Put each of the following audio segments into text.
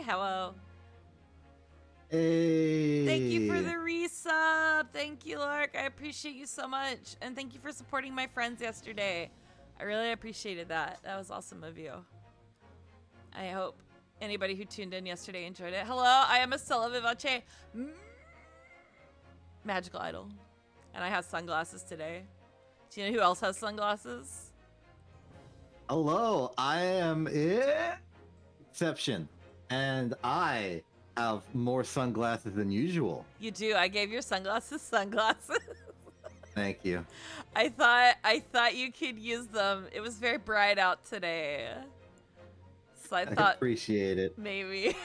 Hello. Hey. Thank you for the resub. Thank you, Lark. I appreciate you so much. And thank you for supporting my friends yesterday. I really appreciated that. That was awesome of you. I hope anybody who tuned in yesterday enjoyed it. Hello, I am Ascella Vivace, magical idol. And I have sunglasses today. Do you know who else has sunglasses? Hello, I am Exception, and I have more sunglasses than usual. You do. I gave your sunglasses sunglasses. Thank you. I thought you could use them. It was very bright out today. So I thought appreciate it. Maybe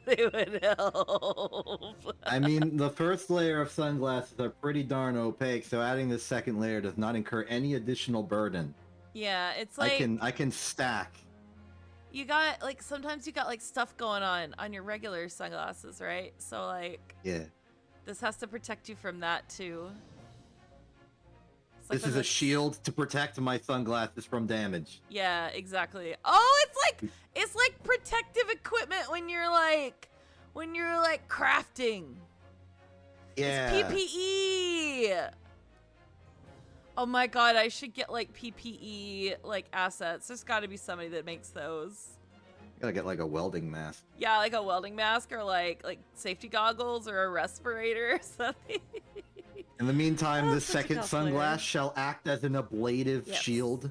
they would help. I mean, the first layer of sunglasses are pretty darn opaque, so adding the second layer does not incur any additional burden. Yeah, it's like I can stack. You got like sometimes you got like stuff going on your regular sunglasses, right? So like Yeah. This has to protect you from that too. Like this is a shield to protect my sunglasses from damage. Yeah, exactly. Oh, it's like protective equipment when you're like crafting. Yeah. It's PPE. Oh my god, I should get like PPE like assets. There's got to be somebody that makes those. You gotta get like a welding mask. Yeah, like a welding mask or like safety goggles or a respirator or something. In the meantime, this second sunglass shall act as an ablative shield.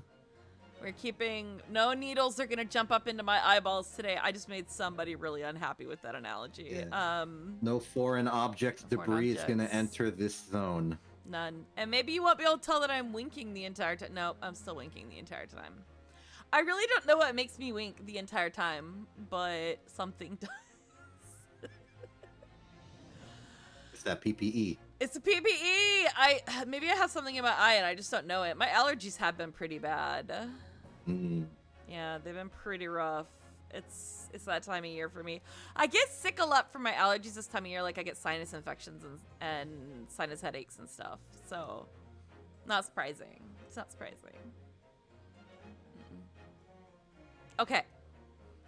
We're keeping... No needles are gonna jump up into my eyeballs today. I just made somebody really unhappy with that analogy. Yeah. No foreign object debris is gonna enter this zone. None. And maybe you won't be able to tell that I'm winking the entire time. No, I'm still winking the entire time. I really don't know what makes me wink the entire time, but something does. It's that PPE. It's a PPE! Maybe I have something in my eye and I just don't know it. My allergies have been pretty bad. Yeah, they've been pretty rough. It's that time of year for me. I get sick a lot from my allergies this time of year. Like I get sinus infections and sinus headaches and stuff. So, not surprising. It's not surprising. Okay,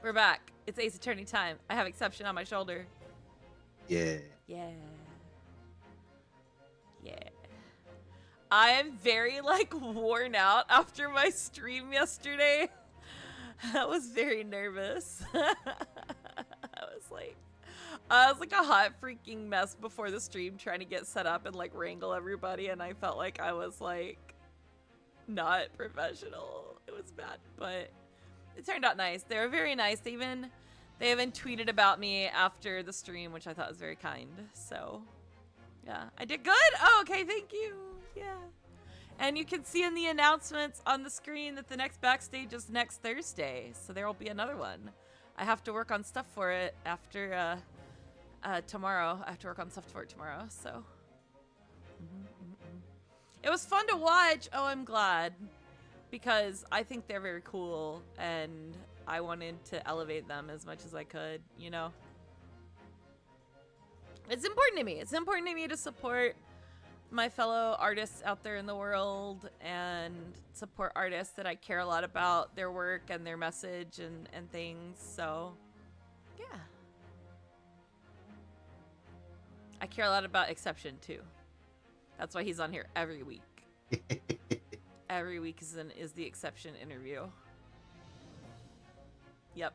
we're back. It's Ace Attorney time. I have Exception on my shoulder. Yeah. Yeah. Yeah. I am very like worn out after my stream yesterday. I was very nervous. I was like a hot freaking mess before the stream trying to get set up and like wrangle everybody, and I felt like I was like not professional. It was bad, but it turned out nice. They were very nice. They even tweeted about me after the stream, which I thought was very kind. So yeah, I did good. Oh, okay, thank you. Yeah. And you can see in the announcements on the screen that the next backstage is next Thursday. So there will be another one. I have to work on stuff for it after tomorrow. I have to work on stuff for it tomorrow, so. It was fun to watch. Oh, I'm glad. Because I think they're very cool and I wanted to elevate them as much as I could, you know? It's important to me. It's important to me to support my fellow artists out there in the world and support artists that I care a lot about their work and their message and things. So, yeah. I care a lot about Exception too. That's why he's on here every week. Every week is the Exception interview. Yep.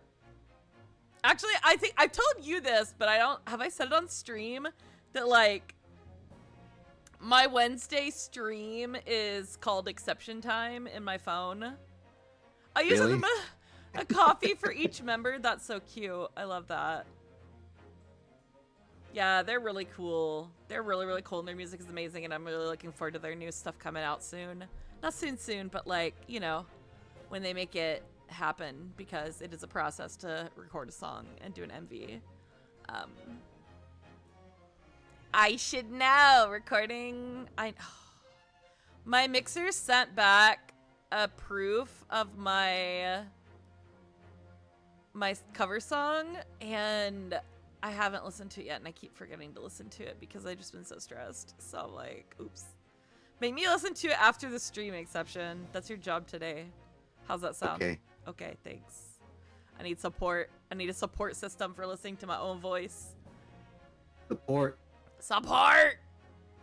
Actually, I think I've told you this, but have I said it on stream that like my Wednesday stream is called Exception Time in my phone. I use a coffee for each member. That's so cute. I love that. Yeah, they're really cool. They're really, really cool, and their music is amazing, and I'm really looking forward to their new stuff coming out soon. Not soon, but like, you know, when they make it happen, because it is a process to record a song and do an MV. I should know. Recording. My mixer sent back a proof of my cover song, and I haven't listened to it yet, and I keep forgetting to listen to it because I've just been so stressed. So I'm like, oops. Make me listen to it after the stream, Exception. That's your job today. How's that sound? Okay. Okay, thanks. I need support. I need a support system for listening to my own voice. Support. Support!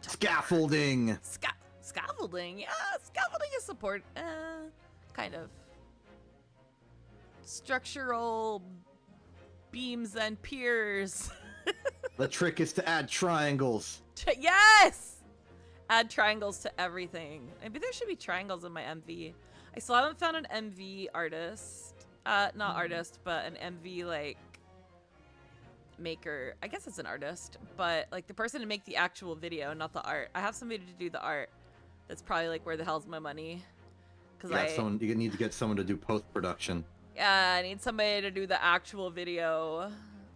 Scaffolding. Scaffolding? Yeah, scaffolding is support. Kind of. Structural beams and piers. The trick is to add triangles. Yes! Add triangles to everything. Maybe there should be triangles in my MV. I still haven't found an MV artist. Not artist, but an MV, like, maker. I guess it's an artist, but, like, the person to make the actual video, not the art. I have somebody to do the art. That's probably, like, where the hell's my money. Because you need to get someone to do post-production. Yeah, I need somebody to do the actual video.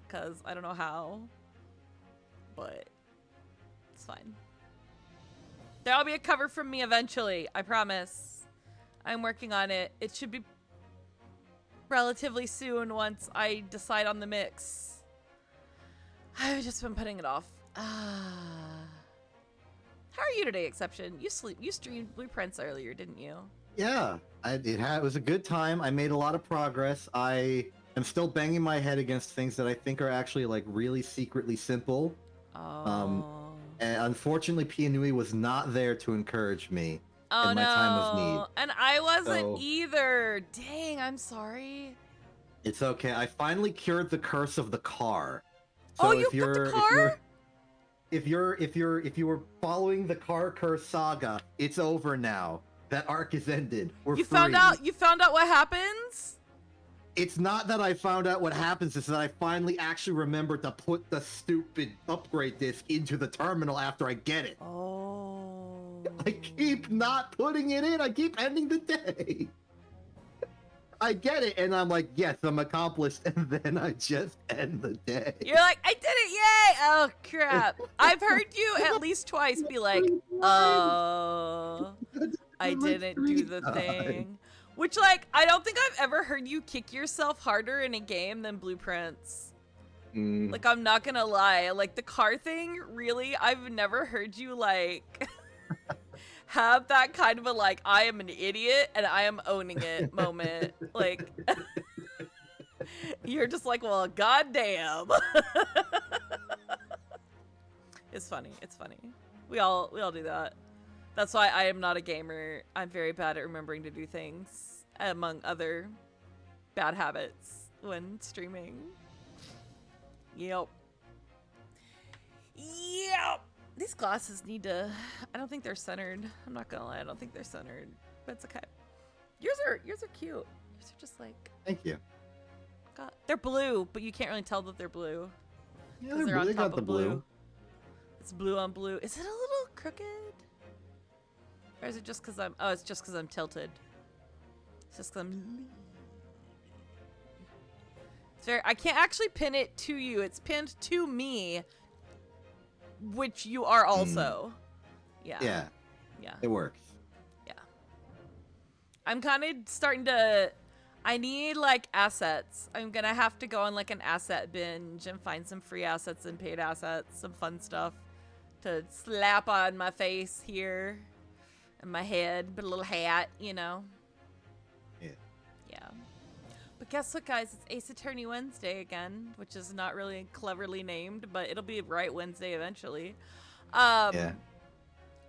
Because I don't know how. But it's fine. There'll be a cover from me eventually. I promise. I'm working on it. It should be relatively soon once I decide on the mix. I've just been putting it off. How are you today, Exception? You streamed Blueprints earlier, didn't you? Yeah, it was a good time. I made a lot of progress. I am still banging my head against things that I think are actually like really secretly simple. Oh. And unfortunately, Pianui was not there to encourage me Oh, in my time of need. And I wasn't So- either. Dang, I'm sorry. It's okay. I finally cured the curse of the car. Oh, you put the car? If you were following the car curse saga, it's over now. That arc is ended. We're You free. found out what happens? It's not that I found out what happens, it's that I finally actually remembered to put the stupid upgrade disc into the terminal after I get it. Oh. I keep not putting it in. I keep ending the day. I get it, and I'm like, yes, I'm accomplished, and then I just end the day. You're like, I did it, yay! Oh, crap. I've heard you at least twice be like, oh, I didn't do the thing. Which, like, I don't think I've ever heard you kick yourself harder in a game than Blueprints. Like, I'm not gonna lie. Like, the car thing, really, I've never heard you, like, have that kind of a, like, I am an idiot and I am owning it moment. Like, you're just like, well, goddamn. It's funny. It's funny. We all do that. That's why I am not a gamer. I'm very bad at remembering to do things, among other bad habits when streaming. Yep. Yep. These glasses need to, I don't think they're centered. I'm not gonna lie, I don't think they're centered, but it's okay. Yours are cute. Yours are just like, Thank you. God, they're blue, but you can't really tell that they're blue. Yeah, They're on they top got the of blue. It's blue on blue. Is it a little crooked? Or is it just because I'm... Oh, it's just because I'm tilted. It's just because I'm... It's very... I can't actually pin it to you. It's pinned to me, which you are also. Yeah. Yeah, Yeah. it works. Yeah. I'm kind of starting to... I need, like, assets. I'm gonna have to go on, like, an asset binge and find some free assets and paid assets, some fun stuff to slap on my face here and my head, put a little hat, you know? Yeah. Yeah. But guess what, guys? It's Ace Attorney Wednesday again, which is not really cleverly named, but it'll be right Wednesday eventually. Yeah.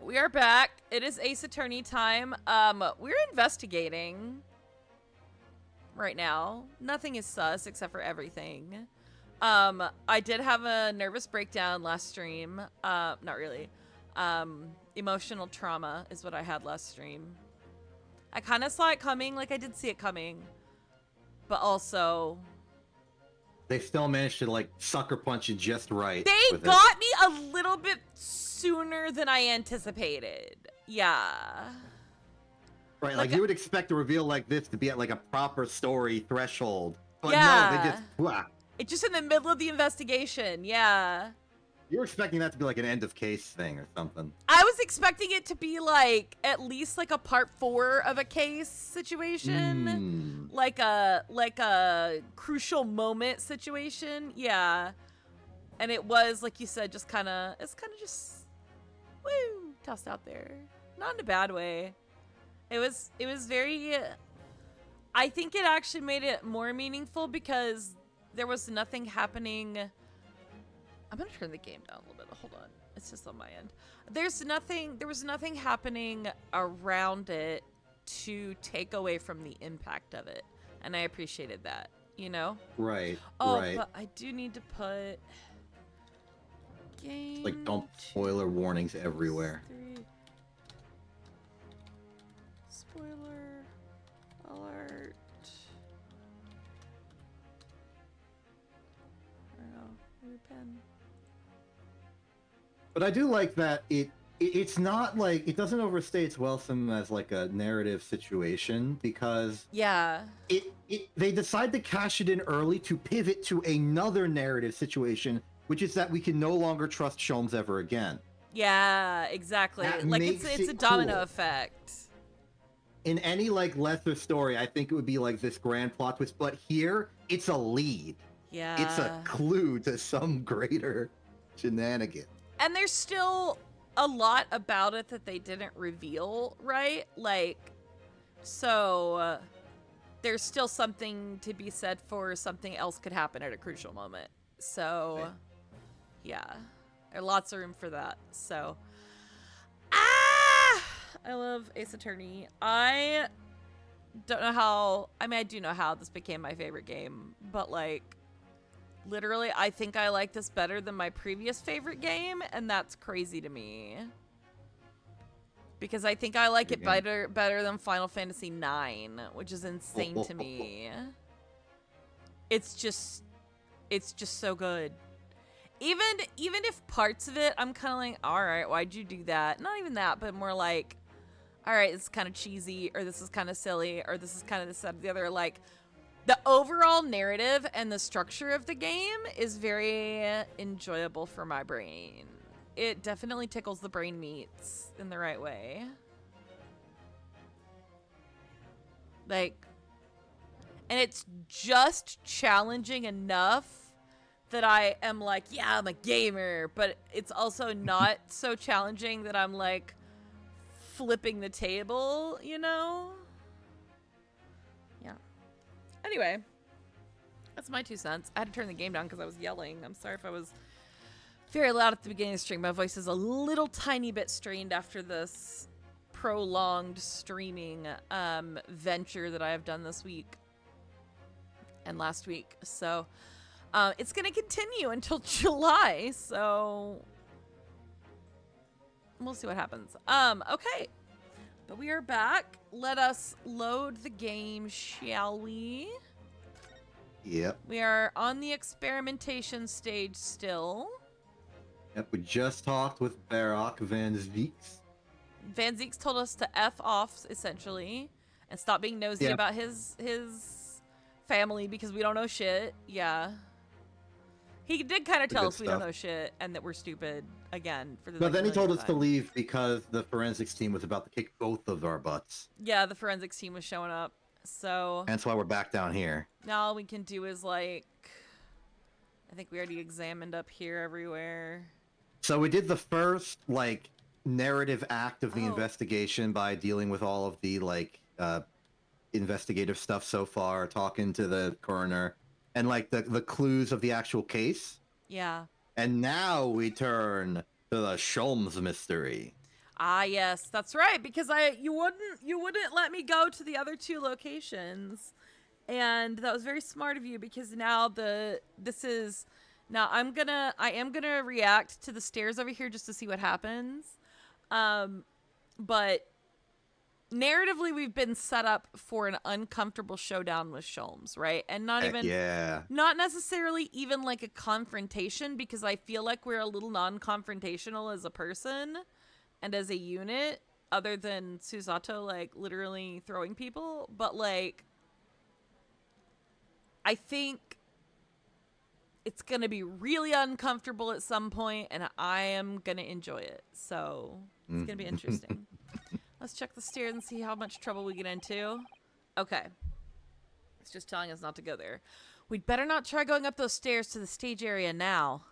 We are back. It is Ace Attorney time. We're investigating right now. Nothing is sus except for everything. I did have a nervous breakdown last stream. Not really. Emotional trauma is what I had last stream. I kind of saw it coming, like I did see it coming. But also... They still managed to, like, sucker punch you just right. They got me a little bit sooner than I anticipated. Yeah. Right, like you would expect a reveal like this to be at, like, a proper story threshold. But Yeah. no, they just... Blah. It's just in the middle of the investigation. Yeah. You were expecting that to be like an end of case thing or something. I was expecting it to be like at least like a part 4 of a case situation, like a crucial moment situation. Yeah, and it was like you said, just kind of just woo tossed out there, not in a bad way. It was very. I think it actually made it more meaningful because there was nothing happening. I'm gonna turn the game down a little bit. Hold on. It's just on my end. There was nothing happening around it to take away from the impact of it. And I appreciated that, you know? Right. Oh, right. but I do need to put game. Like, don't spoiler warnings everywhere. 3. Spoiler alert. I don't know. Maybe pen. But I do like that it's not like, it doesn't overstay its welcome as like a narrative situation, because Yeah. they decide to cash it in early to pivot to another narrative situation, which is that we can no longer trust Sholmes ever again. Yeah, exactly. That Like makes it's a it domino cool. effect. In any like lesser story, I think it would be like this grand plot twist, but here it's a lead. Yeah. It's a clue to some greater shenanigan. And there's still a lot about it that they didn't reveal, right? Like, so there's still something to be said for something else could happen at a crucial moment. So, Right. yeah, there's lots of room for that. So, I love Ace Attorney. I don't know how, I mean, I do know how this became my favorite game, but like, literally, I think I like this better than my previous favorite game, and that's crazy to me. Because I think I like it better than Final Fantasy IX, which is insane to me. It's just so good. Even if parts of it, I'm kind of like, all right, why'd you do that? Not even that, but more like, all right, this is kind of cheesy, or this is kind of silly, or this is kind of this, that, or the other. Like, the overall narrative and the structure of the game is very enjoyable for my brain. It definitely tickles the brain meats in the right way. Like, and it's just challenging enough that I am like, yeah, I'm a gamer, but it's also not so challenging that I'm like flipping the table, you know? Yeah. Anyway, that's my 2 cents. I had to turn the game down because I was yelling. I'm sorry if I was very loud at the beginning of the stream. My voice is a little tiny bit strained after this prolonged streaming venture that I have done this week and last week. So it's going to continue until July. So we'll see what happens. Okay. But we are back. Let us load the game, shall we? Yep. We are on the experimentation stage still. Yep, we just talked with Barak Van Zeeks. Van Zeeks told us to F off, essentially, and stop being nosy about his family because we don't know shit. Yeah. He did kind of tell us we don't know shit and that we're stupid again. But then he told us to leave because the forensics team was about to kick both of our butts. Yeah, the forensics team was showing up. So that's why we're back down here. Now all we can do is like, I think we already examined up here everywhere. So we did the first like narrative act of the investigation by dealing with all of the like investigative stuff so far, talking to the coroner and like the clues of the actual case. Yeah. And now we turn to the Sholmes mystery. Ah, yes, that's right. Because you wouldn't let me go to the other 2 locations, and that was very smart of you. Because now I am gonna react to the stairs over here just to see what happens. But narratively, we've been set up for an uncomfortable showdown with Sholmes, right? And not necessarily even like a confrontation, because I feel like we're a little non-confrontational as a person and as a unit, other than Susato like literally throwing people. But like, I think it's gonna be really uncomfortable at some point, and I am gonna enjoy it. So it's gonna be interesting. Let's check the stairs and see how much trouble we get into. Okay. It's just telling us not to go there. We'd better not try going up those stairs to the stage area now.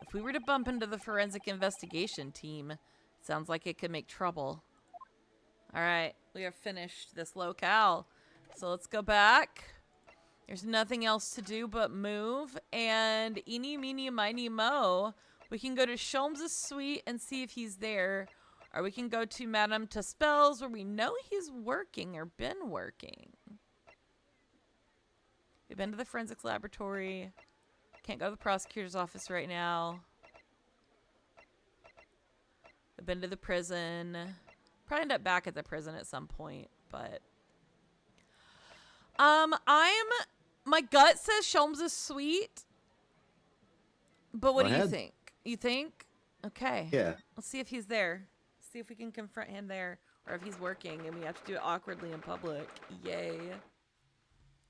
If we were to bump into the forensic investigation team, it sounds like it could make trouble. All right, we have finished this locale. So let's go back. There's nothing else to do but move, and eeny, meeny, miny, mo. We can go to Sholmes' suite and see if he's there, or we can go to Madame Tuspel's where we know he's working or been working. We've been to the forensics laboratory. Can't go to the prosecutor's office right now. We've been to the prison. Probably end up back at the prison at some point, but my gut says Sholmes' suite. But what do you think? You think? Okay. Yeah. Let's see if he's there. See if we can confront him there, or if he's working and we have to do it awkwardly in public. Yay.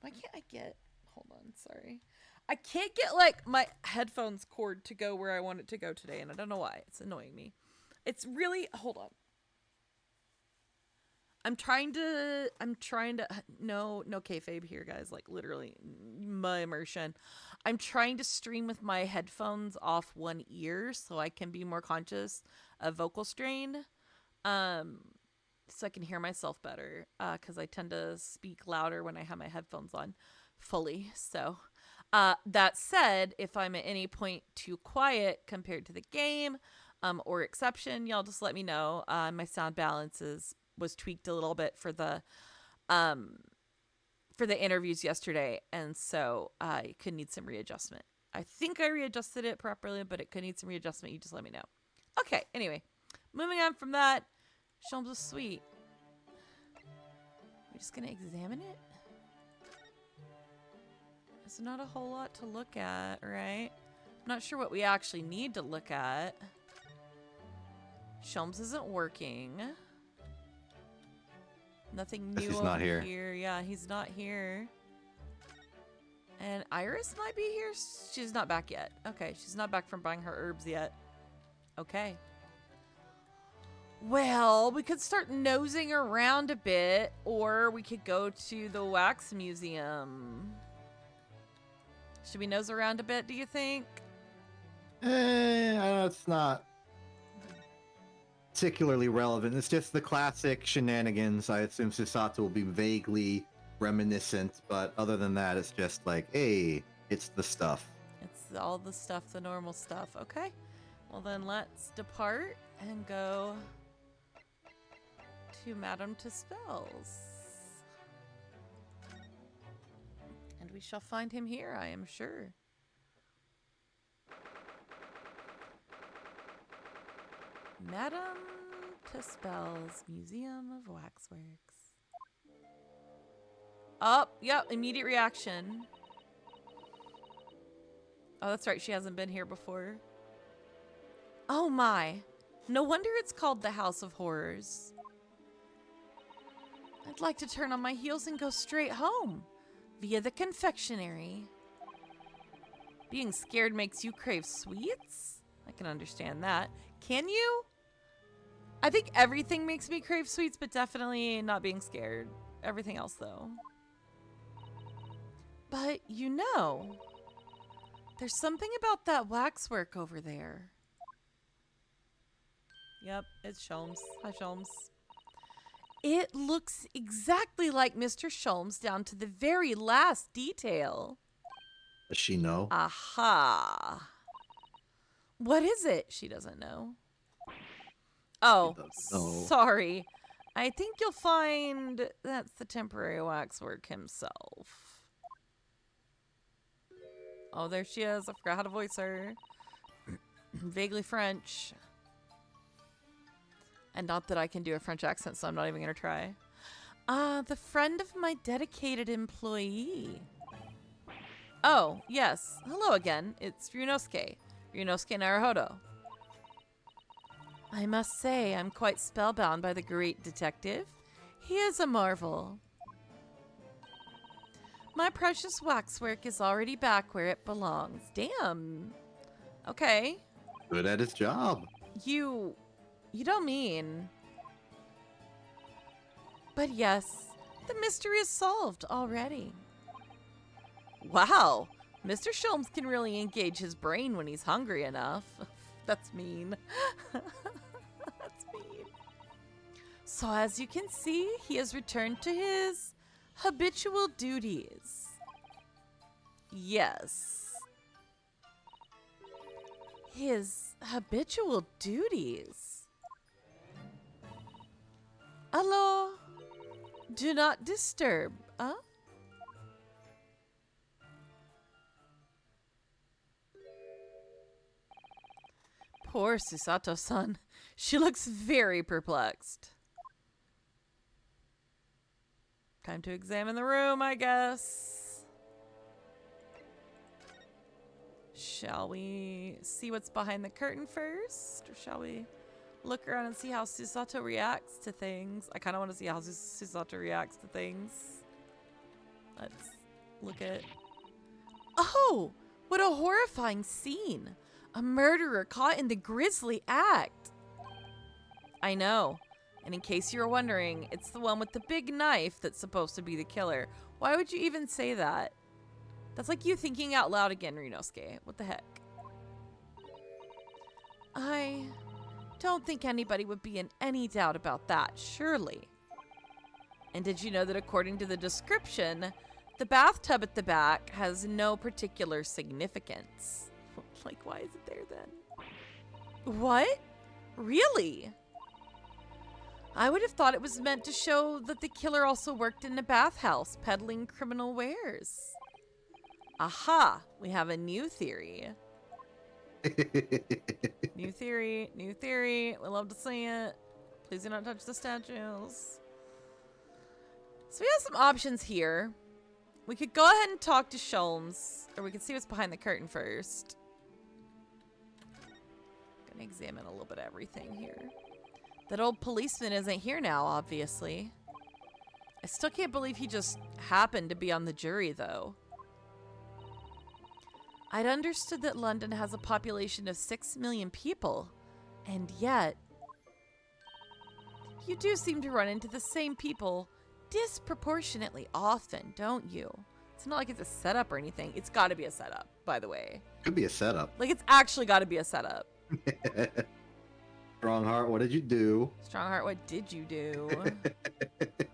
Why can't I get... Hold on, sorry. I can't get, like, my headphones cord to go where I want it to go today, and I don't know why. It's annoying me. It's really... Hold on. I'm trying to... No kayfabe here, guys. Like, literally, my immersion. I'm trying to stream with my headphones off one ear so I can be more conscious of vocal strain. So I can hear myself better. Because I tend to speak louder when I have my headphones on fully. So, that said, if I'm at any point too quiet compared to the game, or exception, y'all just let me know. My sound balance was tweaked a little bit for the interviews yesterday, and so I could need some readjustment. I think I readjusted it properly, but it could need some readjustment. You just let me know. Okay, anyway, moving on from that, Sholmes' suite. We're just gonna examine it. There's not a whole lot to look at, right? I'm not sure what we actually need to look at. Sholmes isn't working. Nothing new He's not over here. Yeah, he's not here. And Iris might be here. She's not back yet. Okay, she's not back from buying her herbs yet. Okay. Well, we could start nosing around a bit, or we could go to the wax museum. Should we nose around a bit, do you think? It's not particularly relevant. It's just the classic shenanigans. I assume Susato will be vaguely reminiscent, but other than that, it's just like, hey, it's the stuff. It's all the stuff, the normal stuff. Okay. Well, then let's depart and go to Madame Tuspel's. And we shall find him here, I am sure. Madame Tuspel's Museum of Waxworks. Oh, yep, immediate reaction. Oh, that's right, she hasn't been here before. Oh my, no wonder it's called the House of Horrors. I'd like to turn on my heels and go straight home, via the confectionery. Being scared makes you crave sweets? I can understand that. Can you? I think everything makes me crave sweets, but definitely not being scared. Everything else, though. But, you know, there's something about that waxwork over there. Yep, it's Sholmes. Hi, Sholmes. It looks exactly like Mr. Sholmes down to the very last detail. Does she know? Aha. What is it? She doesn't know. Oh, sorry. I think you'll find that's the temporary waxwork himself. Oh, there she is. I forgot how to voice her. Vaguely French. And not that I can do a French accent, so I'm not even going to try. The friend of my dedicated employee. Oh, yes. Hello again. It's Ryunosuke. Ryunosuke Naruhodo. I must say, I'm quite spellbound by the great detective. He is a marvel. My precious waxwork is already back where it belongs. Damn. Okay. Good at his job. You don't mean. But yes, the mystery is solved already. Wow. Mr. Sholmes can really engage his brain when he's hungry enough. That's mean. That's mean. So as you can see, he has returned to his habitual duties. Yes. His habitual duties. Hello? Do not disturb, huh? Poor Susato-san. She looks very perplexed. Time to examine the room, I guess. Shall we see what's behind the curtain first? Or shall we look around and see how Susato reacts to things? I kind of want to see how Susato reacts to things. Let's look at... Oh! What a horrifying scene! A murderer caught in the grisly act! I know. And in case you were wondering, it's the one with the big knife that's supposed to be the killer. Why would you even say that? That's like you thinking out loud again, Rinosuke. What the heck? I don't think anybody would be in any doubt about that, surely. And did you know that according to the description, the bathtub at the back has no particular significance? Like, why is it there then? What? Really? I would have thought it was meant to show that the killer also worked in a bathhouse peddling criminal wares. Aha! We have a new theory. New theory, new theory. We love to see it. Please do not touch the statues. So we have some options here. We could go ahead and talk to Sholmes, or we could see what's behind the curtain first. Gonna examine a little bit of everything here. That old policeman isn't here now, obviously. I still can't believe he just happened to be on the jury, though. I'd understood that London has a population of 6 million people, and yet... You do seem to run into the same people disproportionately often, don't you? It's not like it's a setup or anything. It's got to be a setup, by the way. Could be a setup. Like, it's actually got to be a setup. Strongheart, what did you do? Strongheart, what did you do?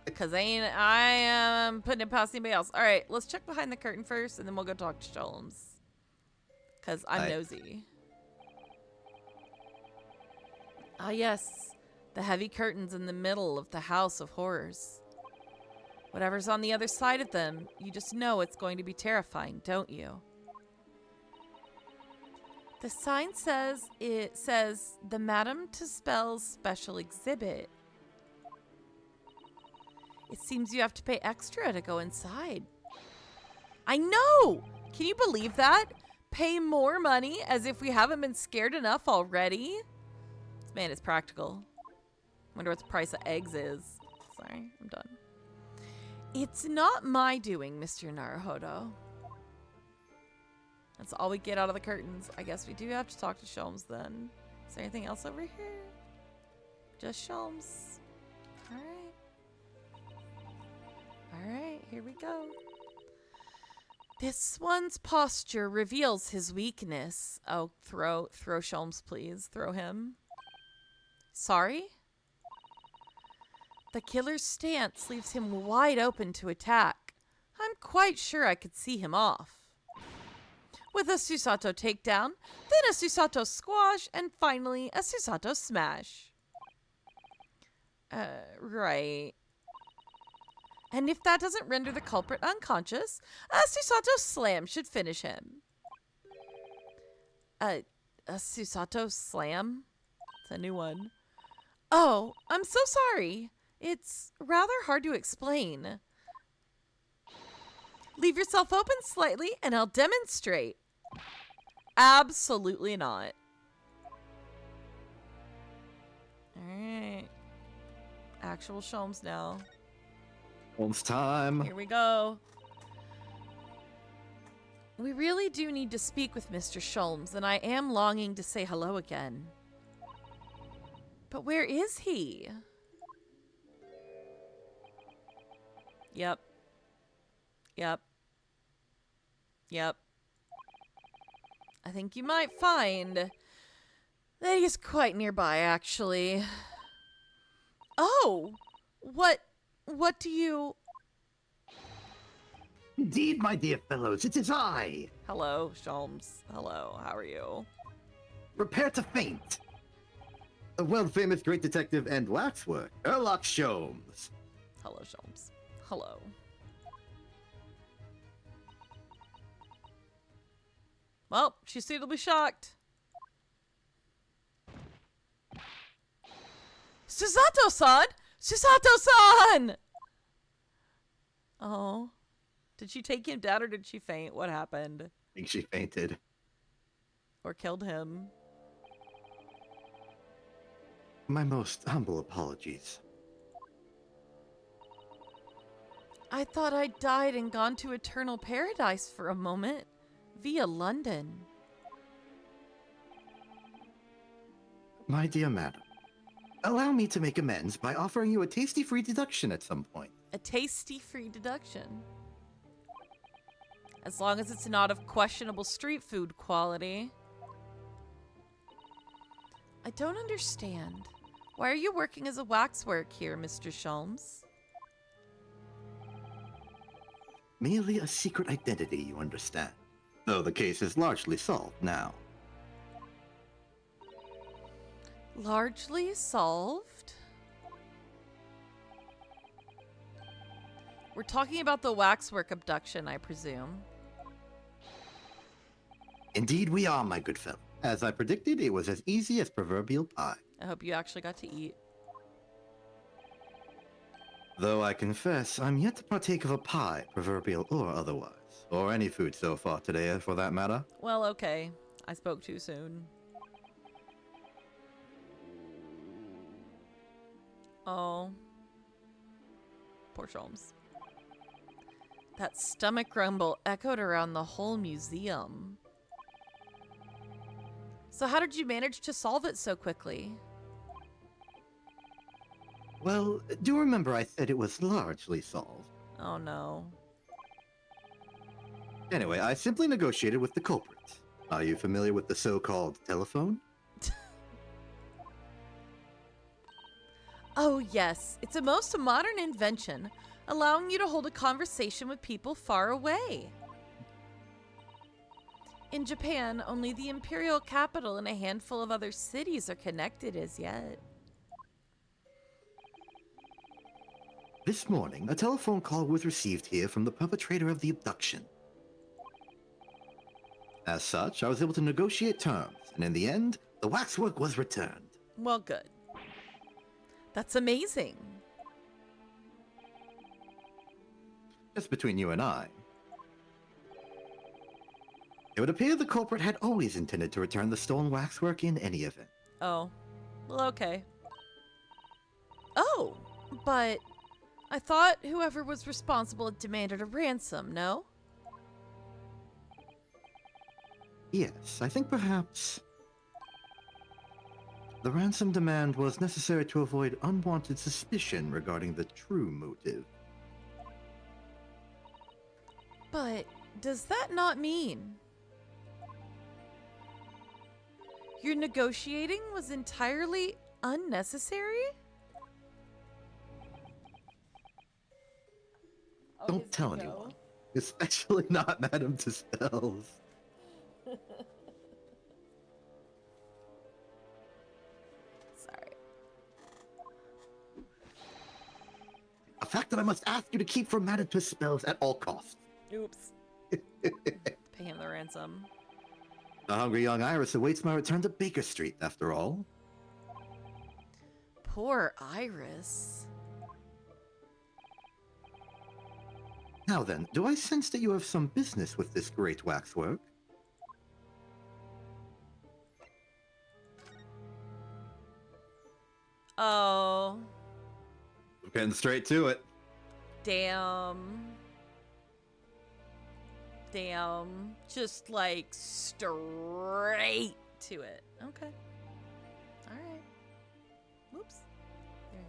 Because I am putting it past anybody else. All right, let's check behind the curtain first, and then we'll go talk to Sholmes. Because I'm nosy. Ah, yes. The heavy curtains in the middle of the House of Horrors. Whatever's on the other side of them, you just know it's going to be terrifying, don't you? The sign says, the Madame Tussauds special exhibit. It seems you have to pay extra to go inside. I know! Can you believe that? Pay more money as if we haven't been scared enough already? This man is practical. Wonder what the price of eggs is. Sorry, I'm done. It's not my doing, Mr. Naruhodo. That's all we get out of the curtains. I guess we do have to talk to Sholmes then. Is there anything else over here? Just Sholmes. Alright. Alright, here we go. This one's posture reveals his weakness. Oh, throw Sholmes, please. Throw him. Sorry? The killer's stance leaves him wide open to attack. I'm quite sure I could see him off. With a Susato takedown, then a Susato squash, and finally a Susato smash. Right. And if that doesn't render the culprit unconscious, a Susato slam should finish him. A Susato slam? It's a new one. Oh, I'm so sorry. It's rather hard to explain. Leave yourself open slightly and I'll demonstrate. Absolutely not. Alright. Actual Sholmes now. Sholmes time. Here we go. We really do need to speak with Mr. Sholmes, and I am longing to say hello again. But where is he? Yep. Yep. Yep. I think you might find that he's quite nearby, actually. Oh! What do you... Indeed, my dear fellows, it is I. Hello, Sholmes. Hello, how are you? Prepare to faint. The world-famous great detective and waxwork, Sherlock Sholmes. Hello, Sholmes. Hello. Well, she's suitably shocked. Susato-san! Susato-san! Oh. Did she take him down or did she faint? What happened? I think she fainted. Or killed him? My most humble apologies. I thought I died and gone to eternal paradise for a moment. Via London. My dear madam, allow me to make amends by offering you a tasty free deduction at some point. A tasty free deduction. As long as it's not of questionable street food quality. I don't understand. Why are you working as a waxwork here, Mr. Sholmes? Merely a secret identity, you understand. Though the case is largely solved now. Largely solved? We're talking about the waxwork abduction, I presume. Indeed we are, my good fellow. As I predicted, it was as easy as proverbial pie. I hope you actually got to eat. Though I confess, I'm yet to partake of a pie, proverbial or otherwise. Or any food so far today, for that matter. Well, okay. I spoke too soon. Oh. Poor Sholmes. That stomach grumble echoed around the whole museum. So how did you manage to solve it so quickly? Well, do remember I said it was largely solved. Oh no. Anyway, I simply negotiated with the culprit. Are you familiar with the so-called telephone? Oh yes, it's a most modern invention, allowing you to hold a conversation with people far away. In Japan, only the imperial capital and a handful of other cities are connected as yet. This morning, a telephone call was received here from the perpetrator of the abduction. As such, I was able to negotiate terms, and in the end, the waxwork was returned. Well, good. That's amazing. Just between you and I. It would appear the culprit had always intended to return the stolen waxwork in any event. Oh. Well, okay. Oh, but I thought whoever was responsible had demanded a ransom, no? Yes, I think perhaps the ransom demand was necessary to avoid unwanted suspicion regarding the true motive. But does that not mean your negotiating was entirely unnecessary? Don't tell anyone. Especially not Madame Dispels. Sorry. A fact that I must ask you to keep from Madame Dispels at all costs. Oops. Pay him the ransom. The hungry young Iris awaits my return to Baker Street, after all. Poor Iris. Now then, do I sense that you have some business with this great waxwork? Oh. I'm getting straight to it. Damn. Damn. Just like straight to it. Okay. Alright. Whoops. There you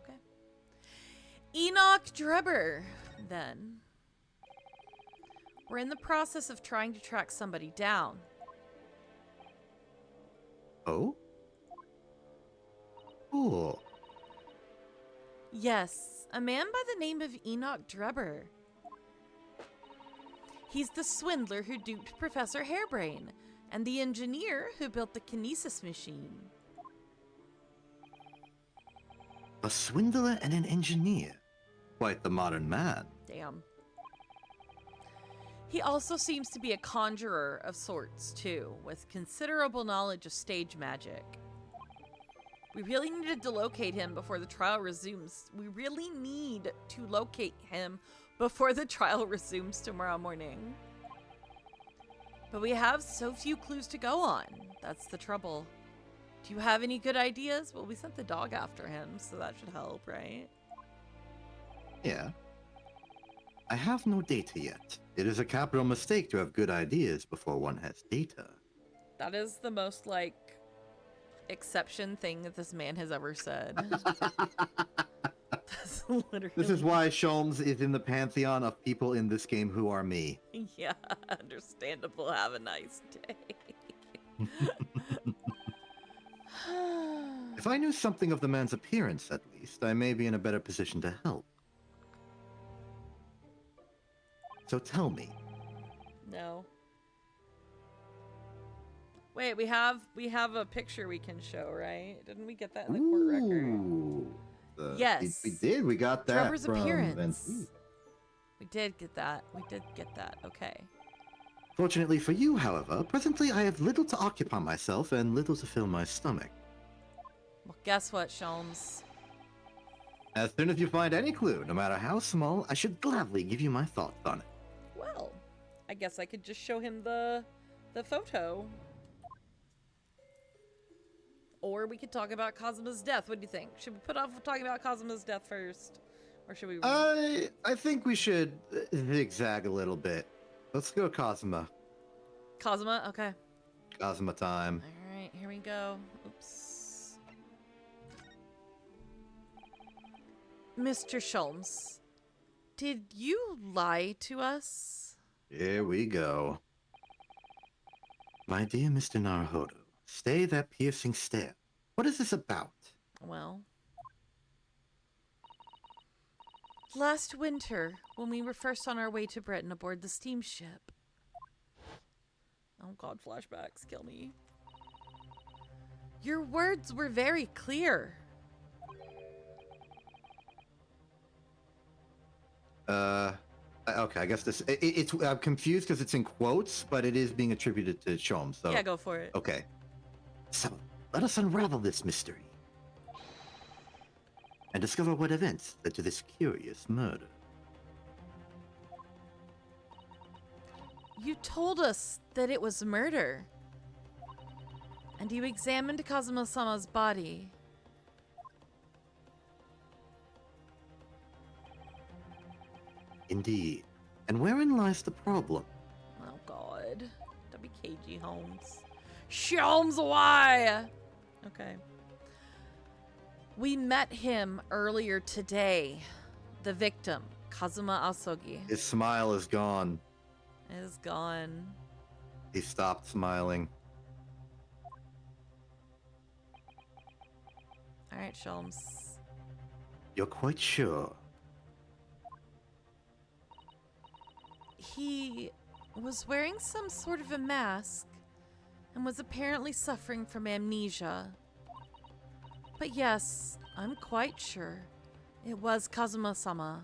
go. Okay. Enoch Drebber, then. We're in the process of trying to track somebody down. Oh? Cool. Yes, a man by the name of Enoch Drebber. He's the swindler who duped Professor Hairbrain, and the engineer who built the kinesis machine. A swindler and an engineer. Quite the modern man. Damn. He also seems to be a conjurer of sorts, too, with considerable knowledge of stage magic. We really needed to locate him before the trial resumes. We really need to locate him before the trial resumes tomorrow morning. But we have so few clues to go on. That's the trouble. Do you have any good ideas? Well, we sent the dog after him, so that should help, right? Yeah. I have no data yet. It is a capital mistake to have good ideas before one has data. That is the most, like, exception thing that this man has ever said. That's literally... This is why Sholmes is in the pantheon of people in this game who are me. Yeah, understandable. Have a nice day. If I knew something of the man's appearance, at least, I may be in a better position to help. So tell me. No. Wait, we have a picture we can show, right? Didn't we get that in the court record? Yes. We did. We got that Trevor's from appearance. Vinci. We did get that. We did get that. Okay. Fortunately for you, however, presently I have little to occupy myself and little to fill my stomach. Well, guess what, Sholmes? As soon as you find any clue, no matter how small, I should gladly give you my thoughts on it. Well, I guess I could just show him the photo. Or we could talk about Cosmo's death. What do you think? Should we put off talking about Cosmo's death first? Or should we... I think we should zigzag a little bit. Let's go Cosmo. Cosmo? Okay. Cosmo time. Alright, here we go. Oops. Mr. Sholmes, did you lie to us? Here we go. My dear Mr. Naruhodo, stay that piercing stare. What is this about? Well, last winter, when we were first on our way to Britain aboard the steamship. Oh god, flashbacks, kill me. Your words were very clear. Okay, I guess this... It's I'm confused because it's in quotes, but it is being attributed to Sholmes, so... Yeah, go for it. Okay. So, let us unravel this mystery. And discover what events led to this curious murder. You told us that it was murder. And you examined Kazuma-sama's body. Indeed. And wherein lies the problem? Oh god. WKG Holmes. Sholmes, why? Okay. We met him earlier today. The victim, Kazuma Asogi, His smile is gone. is gone. He stopped smiling. Alright, Sholmes. You're quite sure? He was wearing some sort of a mask and was apparently suffering from amnesia. But yes, I'm quite sure it was Kazuma-sama.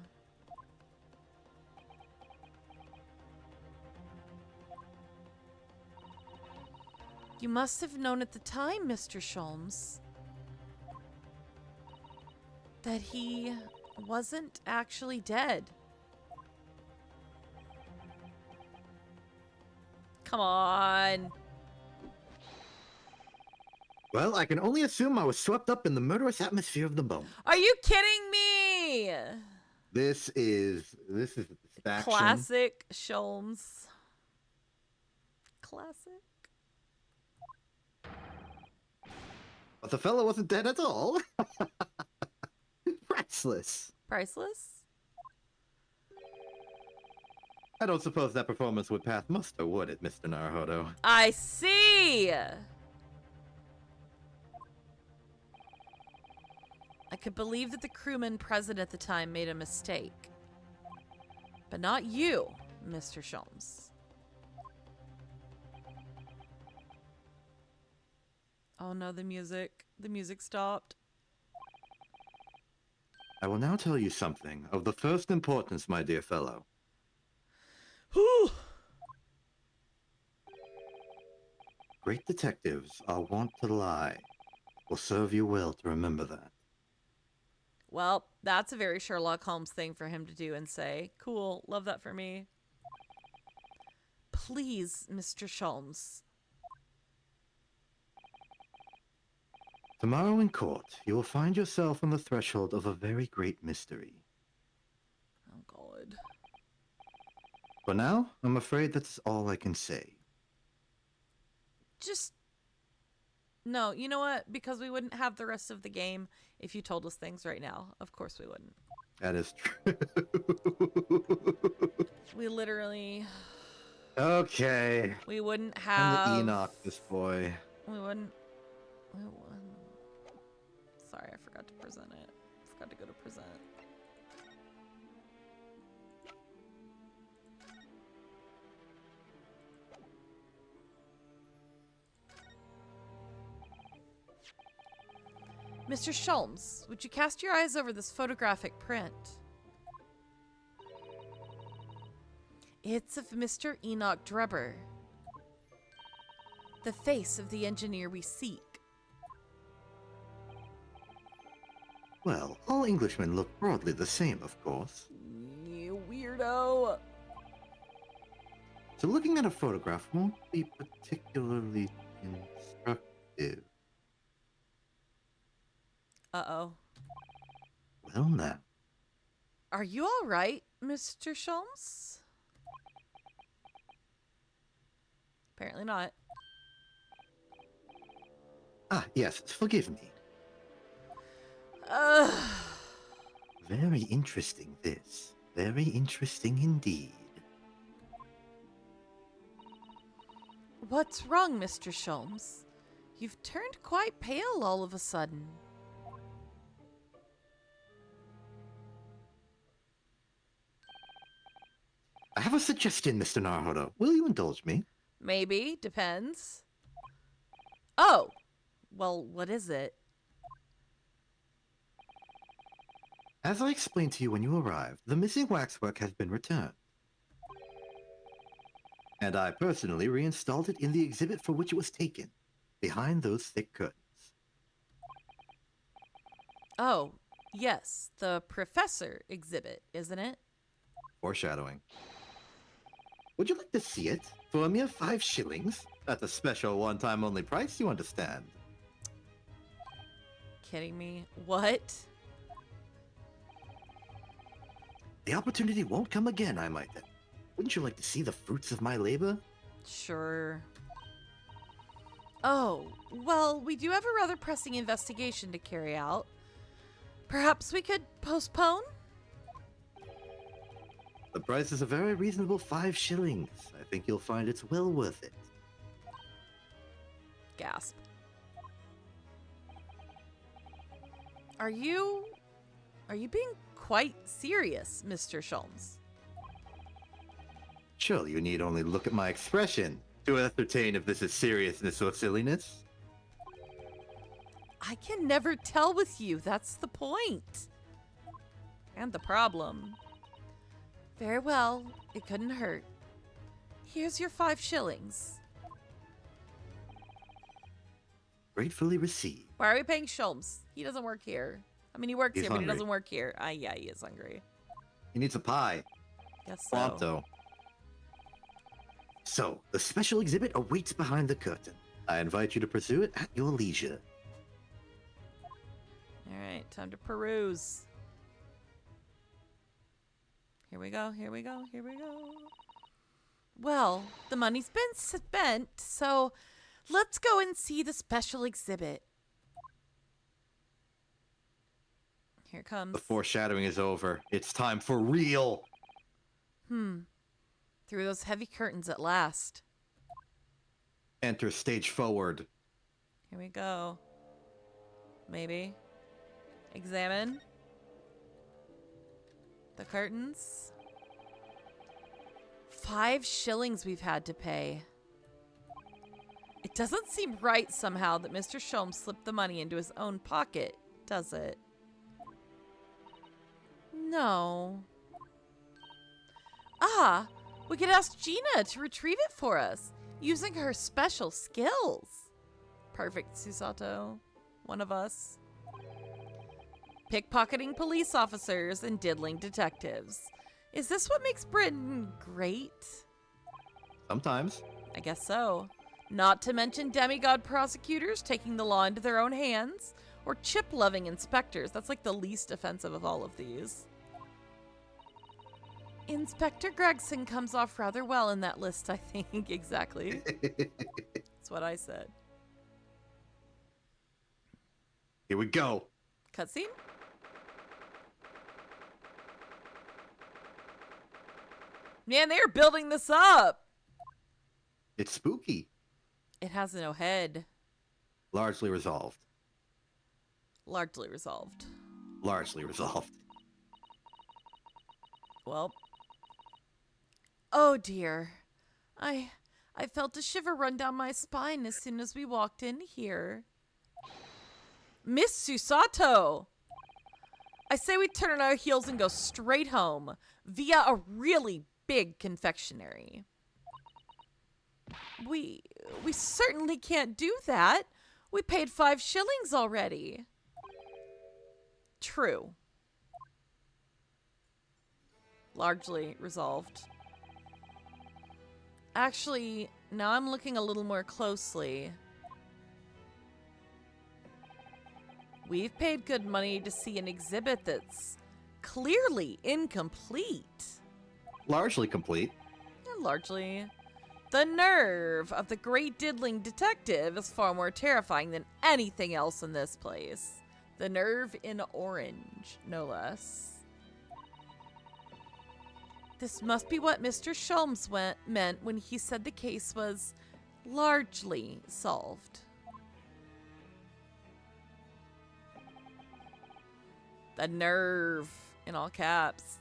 You must have known at the time, Mr. Sholmes, that he wasn't actually dead. Come on. Well, I can only assume I was swept up in the murderous atmosphere of the moment. Are you kidding me? This is faction. Classic Sholmes. Classic. But the fellow wasn't dead at all. Priceless. Priceless? I don't suppose that performance would pass muster, would it, Mr. Naruhodo? I see! I could believe that the crewman present at the time made a mistake. But not you, Mr. Sholmes. Oh no, the music stopped. I will now tell you something of the first importance, my dear fellow. Whew. Great detectives are wont to lie. Will serve you well to remember that. Well, that's a very Sherlock Holmes thing for him to do and say. Cool, love that for me. Please, Mr. Sholmes. Tomorrow in court, you will find yourself on the threshold of a very great mystery. Oh, God. For now, I'm afraid that's all I can say. Just... No, you know what? Because we wouldn't have the rest of the game if you told us things right now. Of course we wouldn't. That is true. We literally... Okay. We wouldn't I'm have... the Enoch, this boy. We wouldn't... Sorry, I forgot to present it. Forgot to go to present. Mr. Sholmes, would you cast your eyes over this photographic print? It's of Mr. Enoch Drebber, the face of the engineer we seek. Well, all Englishmen look broadly the same, of course. You weirdo. So looking at a photograph won't be particularly instructive. Uh-oh. Well, now. Are you all right, Mr. Sholmes? Apparently not. Ah, yes, forgive me. Ugh. Very interesting, this. Very interesting indeed. What's wrong, Mr. Sholmes? You've turned quite pale all of a sudden. I have a suggestion, Mr. Naruhodo. Will you indulge me? Maybe, depends. Oh! Well, what is it? As I explained to you when you arrived, the missing waxwork has been returned. And I personally reinstalled it in the exhibit for which it was taken, behind those thick curtains. Oh, yes, the professor exhibit, isn't it? Foreshadowing. Would you like to see it? For a mere 5 shillings? At the special one-time only price, you understand. Kidding me? What? The opportunity won't come again, I might add. Wouldn't you like to see the fruits of my labor? Sure. Oh, well, we do have a rather pressing investigation to carry out. Perhaps we could postpone? The price is a very reasonable 5 shillings. I think you'll find it's well worth it. Gasp. Are you being quite serious, Mr. Sholmes? Surely you need only look at my expression to ascertain if this is seriousness or silliness. I can never tell with you, that's the point. And the problem. Very well, it couldn't hurt. Here's your 5 shillings. Gratefully received. Why are we paying Sholmes? He doesn't work here. I mean, he works He's here, but he hungry. doesn't work here. Yeah, he is hungry. He needs a pie. Guess so. Pronto. So, the special exhibit awaits behind the curtain. I invite you to pursue it at your leisure. All right, time to peruse. Here we go, here we go, here we go. Well, the money's been spent, so let's go and see the special exhibit. Here it comes. The foreshadowing is over. It's time for real. Through those heavy curtains at last. Enter stage forward. Here we go. Maybe. Examine. The curtains. 5 shillings we've had to pay. It doesn't seem right somehow that Mr. Sholmes slipped the money into his own pocket, does it? No. Ah, we could ask Gina to retrieve it for us, using her special skills. Perfect, Susato. One of us. Pickpocketing police officers and diddling detectives. Is this what makes Britain great? Sometimes. I guess so. Not to mention demigod prosecutors taking the law into their own hands, or chip-loving inspectors. That's like the least offensive of all of these. Inspector Gregson comes off rather well in that list, I think. Exactly. That's what I said. Here we go. Cutscene? Man, they are building this up. It's spooky. It has no head. Largely resolved. Largely resolved. Largely resolved. Well. Oh dear. I felt a shiver run down my spine as soon as we walked in here. Miss Susato! I say we turn on our heels and go straight home via a really big confectionery. We certainly can't do that. We paid 5 shillings already. True. Largely resolved. Actually, now I'm looking a little more closely. We've paid good money to see an exhibit that's clearly incomplete. Largely complete. Yeah, largely. The nerve of the great diddling detective is far more terrifying than anything else in this place. The nerve in orange, no less. This must be what Mr. Sholmes meant when he said the case was largely solved. The nerve, in all caps.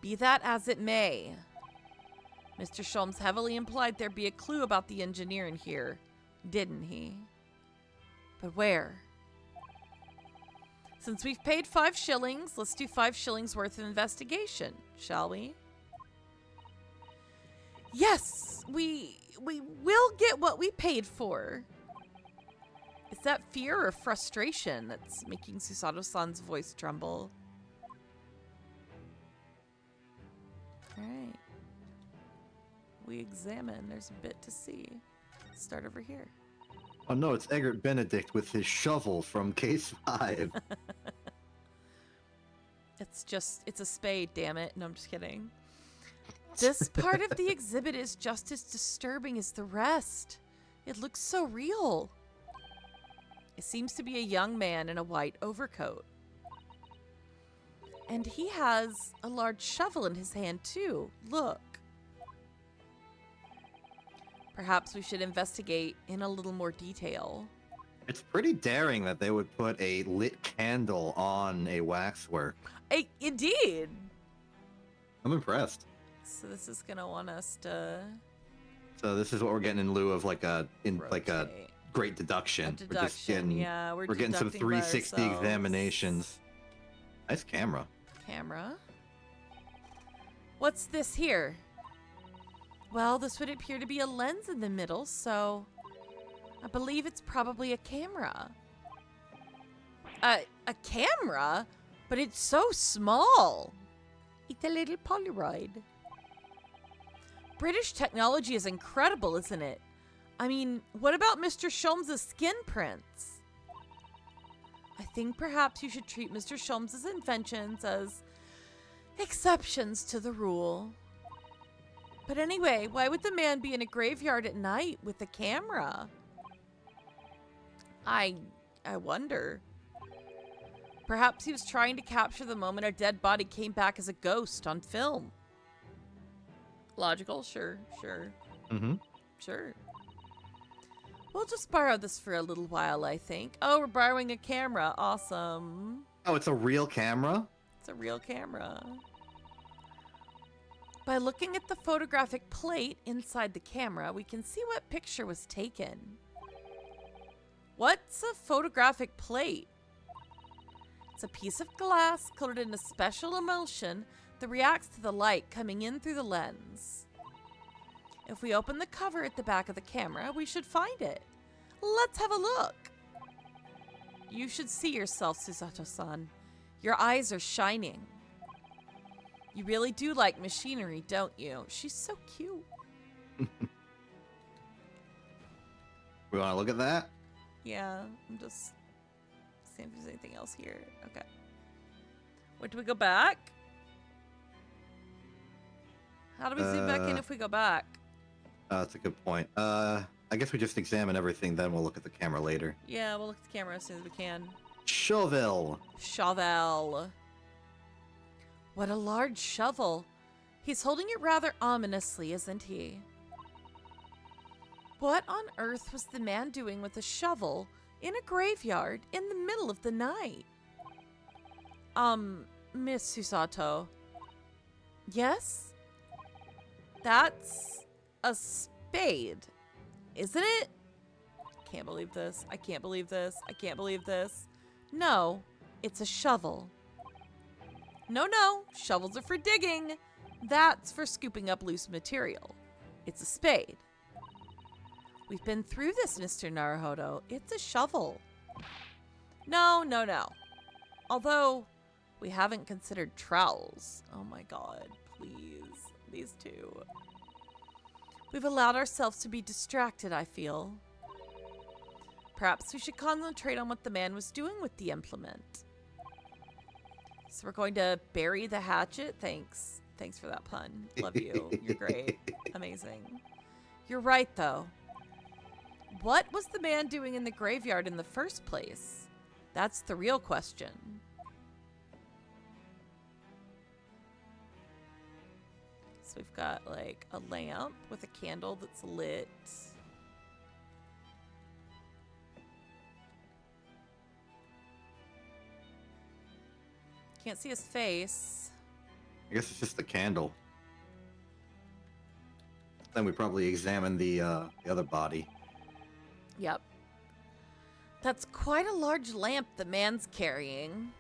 Be that as it may, Mr. Sholmes heavily implied there be a clue about the engineer in here, didn't he? But where? Since we've paid 5 shillings, let's do 5 shillings worth of investigation, shall we? Yes, we will get what we paid for. Is that fear or frustration that's making Susato-san's voice tremble? Alright. We examine. There's a bit to see. Start over here. Oh no, it's Egbert Benedict with his shovel from Case 5. It's a spade, damn it. No, I'm just kidding. This part of the exhibit is just as disturbing as the rest. It looks so real. It seems to be a young man in a white overcoat. And he has a large shovel in his hand too. Look. Perhaps we should investigate in a little more detail. It's pretty daring that they would put a lit candle on a waxwork. Indeed. I'm impressed. So this is gonna want us to. So this is what we're getting in lieu of like a rotate. great deduction. We're just getting, we're getting some deducting by 360 ourselves. examinations. Nice camera. Camera. What's this here? Well, this would appear to be a lens in the middle, so I believe it's probably a camera. A camera? But it's so small. It's a little Polaroid. British technology is incredible, isn't it? I mean, what about Mr. Sholmes' skin prints? I think perhaps you should treat Mr. Sholmes' inventions as exceptions to the rule. But anyway, why would the man be in a graveyard at night with a camera? I wonder. Perhaps he was trying to capture the moment a dead body came back as a ghost on film. Logical? Sure. Mm-hmm. Sure. We'll just borrow this for a little while, I think. Oh, we're borrowing a camera. Awesome. Oh, it's a real camera? It's a real camera. By looking at the photographic plate inside the camera, we can see what picture was taken. What's a photographic plate? It's a piece of glass coated in a special emulsion that reacts to the light coming in through the lens. If we open the cover at the back of the camera, we should find it. Let's have a look. You should see yourself, Susato-san. Your eyes are shining. You really do like machinery, don't you? She's so cute. We want to look at that? Yeah, I'm just seeing if there's anything else here. Okay. Wait, do we go back? How do we zoom back in if we go back? That's a good point. I guess we just examine everything, then we'll look at the camera later. Yeah, we'll look at the camera as soon as we can. Shovel! Shovel. What a large shovel. He's holding it rather ominously, isn't he? What on earth was the man doing with a shovel in a graveyard in the middle of the night? Miss Susato. Yes? That's a spade, isn't it? Can't believe this. I can't believe this. I can't believe this. No, it's a shovel. No, shovels are for digging. That's for scooping up loose material. It's a spade. We've been through this, Mr. Naruhodo. It's a shovel. No. Although, we haven't considered trowels. Oh my god, please. These two. We've allowed ourselves to be distracted, I feel. Perhaps we should concentrate on what the man was doing with the implement. So we're going to bury the hatchet? Thanks. Thanks for that pun. Love you. You're great. Amazing. You're right, though. What was the man doing in the graveyard in the first place? That's the real question. So we've got, like, a lamp with a candle that's lit. Can't see his face. I guess it's just the candle. Then we probably examine the other body. Yep. That's quite a large lamp the man's carrying.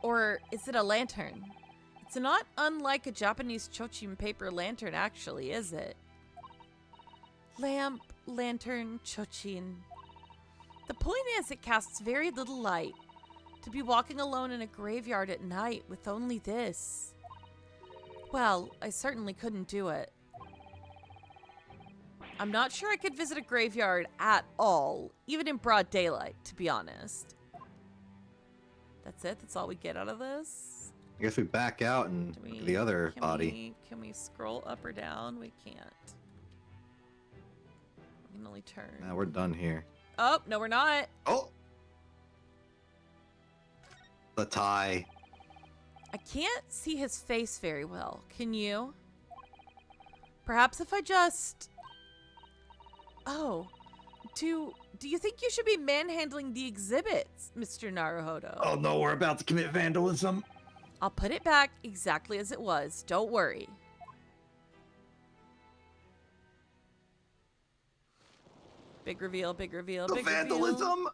Or is it a lantern? It's not unlike a Japanese chochin paper lantern, actually, is it? Lamp, lantern, chochin. The point is, it casts very little light. To be walking alone in a graveyard at night with only this. Well, I certainly couldn't do it. I'm not sure I could visit a graveyard at all, even in broad daylight, to be honest. That's it? That's all we get out of this? I guess we back out and look at the other body. Can we scroll up or down? We can't. We can only turn. Now we're done here. Oh, no, we're not. Oh! The tie. I can't see his face very well. Can you? Perhaps if I just... Oh. Do you think you should be manhandling the exhibits, Mr. Naruhodo? Oh no, we're about to commit vandalism. I'll put it back exactly as it was. Don't worry. Big reveal, big reveal, The big vandalism? reveal.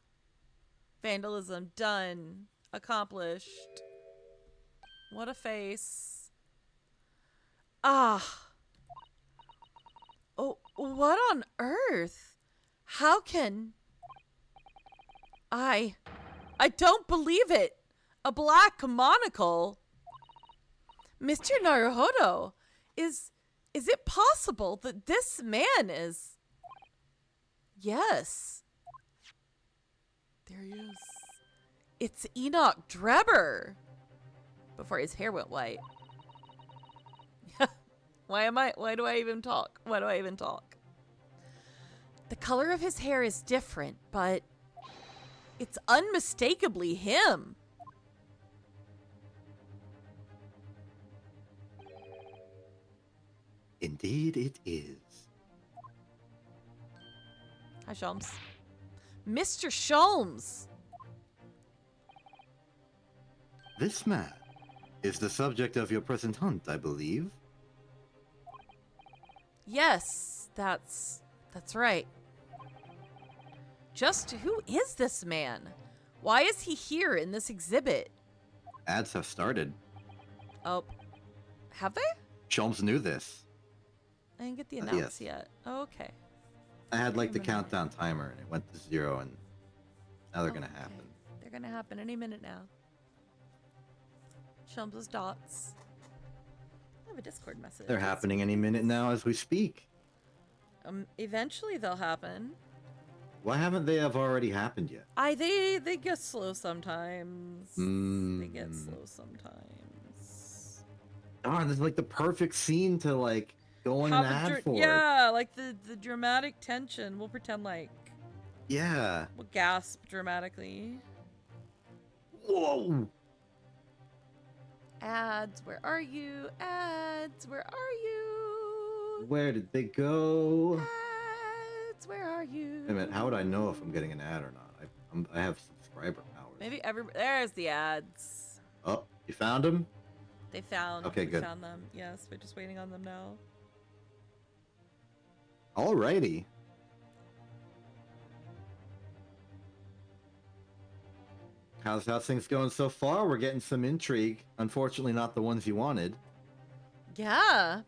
Vandalism done. Accomplished. What a face. Ah. Oh, what on earth? How can... I don't believe it. A black monocle? Mr. Naruhodo, is it possible that this man is... Yes. There he is. It's Enoch Drebber. Before his hair went white. Why do I even talk? Why do I even talk? The color of his hair is different, but it's unmistakably him. Indeed it is. Hi, Sholmes. Mr. Sholmes! This man is the subject of your present hunt, I believe. Yes, that's right. Just who is this man? Why is he here in this exhibit? Ads have started. Oh, have they? Sholmes knew this. I didn't get the Yes. announce yet. Oh, okay. I had like the Remember. countdown timer and it went to 0 and now they're gonna happen. They're gonna happen any minute now. Sholmes' dots. I have a Discord message. They're happening any minute now as we speak. Eventually they'll happen. Why haven't they have already happened yet? They get slow sometimes. They get slow sometimes. Darn, this is like the perfect scene to like go on an ad for. Yeah, like the dramatic tension. We'll pretend like. Yeah. We'll gasp dramatically. Whoa. Ads, where are you? Ads, where are you? Where did they go? Ads, where are you? Wait a minute, how would I know if I'm getting an ad or not? I have subscriber powers. Maybe there's the ads. Oh, you found them? They found. Okay, good. Found them. Yes, we're just waiting on them now. Alrighty. How's things going so far? We're getting some intrigue. Unfortunately, not the ones you wanted. Yeah,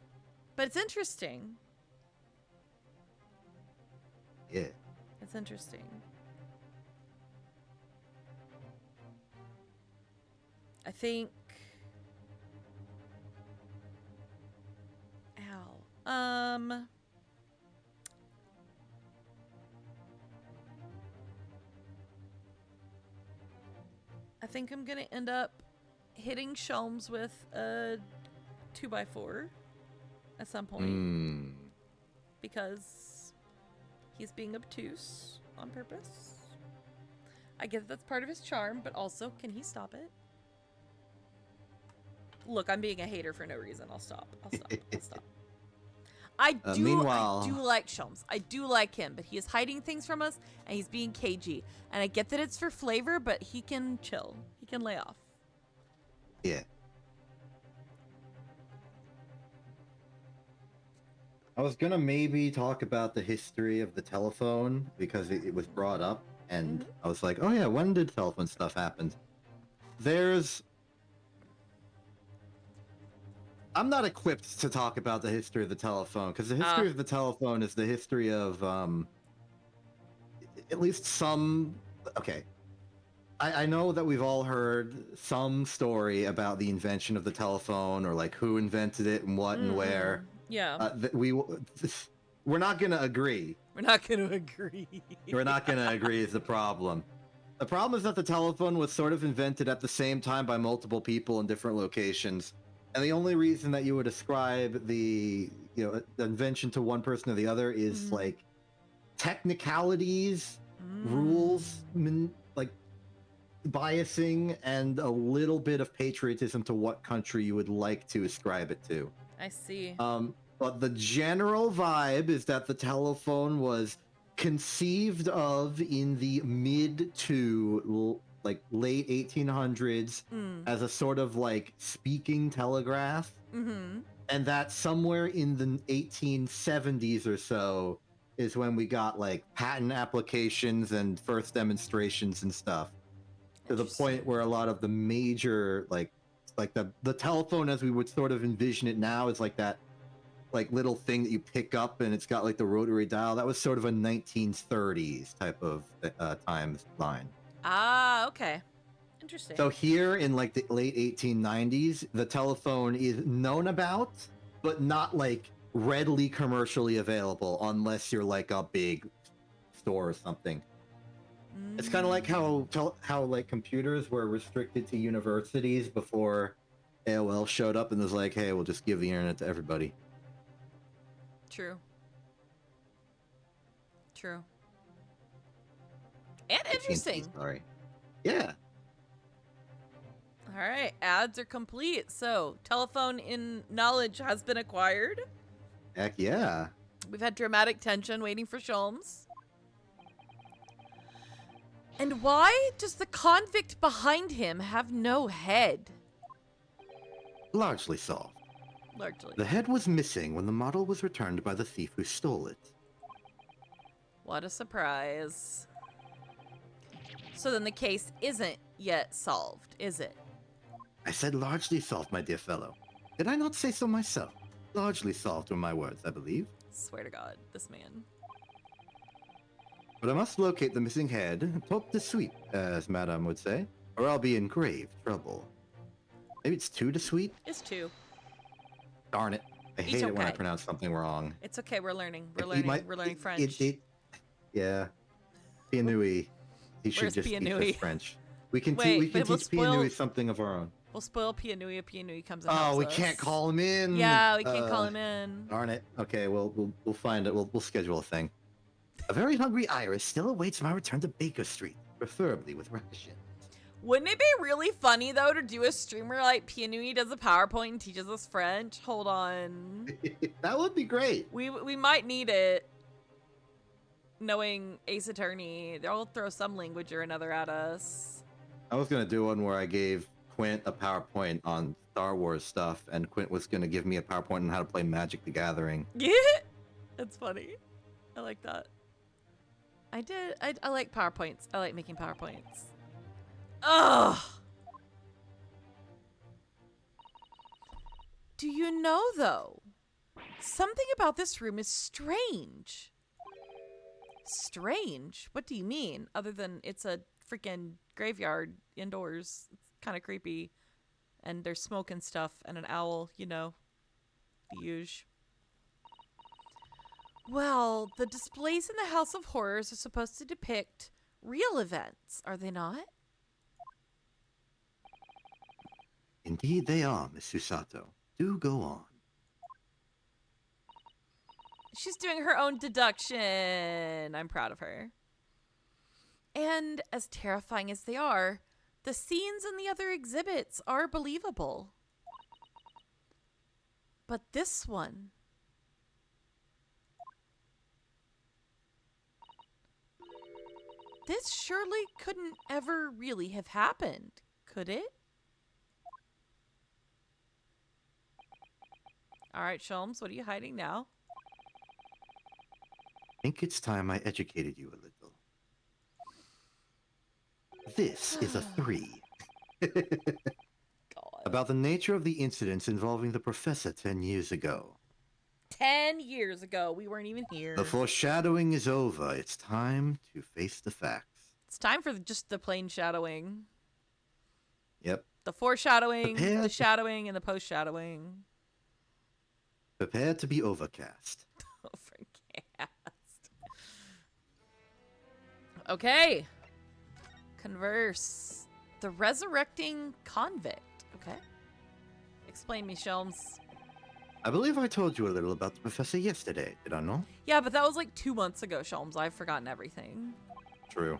but it's interesting. Yeah. It's interesting. I think. Ow. I think I'm gonna end up hitting Sholmes with a 2x4 at some point because he's being obtuse on purpose. I get that's part of his charm, but also, can he stop it? Look, I'm being a hater for no reason. I'll stop. I'll stop. I do like Sholmes. I do like him, but he is hiding things from us, and he's being cagey. And I get that it's for flavor, but he can chill. He can lay off. Yeah. I was gonna maybe talk about the history of the telephone because it was brought up, and I was like, oh yeah, when did telephone stuff happen? I'm not equipped to talk about the history of the telephone because the history of the telephone is the history of at least some. Okay, I know that we've all heard some story about the invention of the telephone or like who invented it and what and where. Yeah. We're not gonna agree. We're not gonna agree. We're not gonna agree is the problem. The problem is that the telephone was sort of invented at the same time by multiple people in different locations. And the only reason that you would ascribe the invention to one person or the other is like technicalities, rules, like biasing, and a little bit of patriotism to what country you would like to ascribe it to. I see. But the general vibe is that the telephone was conceived of in the mid to like late 1800s as a sort of like speaking telegraph, and that somewhere in the 1870s or so is when we got like patent applications and first demonstrations and stuff, to the point where a lot of the major like the telephone as we would sort of envision it now is like that like little thing that you pick up and it's got like the rotary dial. That was sort of a 1930s type of timeline. Ah, okay. Interesting. So here in like the late 1890s, the telephone is known about, but not like readily commercially available unless you're like a big store or something. It's kind of like how like computers were restricted to universities before AOL showed up and was like, hey, we'll just give the internet to everybody. True. And interesting. Sorry. Yeah. All right, ads are complete. So, telephone in knowledge has been acquired. Heck yeah. We've had dramatic tension waiting for Sholmes. And why does the convict behind him have no head? Largely solved. Largely. The head was missing when the model was returned by the thief who stole it. What a surprise. So then the case isn't yet solved, is it? I said largely solved, my dear fellow. Did I not say so myself? Largely solved were my words, I believe. Swear to God, this man. But I must locate the missing head, top de suite, as Madame would say, or I'll be in grave trouble. Maybe it's two de suite? It's 2. Darn it. I hate it when I pronounce something wrong. It's okay, we're learning. We're learning French. Yeah. Pianui. He should Where's just speak Pianui? just French. We can Wait, teach we'll Pianui something of our own. We'll spoil Pianui if Pianui comes and Oh, helps we us. can't call him in. Yeah, we can't call him in. Darn it. Okay, we'll find it. We'll schedule a thing. A very hungry Iris still awaits my return to Baker Street, preferably with ration. Wouldn't it be really funny though to do a streamer like Pianui does a PowerPoint and teaches us French? Hold on. That would be great. We might need it. Knowing Ace Attorney, they'll throw some language or another at us. I was gonna do one where I gave Quint a PowerPoint on Star Wars stuff, and Quint was gonna give me a PowerPoint on how to play Magic the Gathering. Yeah, that's funny. I like that. I like PowerPoints. I like making PowerPoints. Ugh. Do you know though? Something about this room is strange. Strange? What do you mean? Other than it's a freaking graveyard indoors. It's kind of creepy. And there's smoke and stuff and an owl, you know. The usual. Well, the displays in the House of Horrors are supposed to depict real events, are they not? Indeed they are, Miss Susato. Do go on. She's doing her own deduction. I'm proud of her. And as terrifying as they are, the scenes in the other exhibits are believable. But this one... This surely couldn't ever really have happened, could it? All right, Sholmes, what are you hiding now? I think it's time I educated you a little. This is a 3. God. About the nature of the incidents involving the professor 10 years ago. 10 years ago, we weren't even here. The foreshadowing is over. It's time to face the facts. It's time for just the plain shadowing. Yep. The foreshadowing, the shadowing, and the post-shadowing. Prepare to be overcast. Overcast. Okay. Converse. The resurrecting convict. Okay. Explain me, Shelms. I believe I told you a little about the professor yesterday, did I not? Yeah, but that was like 2 months ago, Shelms. I've forgotten everything. True.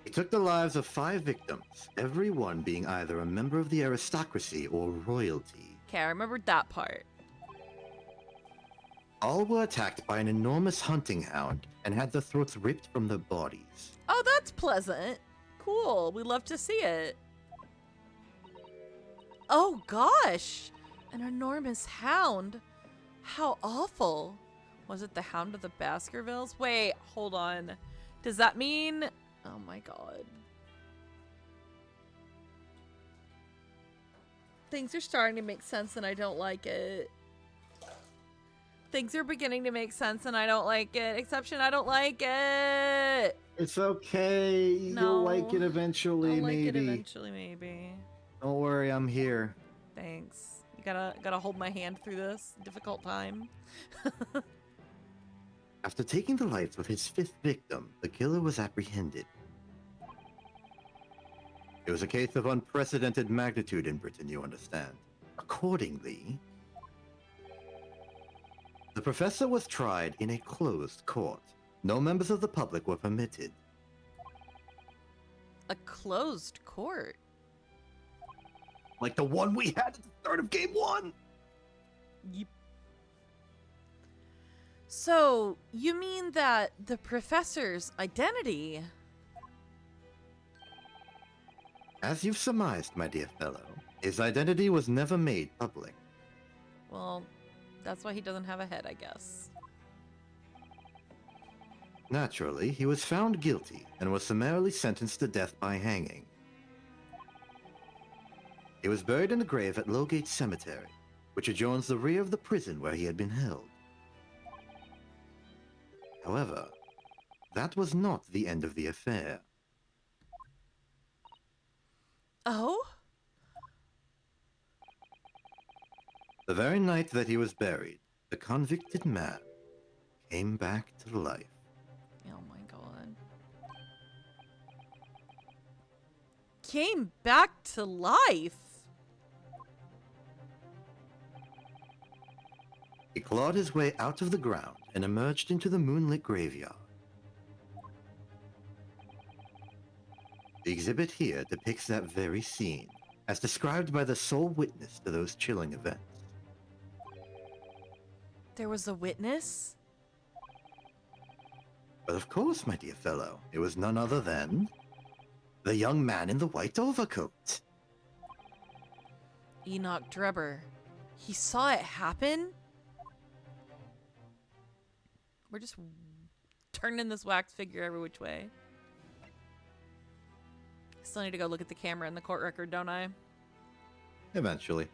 He took the lives of 5 victims, every one being either a member of the aristocracy or royalty. Okay, I remembered that part. All were attacked by an enormous hunting hound and had their throats ripped from their bodies. Oh, that's pleasant. Cool. We love to see it. Oh, gosh. An enormous hound. How awful. Was it the Hound of the Baskervilles? Wait, hold on. Does that mean... Oh, my God. Things are starting to make sense and I don't like it. Things are beginning to make sense and I don't like it. Exception, I don't like it. It's okay. No. You'll like it eventually, I'll like maybe. it eventually, maybe. Don't worry, I'm here. Thanks. You gotta hold my hand through this difficult time. After taking the lives of his 5th victim, the killer was apprehended. It was a case of unprecedented magnitude in Britain, you understand. Accordingly, the professor was tried in a closed court. No members of the public were permitted. A closed court? Like the one we had at the start of Game 1! Yep. So, you mean that the professor's identity... As you've surmised, my dear fellow, his identity was never made public. Well, that's why he doesn't have a head, I guess. Naturally, he was found guilty and was summarily sentenced to death by hanging. He was buried in a grave at Lowgate Cemetery, which adjoins the rear of the prison where he had been held. However, that was not the end of the affair. Oh? The very night that he was buried, the convicted man came back to life. Oh my god. Came back to life? He clawed his way out of the ground and emerged into the moonlit graveyard. The exhibit here depicts that very scene, as described by the sole witness to those chilling events. There was a witness? But of course, my dear fellow, it was none other than the young man in the white overcoat. Enoch Drebber. He saw it happen? We're just turning this wax figure every which way. Still need to go look at the camera in the court record, don't I? Eventually.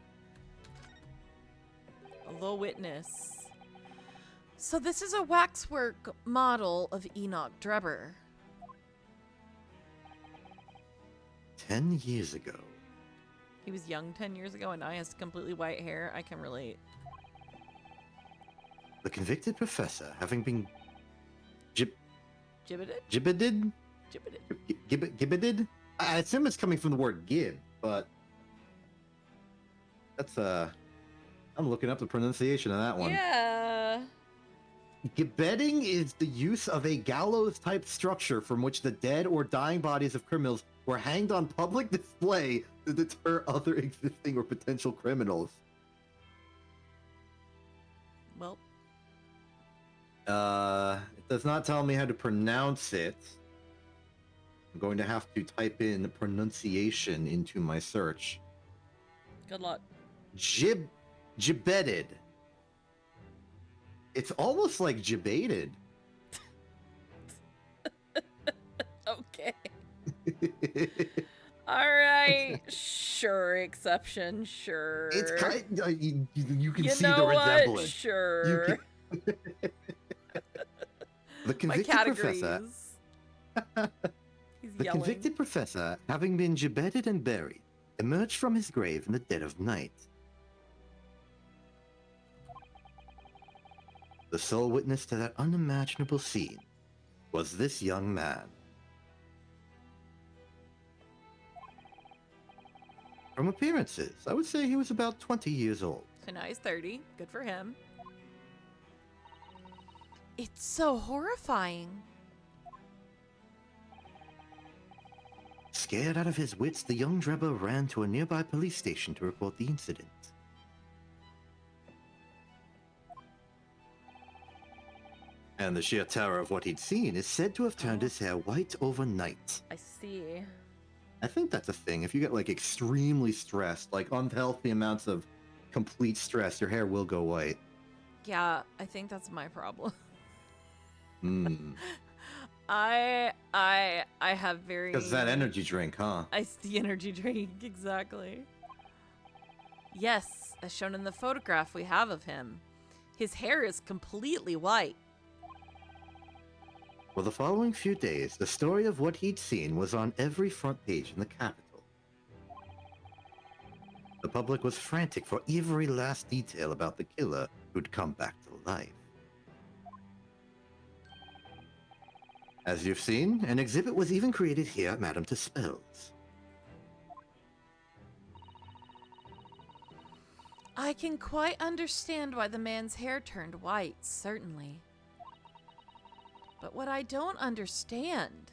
The witness. So this is a waxwork model of Enoch Drebber. 10 years ago. He was young 10 years ago and now he has completely white hair. I can relate. The convicted professor, having been Gibbeted? gibbeted? Gibbeted. Gibbeted? I assume it's coming from the word gib, but that's I'm looking up the pronunciation of that one. Yeah. Gibbetting is the use of a gallows-type structure from which the dead or dying bodies of criminals were hanged on public display to deter other existing or potential criminals. Well. It does not tell me how to pronounce it. I'm going to have to type in pronunciation into my search. Good luck. Gibbetted. It's almost like gibbated. Okay. All right. Sure. Exception. Sure. It's kind. You can see know the what? resemblance. Sure. The convicted professor. He's The yelling. convicted professor, having been gibbeted and buried, emerged from his grave in the dead of night. The sole witness to that unimaginable scene was this young man. From appearances, I would say he was about 20 years old. So now he's 30. Good for him. It's so horrifying. Scared out of his wits, the young Drebber ran to a nearby police station to report the incident. And the sheer terror of what he'd seen is said to have turned his hair white overnight. I see. I think that's a thing. If you get like extremely stressed, like unhealthy amounts of complete stress, your hair will go white. Yeah, I think that's my problem. Hmm. I have very. Because that energy drink, huh? It's the energy drink, exactly. Yes, as shown in the photograph we have of him. His hair is completely white. For the following few days, the story of what he'd seen was on every front page in the capital. The public was frantic for every last detail about the killer who'd come back to life. As you've seen, an exhibit was even created here at Madame Tussauds. I can quite understand why the man's hair turned white, certainly. But what I don't understand...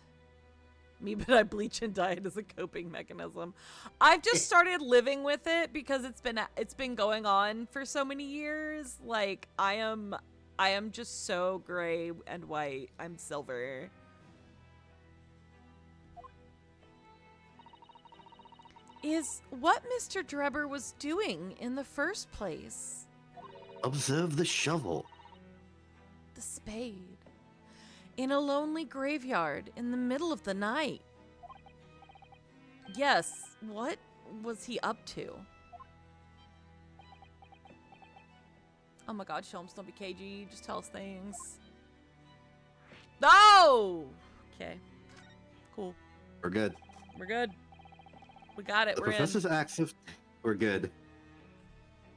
Me, but I bleach and dye it as a coping mechanism. I've just started living with it because it's been going on for so many years. Like, I am just so gray and white. I'm silver. Is what Mr. Drebber was doing in the first place. Observe the shovel. The spade. In a lonely graveyard in the middle of the night. Yes, what was he up to? Oh my god, Shelms, don't be cagey. Just tell us things. No! Okay. Cool. We're good. We're good. We got it. The We're professor's in. acts of... We're good.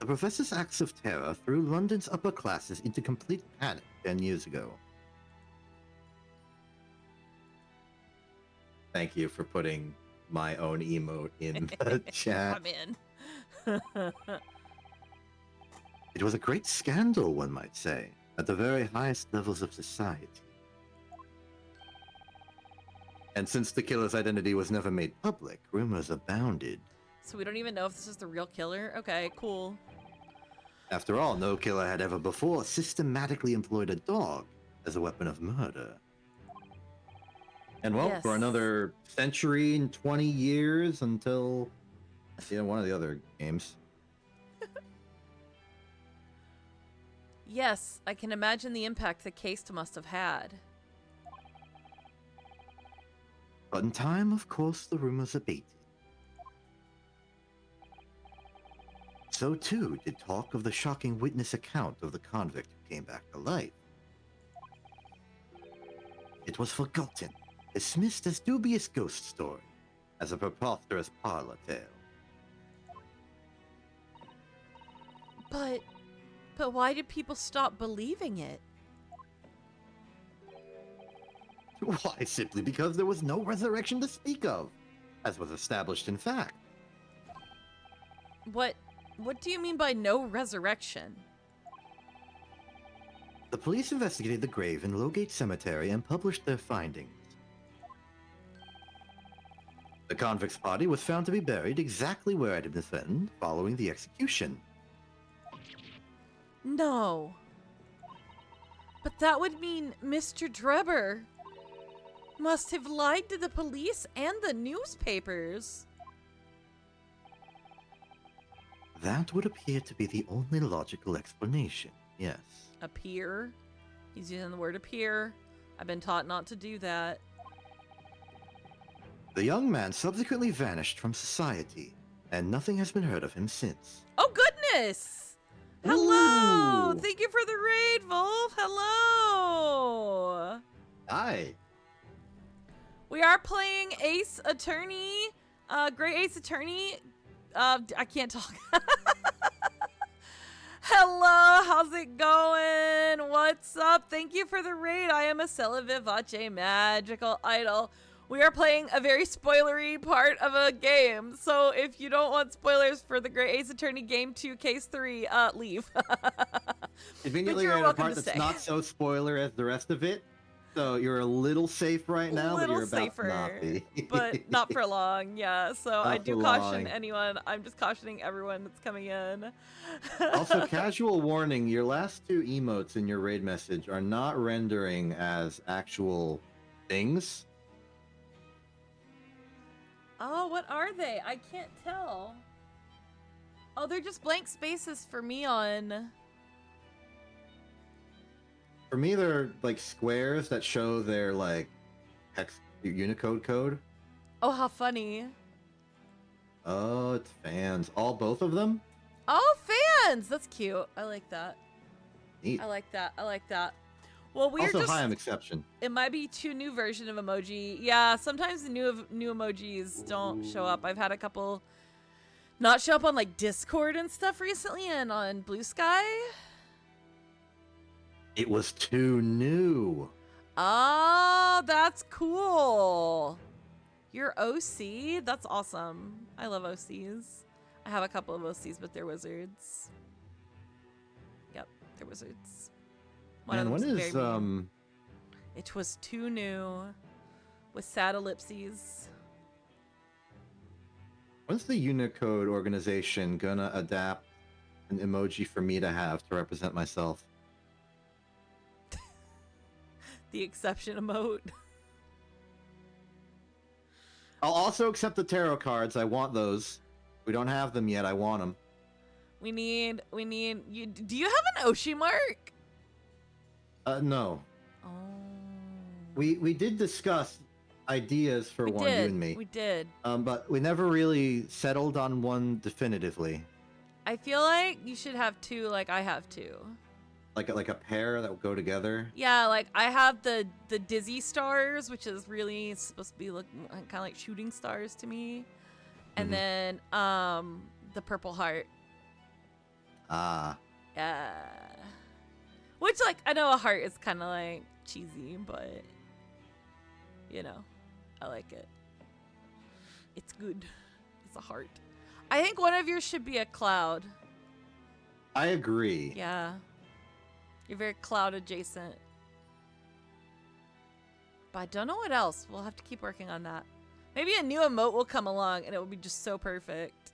The professor's acts of terror threw London's upper classes into complete panic 10 years ago. Thank you for putting my own emote in the chat. I'm in. It was a great scandal, one might say, at the very highest levels of society. And since the killer's identity was never made public, rumors abounded. So we don't even know if this is the real killer? Okay, cool. After all, no killer had ever before systematically employed a dog as a weapon of murder. And well, Yes. for another century and 20 years until, one of the other games. Yes, I can imagine the impact the case must have had. But in time, of course, the rumors abated. So too did talk of the shocking witness account of the convict who came back to life. It was forgotten, dismissed as dubious ghost story, as a preposterous parlor tale. But why did people stop believing it? Why, simply because there was no resurrection to speak of, as was established in fact. What do you mean by no resurrection? The police investigated the grave in Lowgate Cemetery and published their findings. The convict's body was found to be buried exactly where it had been found following the execution. No. But that would mean Mr. Drebber must have lied to the police and the newspapers. That would appear to be the only logical explanation, yes. Appear? He's using the word appear. I've been taught not to do that. The young man subsequently vanished from society, and nothing has been heard of him since. Oh, goodness! Hello! Ooh. Thank you for the raid, Wolf! Hello! Hi! We are playing Ace Attorney. Great Ace Attorney. I can't talk. Hello, how's it going? What's up? Thank you for the raid. I am Ascella Vivace, magical idol. We are playing a very spoilery part of a game, so if you don't want spoilers for the Great Ace Attorney Game 2 Case 3, leave. Conveniently, you're we're at a welcome part to that's stay. not so spoiler as the rest of it, so you're a little safe right now, but you're about safer, to not be. but not for long, yeah. So I Not do for caution long. anyone. I'm just cautioning everyone that's coming in. Also, casual warning, your last two emotes in your raid message are not rendering as actual things. Oh, what are they? I can't tell. Oh, they're just blank spaces for me on. For me, they're like squares that show their like hex Unicode code. Oh, how funny. Oh, it's fans. All both of them? Oh, fans! That's cute. I like that. Neat. I like that. I like that. Well, we're Also, just... hi, I'm exception. It might be two new version of emoji. Yeah, sometimes the new emojis don't show up. I've had a couple not show up on like Discord and stuff recently and on Blue Sky. It was too new. Oh, that's cool. You're OC? That's awesome. I love OCs. I have a couple of OCs, but they're wizards. Yep, they're wizards. Man, when them's is very mean. It was too new with sad ellipses. When's the Unicode organization gonna adapt an emoji for me to have to represent myself? The exception emote. I'll also accept the tarot cards. I want those. We don't have them yet. I want them. We need you. Do you have an Oshi mark? No. Oh. We did discuss ideas for one, you and me. We did. But we never really settled on one definitively. I feel like you should have two, like I have two. Like a pair that will go together. Yeah, like I have the dizzy stars, which is really supposed to be kind of like shooting stars to me, and then the purple heart. Ah. Yeah. Which, like, I know a heart is kind of like cheesy, but you know, I like it. It's good. It's a heart. I think one of yours should be a cloud. I agree. Yeah. You're very cloud adjacent. But I don't know what else. We'll have to keep working on that. Maybe a new emote will come along and it will be just so perfect.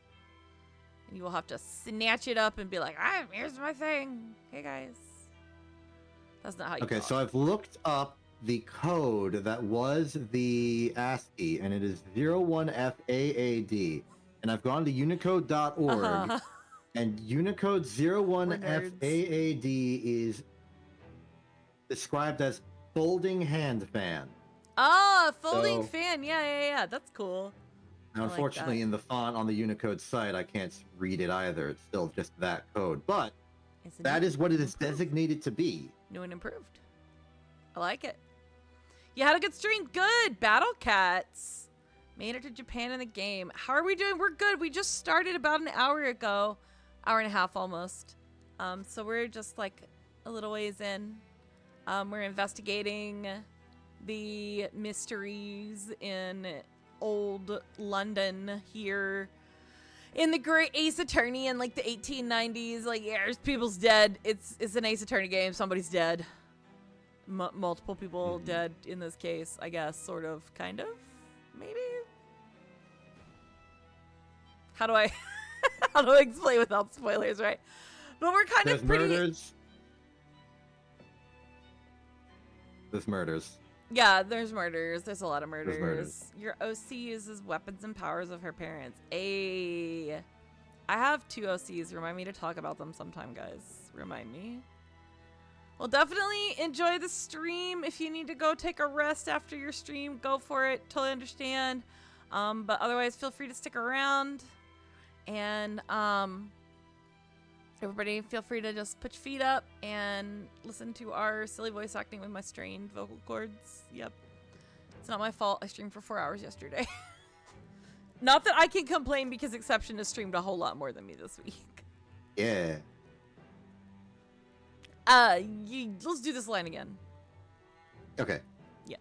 And you will have to snatch it up and be like, ah, here's my thing. Hey, guys. That's not how you talk. So I've looked up the code that was the ASCII, and it is 01FAAD. And I've gone to unicode.org, and Unicode 01FAAD is described as folding hand fan. Oh, folding fan. Yeah. That's cool. Now, unfortunately, like in the font on the Unicode site, I can't read it either. It's still just that code. But that is what it is designated to be. New and improved. I like it. You had a good stream. Good. Battle Cats. Made it to Japan in the game. How are we doing? We're good. We just started about an hour ago. Hour and a half almost. So we're just like a little ways in. We're investigating the mysteries in old London here in the Great Ace Attorney in like the 1890s. Like, yeah, there's people's dead. It's an Ace Attorney game. Somebody's dead. Multiple people dead in this case, I guess. Sort of, kind of, maybe. How do I how do I explain without spoilers, right? But we're kind of pretty. Murders. There's murders. Yeah, there's murders. There's a lot of murders. Your OC uses weapons and powers of her parents. I have two OCs. Remind me to talk about them sometime, guys. Remind me. Well, definitely enjoy the stream. If you need to go take a rest after your stream, go for it. Totally understand. But otherwise, feel free to stick around. And everybody, feel free to just put your feet up and listen to our silly voice acting with my strained vocal cords. Yep. It's not my fault. I streamed for 4 hours yesterday. Not that I can complain because Exception has streamed a whole lot more than me this week. Yeah. Let's do this line again. Okay. Yeah.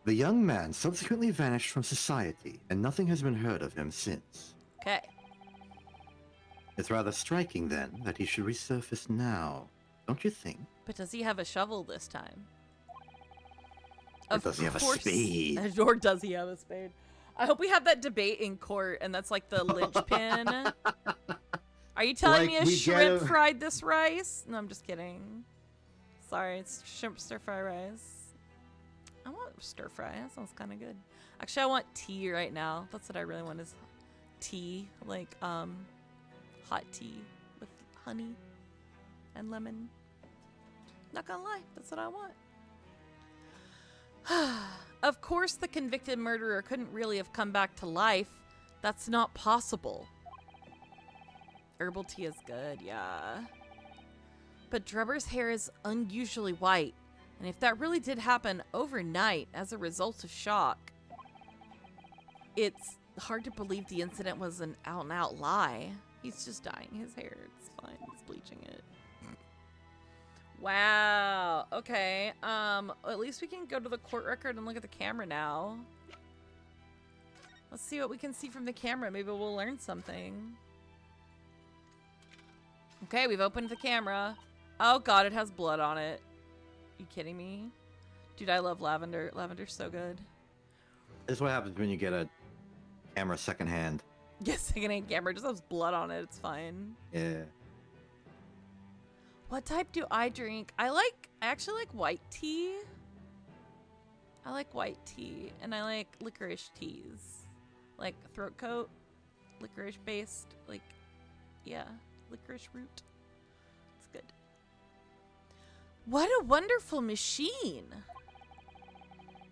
The young man subsequently vanished from society, and nothing has been heard of him since. Okay. It's rather striking, then, that he should resurface now, don't you think? But does he have a shovel this time? Or does he have a spade? Or does he have a spade? I hope we have that debate in court, and that's like the linchpin. Are you telling me a shrimp fried this rice? No, I'm just kidding. Sorry, it's shrimp stir-fry rice. I want stir-fry. That sounds kind of good. Actually, I want tea right now. That's what I really want is tea. Like, hot tea with honey and lemon. Not gonna lie, that's what I want. Of course, the convicted murderer couldn't really have come back to life. That's not possible. Herbal tea is good, yeah. But Drubber's hair is unusually white, and if that really did happen overnight as a result of shock, it's hard to believe the incident was an out-and-out lie. He's just dyeing his hair. It's fine. He's bleaching it. Wow. Okay. At least we can go to the court record and look at the camera now. Let's see what we can see from the camera. Maybe we'll learn something. Okay, we've opened the camera. Oh god, it has blood on it. You kidding me? Dude, I love lavender. Lavender's so good. This is what happens when you get a camera secondhand. Yes, secondhand camera just has blood on it. It's fine. Yeah. What type do I drink? I actually like white tea. I like white tea, and I like licorice teas. Like throat coat, licorice based. Like, yeah, licorice root. It's good. What a wonderful machine.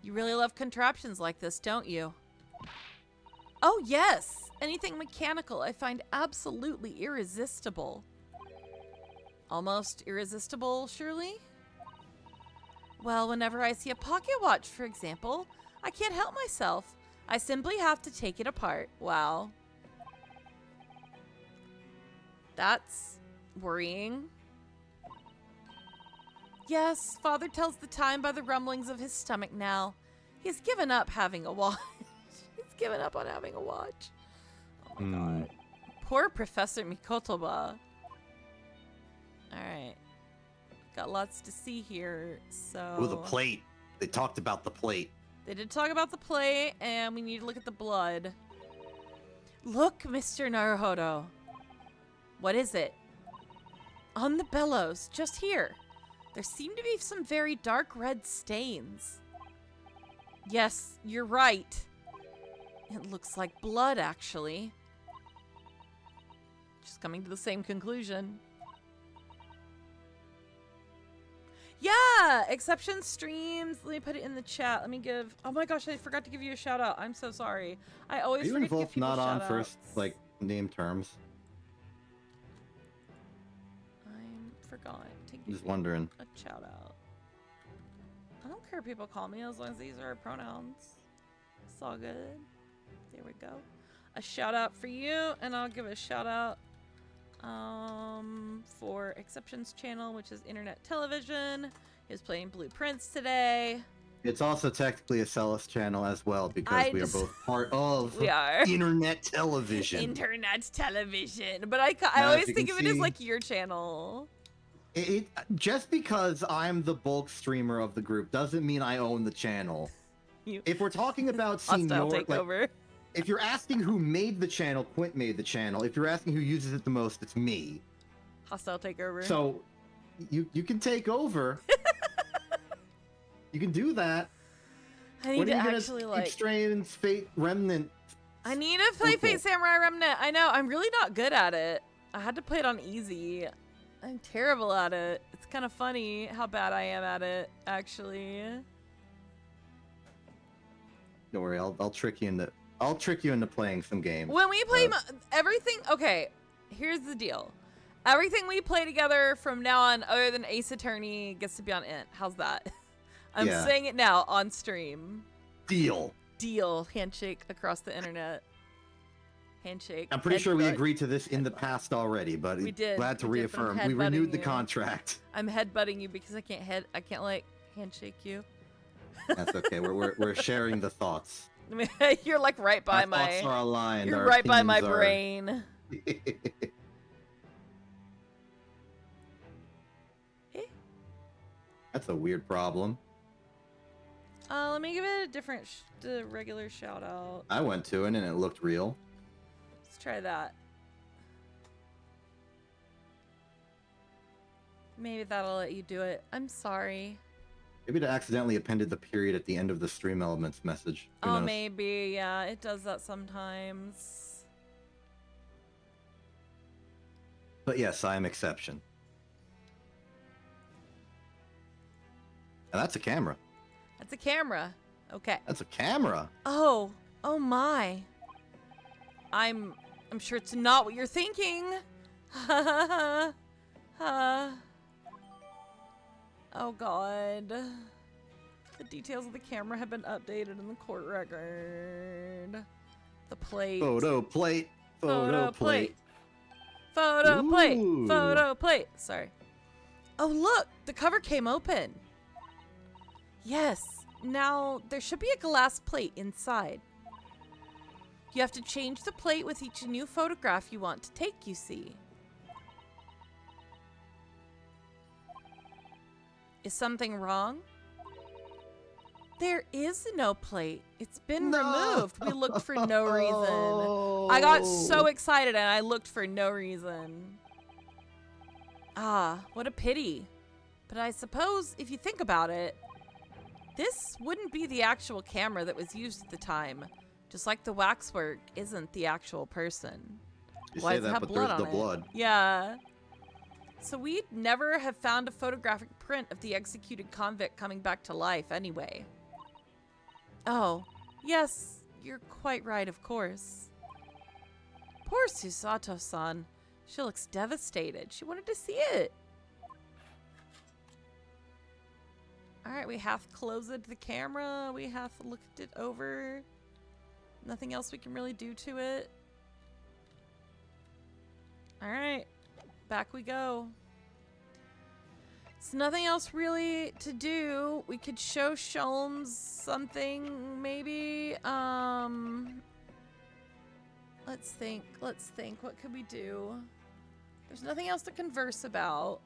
You really love contraptions like this, don't you? Oh, yes. Anything mechanical I find absolutely irresistible. Almost irresistible, surely? Well, whenever I see a pocket watch, for example, I can't help myself. I simply have to take it apart. Wow. That's worrying. Yes, Father tells the time by the rumblings of his stomach now. He's given up having a watch. He's given up on having a watch. Oh my god. Poor Professor Mikotoba. Alright. Got lots to see here, so... Oh, the plate. They talked about the plate. They did talk about the plate, and we need to look at the blood. Look, Mr. Naruhodo. What is it? On the bellows, just here. There seem to be some very dark red stains. Yes, you're right. It looks like blood, actually. Just coming to the same conclusion. Yeah, exception streams. Let me put it in the chat. Let me give. Oh my gosh, I forgot to give you a shout out. I'm so sorry. I always forget to give people not on shout first, outs. like, name terms? I forgot to give Just wondering. a shout out. I don't care if people call me as long as these are our pronouns. It's all good. There we go. A shout out for you, and I'll give a shout out for Exceptions channel, which is internet television. He was playing Blueprints today. It's also technically a Celis channel as well because we are both part of We are. internet television. Internet television. But I Now, always as you think can of it as see- like your channel. Just because I'm the bulk streamer of the group doesn't mean I own the channel. If we're talking about Hostile senior, like, takeover. if you're asking who made the channel, Quint made the channel. If you're asking who uses it the most, it's me. Hostile takeover. So you can take over. You can do that. I need When to are you gonna actually keep like. straying Fate Remnant? I need to play Cool. Fate Samurai Remnant. I know. I'm really not good at it. I had to play it on easy. I'm terrible at it. It's kind of funny how bad I am at it, actually. Don't worry, I'll trick you into playing some games. When we play everything, okay, here's the deal. Everything we play together from now on, other than Ace Attorney, gets to be on Int. How's that? I'm Yeah. saying it now on stream. Deal. Deal. Handshake across the internet. Handshake. I'm pretty sure we headbutt. agreed to this in the past already, but We did. glad to We did, but I'm reaffirm. We renewed headbutting the you. contract. I'm headbutting you because I can't like handshake you. That's okay. We're sharing the thoughts. I mean, you're like right by Our thoughts are aligned. You're our right by my opinions are- brain. That's a weird problem. Let me give it a different, regular shout out. I went to it and it looked real. Let's try that. Maybe that'll let you do it. I'm sorry. Maybe it accidentally appended the period at the end of the stream elements message. Who Oh, knows? maybe. Yeah, it does that sometimes. But yes, I am exception. And that's a camera. That's a camera. Okay. That's a camera. Oh my. I'm sure it's not what you're thinking. Oh god. The details of the camera have been updated in the court record. The plate. Photo plate. Photo plate. Photo plate. Ooh. Photo plate. Sorry. Oh look, the cover came open. Yes. Now there should be a glass plate inside. You have to change the plate with each new photograph you want to take, you see. Is something wrong? There is no plate. It's been removed. We looked for no reason. I got so excited and I looked for no reason. Ah, what a pity. But I suppose if you think about it, this wouldn't be the actual camera that was used at the time. Just like the waxwork isn't the actual person. You Why say does it that, have but blood there's on the it? blood. Yeah. So we'd never have found a photographic print of the executed convict coming back to life anyway. Oh, yes, you're quite right, of course. Poor Susato-san. She looks devastated. She wanted to see it. All right, we have closed the camera. We have looked it over. Nothing else we can really do to it. All right, back we go. There's nothing else really to do. We could show Sholmes something, maybe. Let's think. What could we do? There's nothing else to converse about,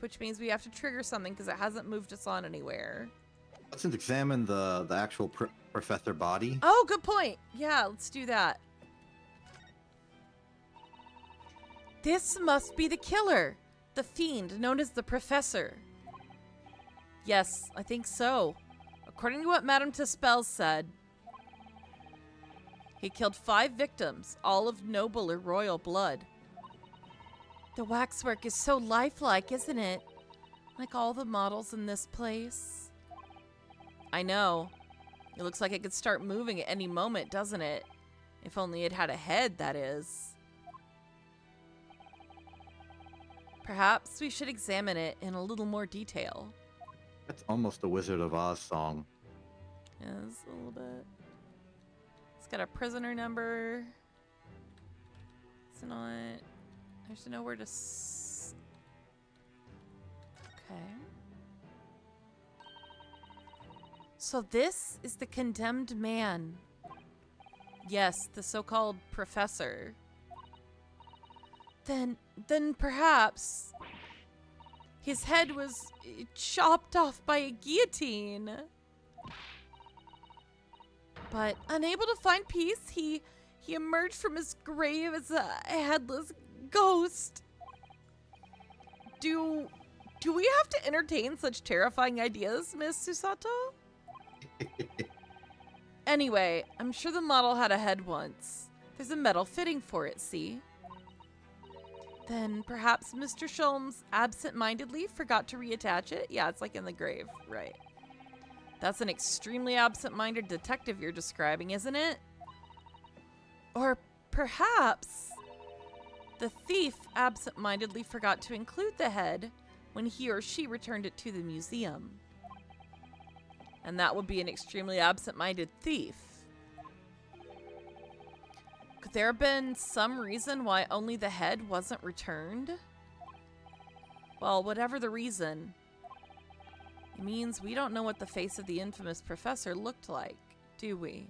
which means we have to trigger something because it hasn't moved us on anywhere. Let's examine the actual professor body. Oh, good point. Yeah, let's do that. This must be the killer. The fiend known as the Professor. Yes, I think so. According to what Madame Tispel said, he killed 5 victims, all of noble or royal blood. The waxwork is so lifelike, isn't it? Like all the models in this place. I know. It looks like it could start moving at any moment, doesn't it? If only it had a head, that is. Perhaps we should examine it in a little more detail. That's almost a Wizard of Oz song. Yes, a little bit. It's got a prisoner number. It's not... There's nowhere to... Okay. So this is the condemned man. Yes, the so-called professor. Then perhaps his head was chopped off by a guillotine. But unable to find peace, he emerged from his grave as a headless ghost. Do we have to entertain such terrifying ideas, Miss Susato? Anyway, I'm sure the model had a head once. There's a metal fitting for it, see? Then perhaps Mr. Sholmes absent-mindedly forgot to reattach it? Yeah, it's like in the grave, right. That's an extremely absent-minded detective you're describing, isn't it? Or perhaps the thief absent-mindedly forgot to include the head when he or she returned it to the museum. And that would be an extremely absent-minded thief. Could there have been some reason why only the head wasn't returned? Well, whatever the reason, it means we don't know what the face of the infamous professor looked like, do we?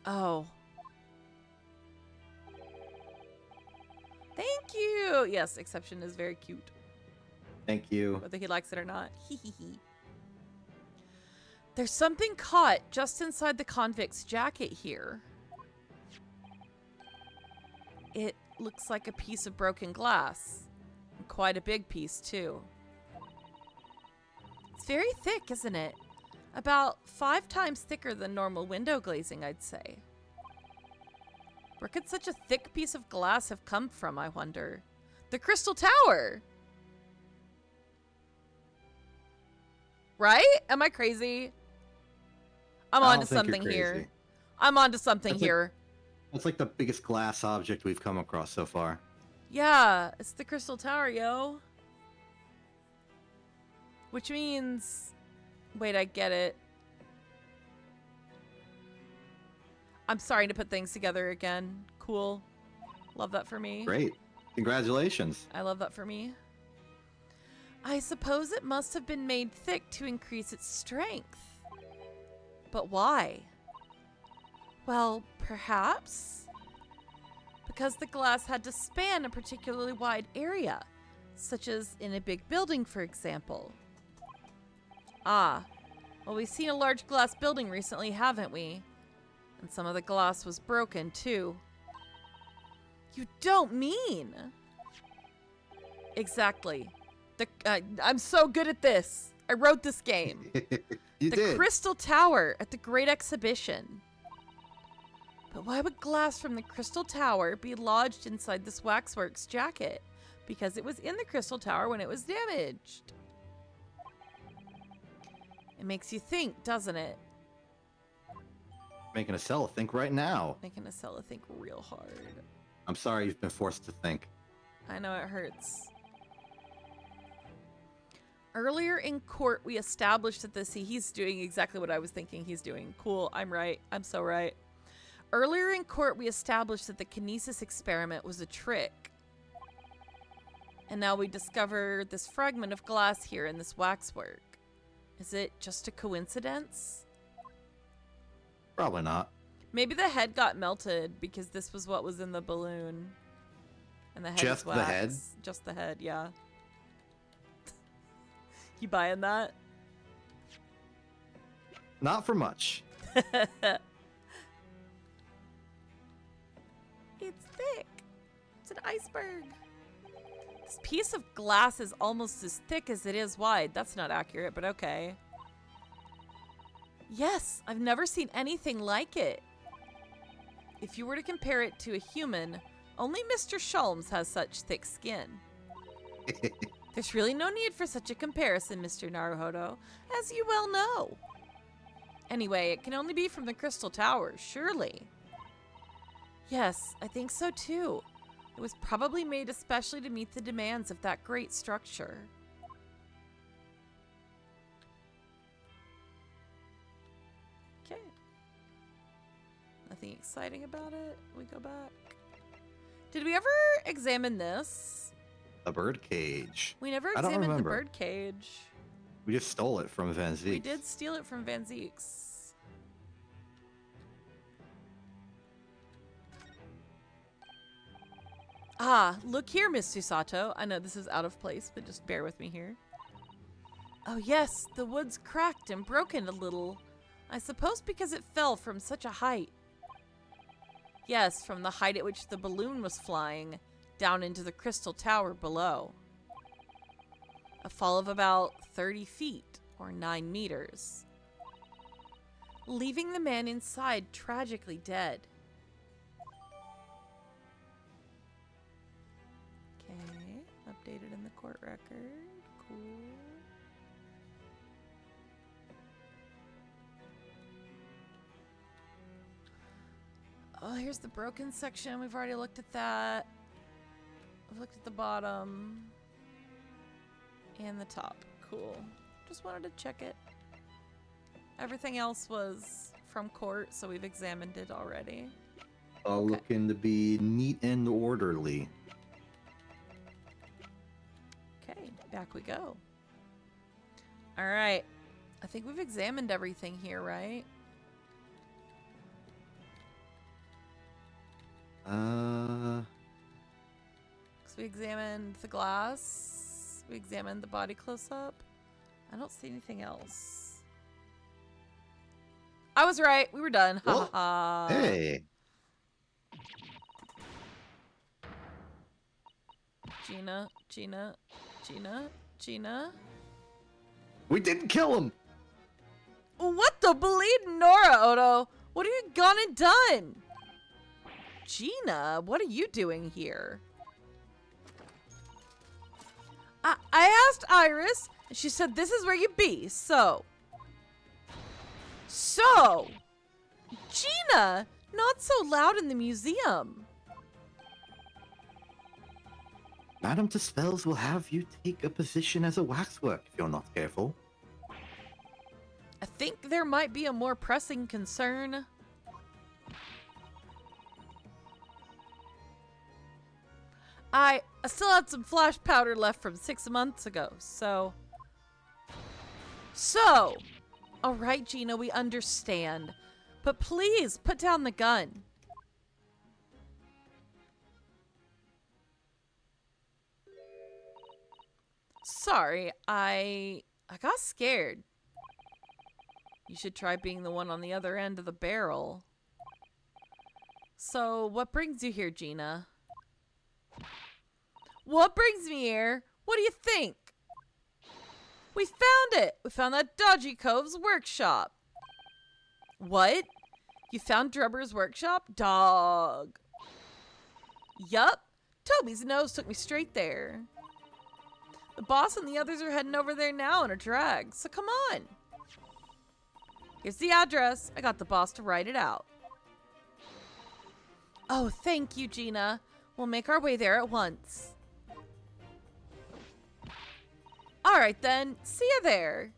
Oh. Thank you! Yes, Exception is very cute. Thank you. Whether he likes it or not. Hee hee hee. There's something caught just inside the convict's jacket here. It looks like a piece of broken glass. Quite a big piece, too. It's very thick, isn't it? About 5 times thicker than normal window glazing, I'd say. Where could such a thick piece of glass have come from, I wonder? The Crystal Tower! Right? Am I crazy? I'm onto something here. I'm onto something here. That's like the biggest glass object we've come across so far. Yeah, it's the Crystal Tower, yo. Which means... Wait, I get it. I'm starting to put things together again. Cool. Love that for me. Great. Congratulations. I love that for me. I suppose it must have been made thick to increase its strength. But why? Well, perhaps because the glass had to span a particularly wide area, such as in a big building, for example. Ah, well, we've seen a large glass building recently, haven't we? And some of the glass was broken, too. You don't mean? Exactly. I'm so good at this. I wrote this game. You the did. Crystal Tower at the Great Exhibition. But why would glass from the crystal tower be lodged inside this waxworks jacket? Because it was in the crystal tower when it was damaged. It makes you think, doesn't it? Making Ascella think right now. Making Ascella think real hard. I'm sorry you've been forced to think. I know it hurts. Earlier in court, we established that he's doing exactly what I was thinking he's doing. Cool, I'm right. I'm so right. Earlier in court, we established that the kinesis experiment was a trick. And now we discover this fragment of glass here in this waxwork. Is it just a coincidence? Probably not. Maybe the head got melted because this was what was in the balloon. And the head Just is wax. the head? Just the head, yeah. You buying that? Not for much. It's thick. It's an iceberg. This piece of glass is almost as thick as it is wide. That's not accurate, but okay. Yes, I've never seen anything like it. If you were to compare it to a human, only Mr. Sholmes has such thick skin. There's really no need for such a comparison, Mr. Naruhodo, as you well know. Anyway, it can only be from the Crystal Tower, surely. Yes, I think so too. It was probably made especially to meet the demands of that great structure. Okay. Nothing exciting about it. We go back. Did we ever examine this? A bird cage. We never I don't examined the remember. bird cage. We just stole it from Van Zeek. We did steal it from Van Zeek's. Ah, look here, Miss Susato. I know this is out of place, but just bear with me here. Oh yes, the wood's cracked and broken a little. I suppose because it fell from such a height. Yes, from the height at which the balloon was flying, down into the crystal tower below. A fall of about 30 feet, or 9 meters. Leaving the man inside tragically dead. Okay, updated in the court record. Cool. Oh, here's the broken section. We've already looked at that. We've looked at the bottom. And the top. Cool. Just wanted to check it. Everything else was from court, so we've examined it already. All Okay. looking to be neat and orderly. Okay, back we go. All right. I think we've examined everything here, right? So we examined the glass. We examined the body close-up. I don't see anything else. I was right. We were done. Ha ha ha. Hey. Gina, Gina, Gina, Gina. We didn't kill him. What the bleeding Nora, Odo? What have you gone and done? Gina, what are you doing here? I asked Iris, and she said this is where you be, so. Gina, not so loud in the museum. Madame Dispels will have you take a position as a waxwork if you're not careful. I think there might be a more pressing concern. I still had some flash powder left from 6 months ago, so. All right, Gina, we understand. But please, put down the gun. Sorry, I got scared. You should try being the one on the other end of the barrel. So, what brings you here, Gina? What brings me here? What do you think? We found it! We found that dodgy cove's workshop. What? You found Drubber's workshop? Dog. Yup. Toby's nose took me straight there. The boss and the others are heading over there now in a drag, so come on. Here's the address. I got the boss to write it out. Oh, thank you, Gina. We'll make our way there at once. All right, then. See you there.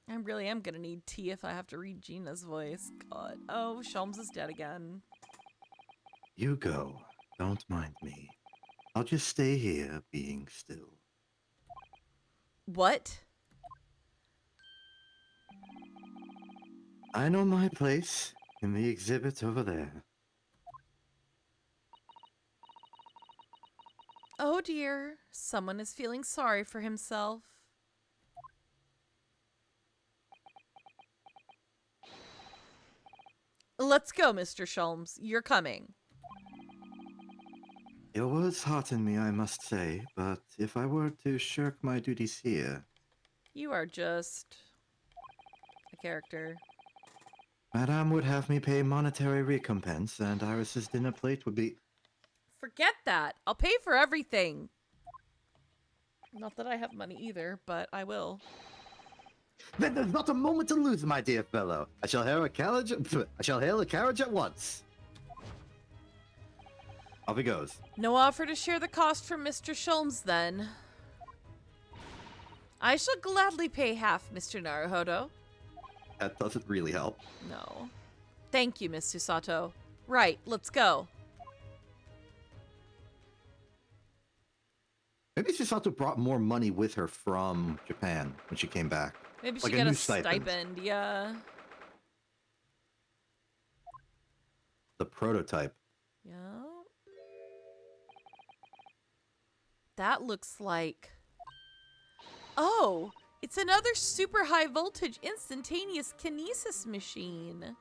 I really am going to need tea if I have to read Gina's voice. God. Oh, Sholmes is dead again. You go. Don't mind me. I'll just stay here, being still. What? I know my place in the exhibit over there. Oh dear, someone is feeling sorry for himself. Let's go, Mr. Sholmes. You're coming. Your words hearten me, I must say, but if I were to shirk my duties here... You are just a character. Madame would have me pay monetary recompense, and Iris's dinner plate would be... Forget that. I'll pay for everything. Not that I have money either, but I will. Then there's not a moment to lose, my dear fellow. I shall hail a carriage. At once. Off he goes. No offer to share the cost from Mr. Sholmes, then. I shall gladly pay half, Mr. Naruhodo. That doesn't really help. No. Thank you, Miss Susato. Right, let's go. Maybe Susato brought more money with her from Japan when she came back. Maybe she like got new a stipend, yeah. The prototype. Yeah. That looks like... Oh! It's another super high voltage instantaneous kinesis machine.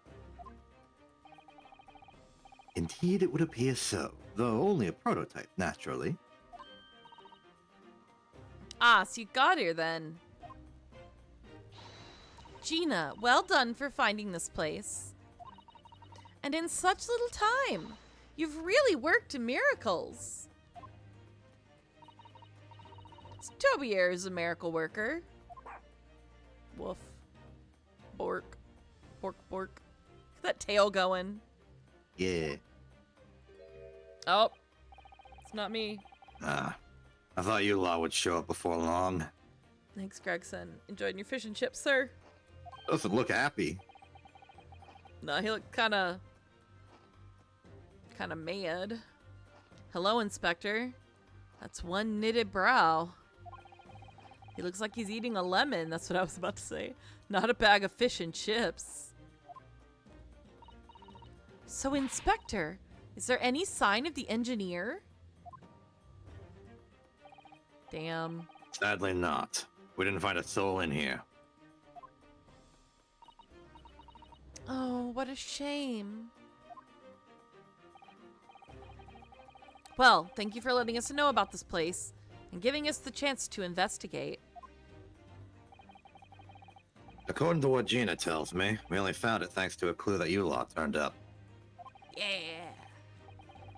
Indeed, it would appear so, though only a prototype, naturally. Ah, so you got here then. Gina, well done for finding this place. And in such little time. You've really worked miracles. Toby here is a miracle worker. Woof. Bork. Bork, bork. Look at that tail going. Yeah. Oh. It's not me. Ah. I thought you lot would show up before long. Thanks, Gregson. Enjoying your fish and chips, sir? Doesn't look happy. No, he looked kind of mad. Hello, Inspector. That's one knitted brow. He looks like he's eating a lemon. That's what I was about to say. Not a bag of fish and chips. So, Inspector, is there any sign of the engineer? Damn. Sadly not. We didn't find a soul in here. Oh, what a shame. Well, thank you for letting us know about this place and giving us the chance to investigate. According to what Gina tells me, we only found it thanks to a clue that you lot turned up. Yeah.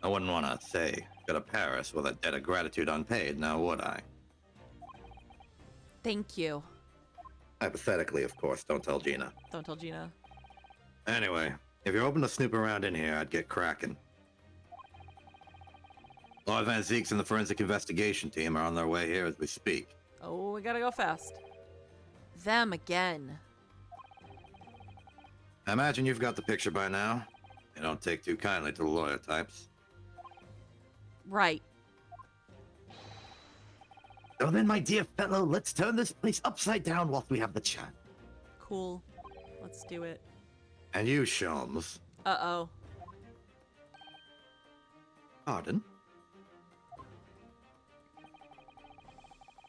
I wouldn't want to say, go to Paris with a debt of gratitude unpaid, now would I? Thank you. Hypothetically, of course, don't tell Gina. Don't tell Gina. Anyway, if you're open to snoop around in here, I'd get cracking. Lord Van Zeeks and the forensic investigation team are on their way here as we speak. Oh, we gotta go fast. Them again. I imagine you've got the picture by now. They don't take too kindly to the lawyer types. Right. So then, my dear fellow, let's turn this place upside down whilst we have the chance. Cool. Let's do it. And you, Sholmes. Uh-oh. Pardon?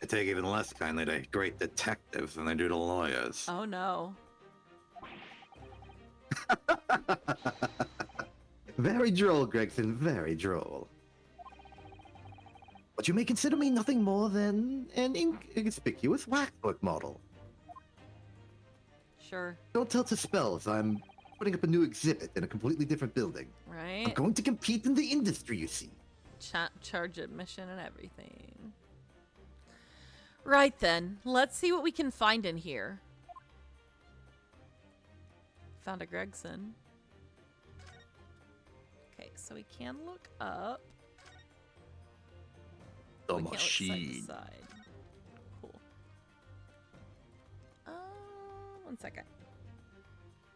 They take even less kindly to great detectives than they do to lawyers. Oh, no. Very droll, Gregson, very droll. But you may consider me nothing more than an inconspicuous waxwork model. Sure. Don't tell to spells. I'm putting up a new exhibit in a completely different building. I'm Right? going to compete in the industry, you see. Charge admission and everything. Right then. Let's see what we can find in here. Found a Gregson. Okay, so we can look up. The We can't look side machine. to side. Cool. One second.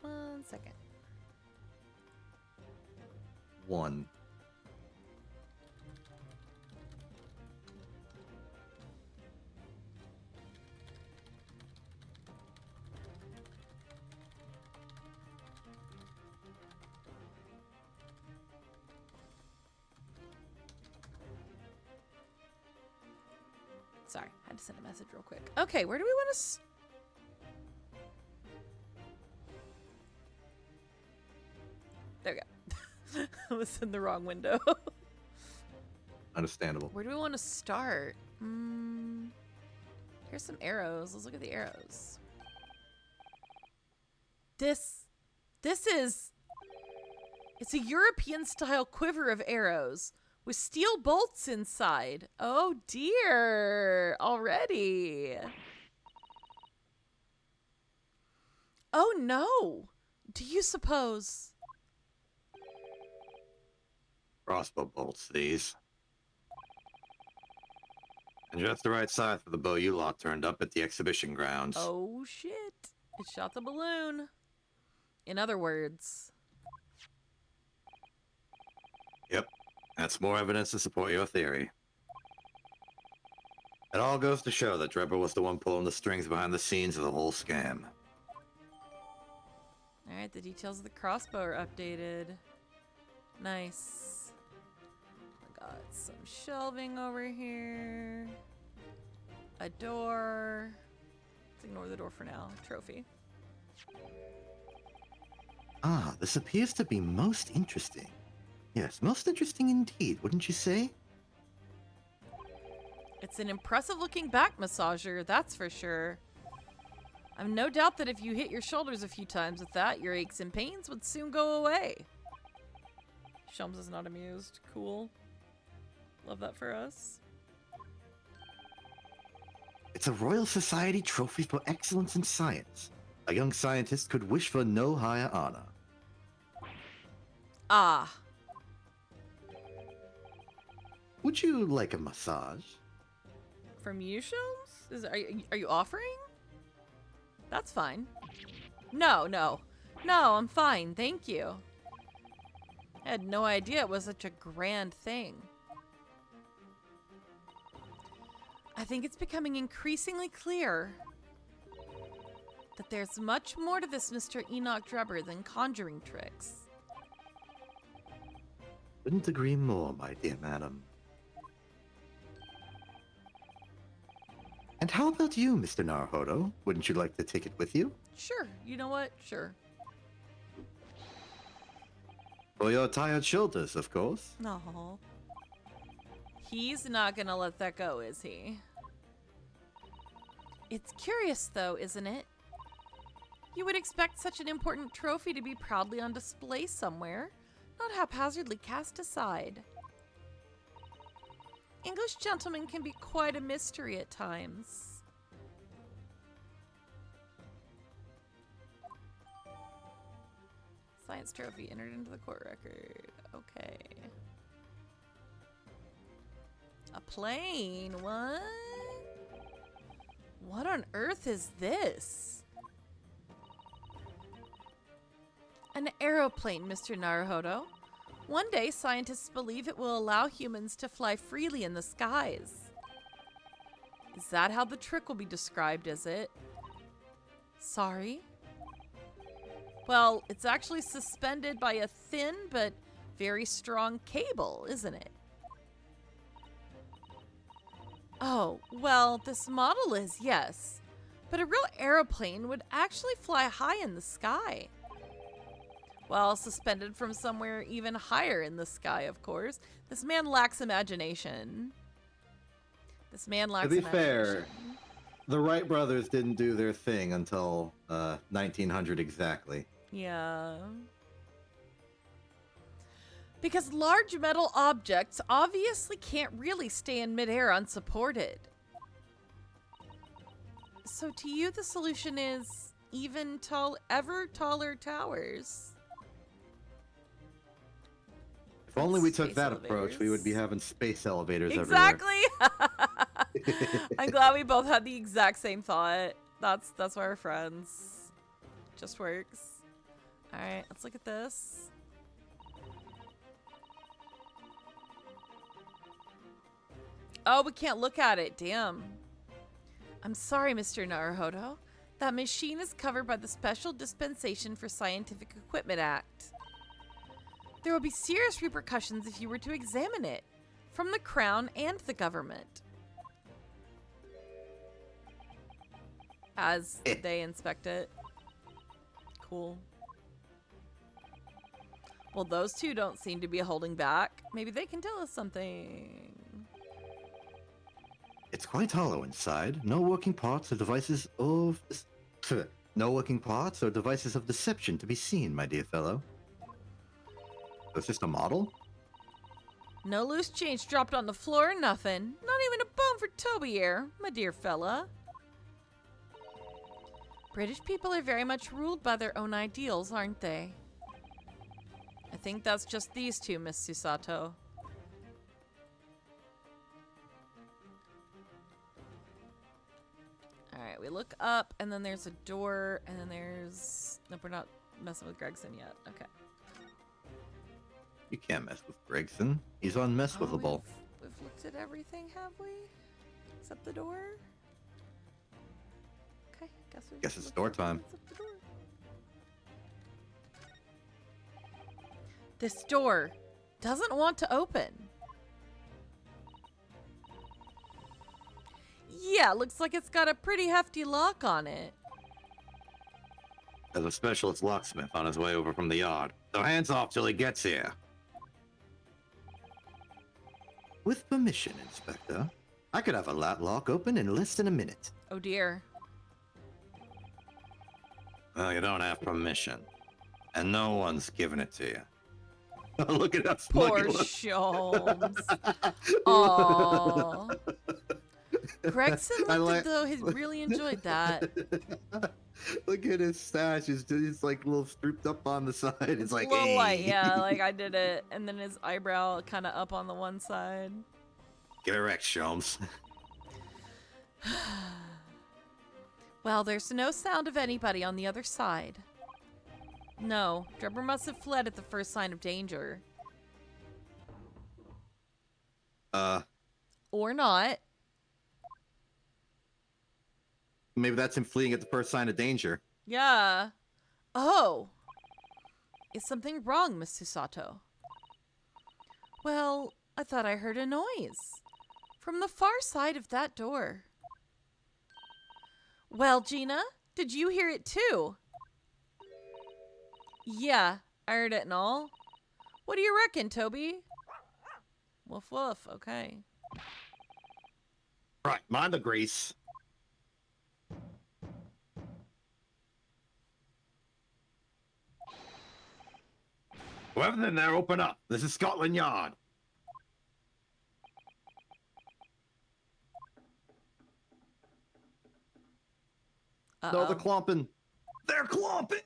1 second. 1. Sorry, I had to send a message real quick. Okay, where do we want to... There we go. I was in the wrong window. Understandable. Where do we want to start? Here's some arrows. Let's look at the arrows. This is... It's a European-style quiver of arrows with steel bolts inside. Oh, dear. Already. Oh, no. Do you suppose... Crossbow bolts, these. And just the right size for the bow you lot turned up at the exhibition grounds. Oh, shit. It shot the balloon. In other words... Yep, that's more evidence to support your theory. It all goes to show that Drebber was the one pulling the strings behind the scenes of the whole scam. Alright, the details of the crossbow are updated. Nice. I got some shelving over here. A door. Let's ignore the door for now. Trophy. Ah, this appears to be most interesting. Yes, most interesting indeed, wouldn't you say? It's an impressive looking back massager, that's for sure. I've no doubt that if you hit your shoulders a few times with that, your aches and pains would soon go away. Shums is not amused. Cool. Love that for us. It's a Royal Society trophy for excellence in science. A young scientist could wish for no higher honor. Ah. Would you like a massage? From you, Shums? Are you offering? That's fine. No, I'm fine, thank you. I had no idea it was such a grand thing. I think it's becoming increasingly clear that there's much more to this Mr. Enoch Drebber than conjuring tricks. Couldn't agree more, my dear madam. And how about you, Mr. Naruhodo? Wouldn't you like to take it with you? Sure, you know what? Sure. For your tired shoulders, of course. No. He's not gonna let that go, is he? It's curious, though, isn't it? You would expect such an important trophy to be proudly on display somewhere, not haphazardly cast aside. English gentlemen can be quite a mystery at times. Science trophy entered into the court record. Okay. A plane? What? What on earth is this? An aeroplane, Mr. Naruhodo. One day, scientists believe it will allow humans to fly freely in the skies. Is that how the trick will be described, is it? Sorry? Well, it's actually suspended by a thin but very strong cable, isn't it? Oh, well, this model is, yes. But a real aeroplane would actually fly high in the sky. Well, suspended from somewhere even higher in the sky, of course. This man lacks imagination. This man lacks To be imagination. fair, The Wright brothers didn't do their thing until 1900 exactly. Yeah. Because large metal objects obviously can't really stay in midair unsupported. So to you, the solution is ever taller towers. If only we took Space that approach, we would be elevators. having space elevators Exactly. everywhere. I'm glad we both had the exact same thought. That's why we're friends. Just works. All right, let's look at this. Oh, we can't look at it. Damn. I'm sorry, Mr. Naruhodo. That machine is covered by the Special Dispensation for Scientific Equipment Act. There will be serious repercussions if you were to examine it, from the Crown and the government. As they inspect it. Cool. Well, those two don't seem to be holding back. Maybe they can tell us something. It's quite hollow inside. No working parts or devices of... No working parts or devices of deception to be seen, my dear fellow. It's just a model? No loose change dropped on the floor, nothing. Not even a bone for Toby here, my dear fella. British people are very much ruled by their own ideals, aren't they? I think that's just these two, Miss Susato. Alright, we look up, and then there's a door, and then there's... Nope, we're not messing with Gregson yet. Okay. You can't mess with Gregson. He's unmesswithable. We've looked at everything, have we? Except the door? Okay, Guess it's door time. Except the door. This door doesn't want to open. Yeah, looks like it's got a pretty hefty lock on it. There's a specialist locksmith on his way over from the yard. So hands off till he gets here. With permission, Inspector, I could have a lock open in less than a minute. Oh dear. Well, you don't have permission. And no one's giving it to you. Look at that Poor Sholmes. Aww. Gregson looked as though he really enjoyed that. Look at his stash. It's like a little stripped up on the side. It's like, A little hey. light, yeah, like I did it. And then his eyebrow kind of up on the one side. Get erect, Sholmes. Well, there's no sound of anybody on the other side. No, Drebber must have fled at the first sign of danger. Or not. Maybe that's him fleeing at the first sign of danger. Yeah. Oh. Is something wrong, Miss Susato? Well, I thought I heard a noise. From the far side of that door. Well, Gina, did you hear it too? Yeah, I heard it and all. What do you reckon, Toby? Woof woof, okay. Right, mind the grease. Whoever's in there, open up. This is Scotland Yard. No, they're clomping. They're clomping!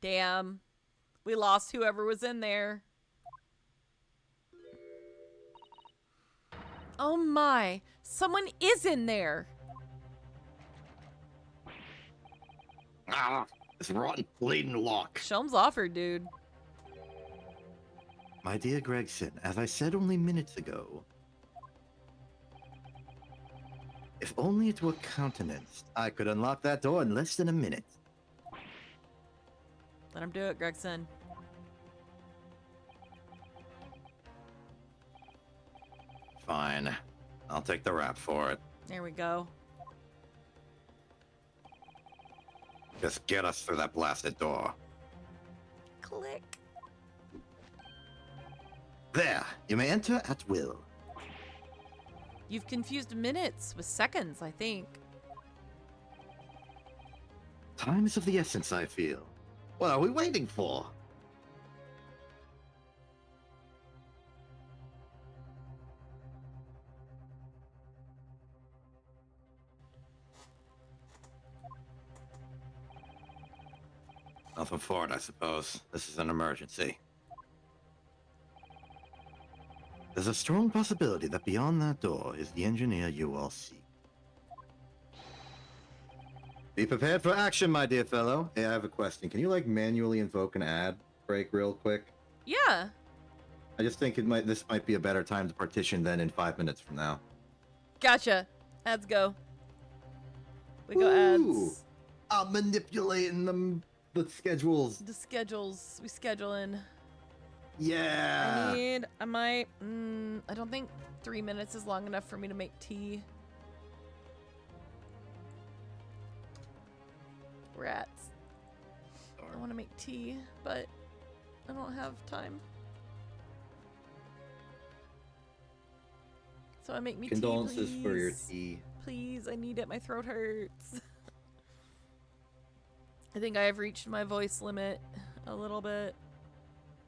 Damn. We lost whoever was in there. Oh my. Someone is in there. Ah, this rotten bleeding lock. Sholmes offered, dude. My dear Gregson, as I said only minutes ago, if only it were countenanced, I could unlock that door in less than a minute. Let him do it, Gregson. Fine. I'll take the rap for it. There we go. Just get us through that blasted door. Click. There, you may enter at will. You've confused minutes with seconds, I think. Time is of the essence, I feel. What are we waiting for? Nothing for it, I suppose. This is an emergency. There's a strong possibility that beyond that door is the engineer you all seek. Be prepared for action, my dear fellow. Hey, I have a question. Can you, like, manually invoke an ad break real quick? Yeah. I just think this might be a better time to partition than in 5 minutes from now. Gotcha. Ads go. We go Ooh. ads. I'm manipulating the schedules. The schedules. We schedule in. Yeah. I don't think 3 minutes is long enough for me to make tea. Rats. I want to make tea, but I don't have time. So I make me Condolences tea, for your please. tea. Please, I need it. My throat hurts. I think I have reached my voice limit a little bit.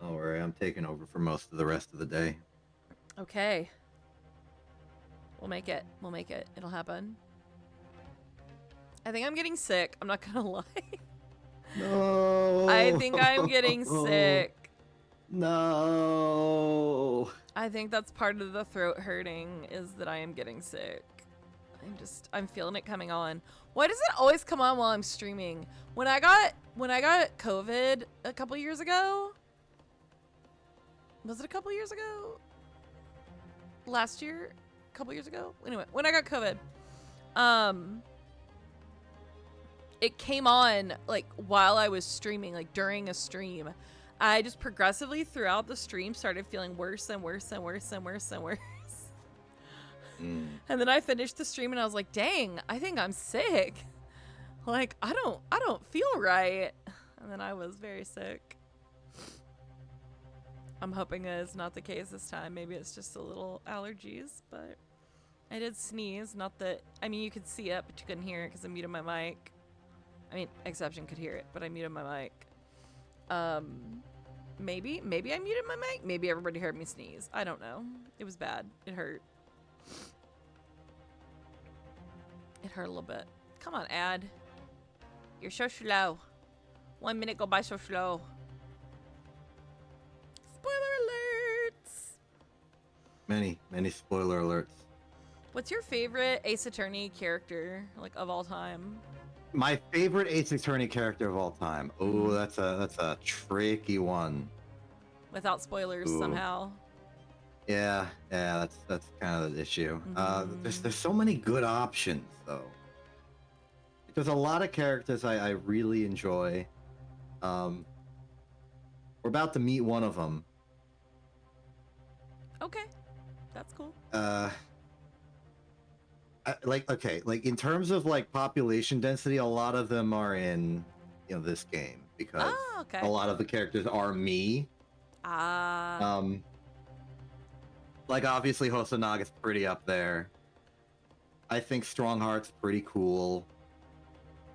Don't worry, I'm taking over for most of the rest of the day. Okay. We'll make it. We'll make it. It'll happen. I think I'm getting sick. I'm not gonna lie. No. I think I'm getting sick. No. I think that's part of the throat hurting is that I am getting sick. I'm feeling it coming on. Why does it always come on while I'm streaming? When I got COVID a couple years ago, was it a couple years ago? Last year? A couple years ago? Anyway, when I got COVID, it came on like while I was streaming, like during a stream. I just progressively throughout the stream started feeling worse and worse and worse and worse and worse. And then I finished the stream and I was like, dang, I think I'm sick. Like, I don't feel right. And then I was very sick. I'm hoping it is not the case this time. Maybe it's just a little allergies, but I did sneeze. Not that, I mean, you could see it, but you couldn't hear it because I muted my mic. I mean, Exception could hear it, but I muted my mic. Maybe I muted my mic. Maybe everybody heard me sneeze. I don't know. It was bad. It hurt. It hurt a little bit. Come on, ad. You're so slow. 1 minute go by so slow. Spoiler alerts. Many spoiler alerts. What's your favorite Ace Attorney character, like, of all time? My favorite Ace Attorney character of all time. Oh, that's a tricky one. Without spoilers, somehow. Yeah, that's kind of the issue. There's so many good options though. There's a lot of characters I really enjoy. We're about to meet one of them. Okay, that's cool. Like in terms of like population density, a lot of them are in this game because a lot of the characters are me. Like obviously Hosanaga's pretty up there. I think Strongheart's pretty cool.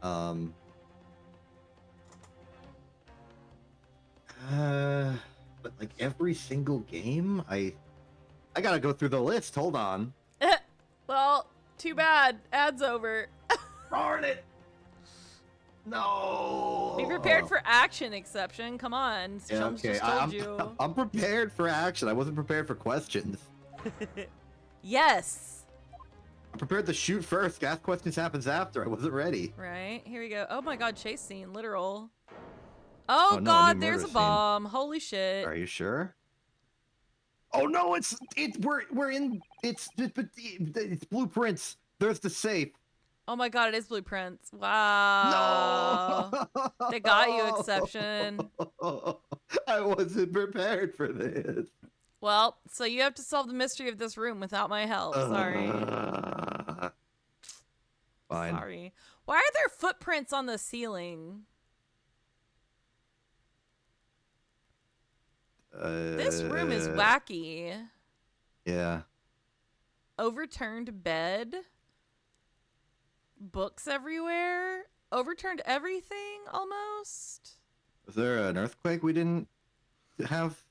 But like every single game, I gotta go through the list. Hold on. Well, too bad. Ad's over. Darn it! No. Be prepared for action, Exception. Come on. Yeah, Shums okay. just told you. I'm prepared for action. I wasn't prepared for questions. Yes. I'm prepared to shoot first. Ask questions happens after. I wasn't ready. Right. Here we go. Oh my god, chase scene. Literal. Oh, no, god, new there's a murder scene. bomb. Holy shit. Are you sure? Oh no, we're in it's blueprints. There's the safe. Oh my god, it is blueprints. Wow. No. They got you, Exception. I wasn't prepared for this. Well, so you have to solve the mystery of this room without my help. Sorry. Fine. Sorry. Why are there footprints on the ceiling? This room is wacky. Yeah. overturned bed, books everywhere, overturned everything almost. Was there an earthquake we didn't have?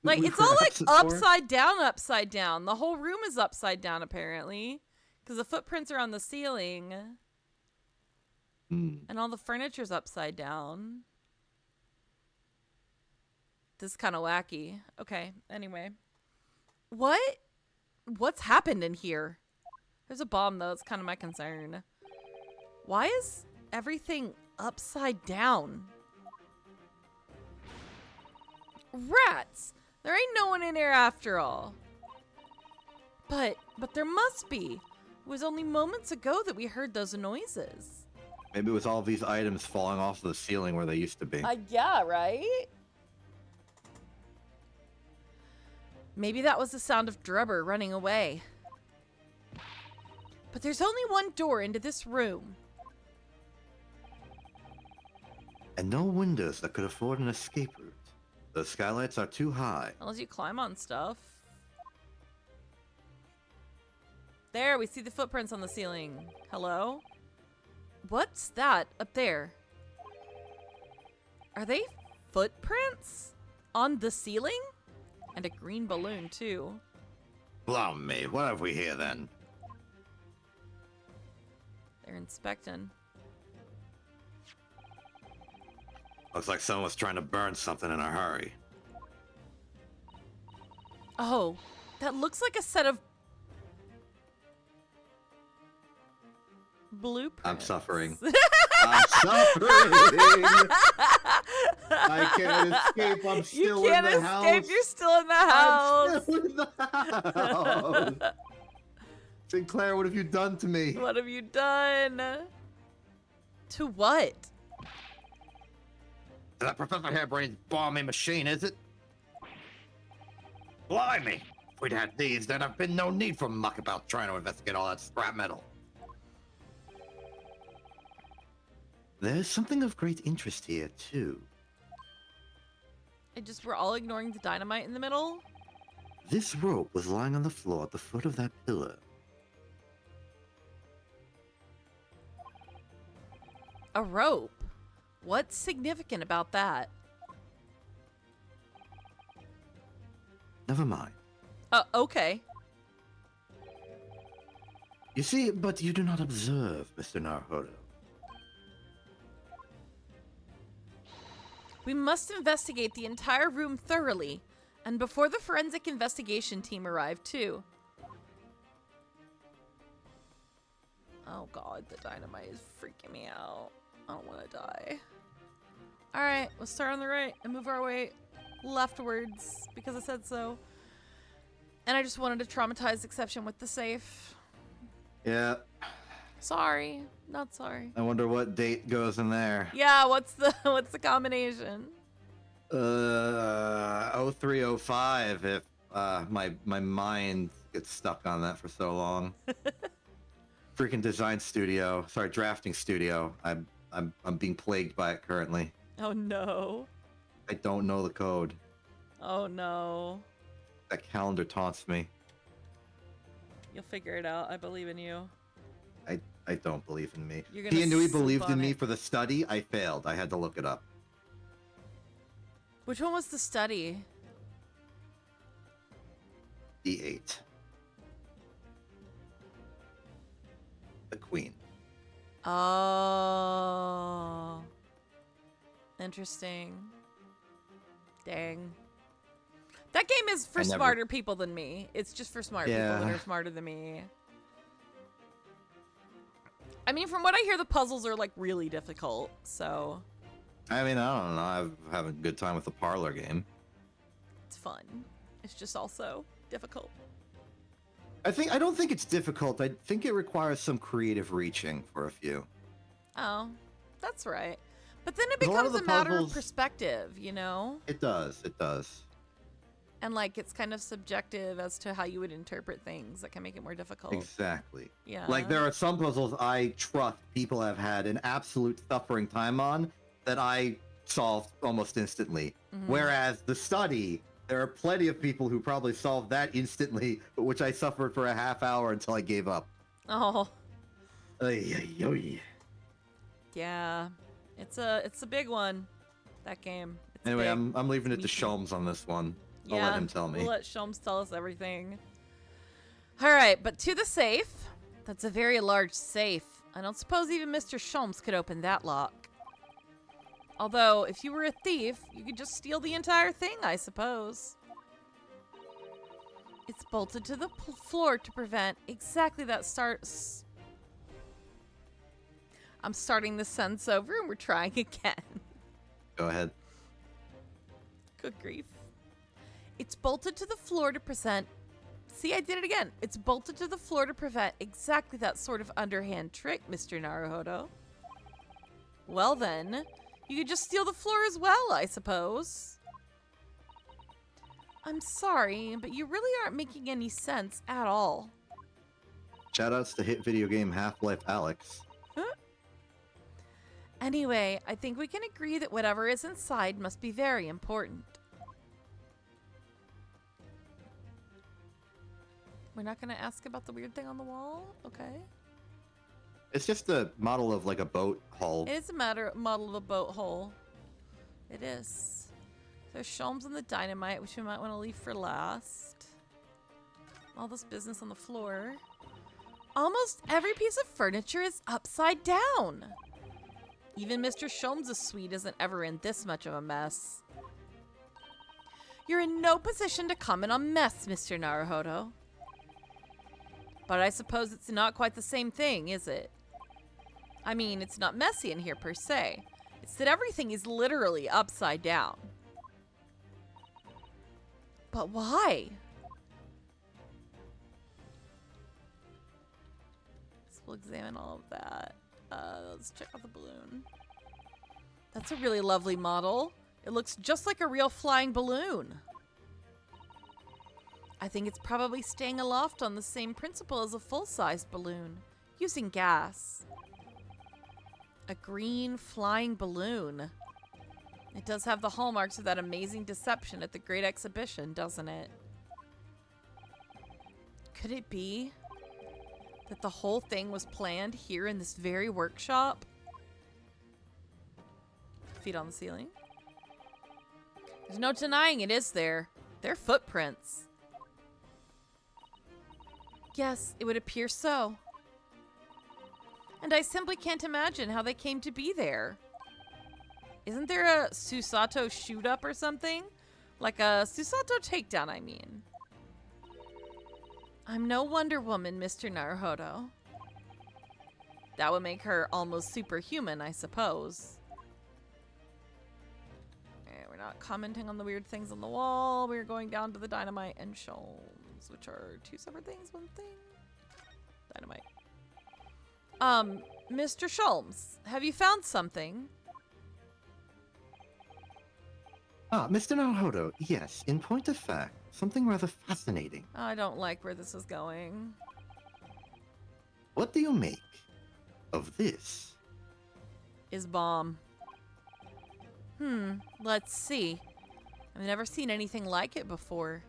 Like, we it's all like forgot for? upside down. The whole room is upside down apparently, because the footprints are on the ceiling. And all the furniture's upside down. This is kind of wacky. Okay, anyway. What's happened in here? There's a bomb, though. It's kind of my concern. Why is everything upside down? Rats! There ain't no one in here after all. But there must be. It was only moments ago that we heard those noises. Maybe it was all these items falling off the ceiling where they used to be. Yeah, right? Maybe that was the sound of Drubber running away. But there's only one door into this room. And no windows that could afford an escape route. The skylights are too high. Unless you climb on stuff. There, we see the footprints on the ceiling. Hello? What's that up there? Are they footprints? On the ceiling? And a green balloon, too. Blow me, what have we here then? They're inspecting. Looks like someone was trying to burn something in a hurry. Oh, that looks like a set of blueprints. I'm suffering. I'm suffering! I can't escape, I'm still in the house. You can't escape, you're still in the house. I'm still in the house. Sinclair, what have you done to me? What have you done? To what? That Professor Hairbrain's bombing machine, is it? Blimey! If we'd had these, there'd have been no need for muck about trying to investigate all that scrap metal. There's something of great interest here, too. We're all ignoring the dynamite in the middle? This rope was lying on the floor at the foot of that pillar. A rope? What's significant about that? Never mind. Okay. You see, but you do not observe, Mr. Naruhodo. We must investigate the entire room thoroughly, and before the forensic investigation team arrive, too. Oh god, the dynamite is freaking me out. I don't want to die. Alright, let's start on the right and move our way leftwards, because I said so. And I just wanted to traumatize Exception with the safe. Yeah. Sorry. Not sorry. I wonder what date goes in there. Yeah, what's the combination? 0305 if my mind gets stuck on that for so long. Freaking drafting studio. I'm being plagued by it currently. Oh no. I don't know the code. Oh no. That calendar taunts me. You'll figure it out. I believe in you. I don't believe in me. You're gonna Pianui sleep believed on in me it. for the study. I failed. I had to look it up. Which one was the study? D8. The Queen. Oh. Interesting. Dang. That game is for smarter people than me. It's just for smart people that are smarter than me. I mean, from what I hear, the puzzles are, like, really difficult, so... I mean, I don't know. I'm having a good time with the parlor game. It's fun. It's just also difficult. I don't think it's difficult. I think it requires some creative reaching for a few. Oh, that's right. But then it A lot of becomes the a matter of puzzles- perspective, you know? It does. It does. And, like, it's kind of subjective as to how you would interpret things that can make it more difficult. Exactly. Yeah. Like, there are some puzzles I trust people have had an absolute suffering time on that I solved almost instantly. Mhm. Whereas the study, There are plenty of people who probably solved that instantly, which I suffered for a half hour until I gave up. Oh. Ay, ay, ay. Yeah. It's a big one. That game. It's Anyway, big. I'm leaving it to meaty. Sholmes on this one. I'll Yeah, let him tell me. we'll let Sholmes tell us everything. All right, but to the safe. That's a very large safe. I don't suppose even Mr. Sholmes could open that lock. Although, if you were a thief, you could just steal the entire thing, I suppose. It's bolted to the floor to prevent exactly that I'm starting the sentence over and we're trying again. Go ahead. Good grief. It's bolted to the floor to present... See, I did it again. It's bolted to the floor to prevent exactly that sort of underhand trick, Mr. Naruhodo. Well then, you could just steal the floor as well, I suppose. I'm sorry, but you really aren't making any sense at all. Shoutouts to hit video game Half-Life Alex. Huh? Anyway, I think we can agree that whatever is inside must be very important. We're not going to ask about the weird thing on the wall? Okay. It's just a model of like a boat hull. It is a model of a boat hole. It is. There's Sholmes and the dynamite, which we might want to leave for last. All this business on the floor. Almost every piece of furniture is upside down. Even Mr. Sholmes' suite isn't ever in this much of a mess. You're in no position to comment on mess, Mr. Naruhodo. But I suppose it's not quite the same thing, is it? I mean, it's not messy in here per se. It's that everything is literally upside down. But why? So we'll examine all of that. Let's check out the balloon. That's a really lovely model. It looks just like a real flying balloon. I think it's probably staying aloft on the same principle as a full-sized balloon, using gas. A green flying balloon. It does have the hallmarks of that amazing deception at the Great Exhibition, doesn't it? Could it be that the whole thing was planned here in this very workshop? Feet on the ceiling. There's no denying it, is there? They're footprints. Yes, it would appear so. And I simply can't imagine how they came to be there. Isn't there a Susato shoot-up or something? Like a Susato takedown, I mean. I'm no Wonder Woman, Mr. Naruhodo. That would make her almost superhuman, I suppose. We're not commenting on the weird things on the wall. We're going down to the dynamite and Sholmes, which are two separate things, one thing. Dynamite. Mr. Sholmes, have you found something? Ah, Mr. Naruhodo, yes, in point of fact, something rather fascinating. I don't like where this is going. What do you make of this? Is bomb. Let's see. I've never seen anything like it before.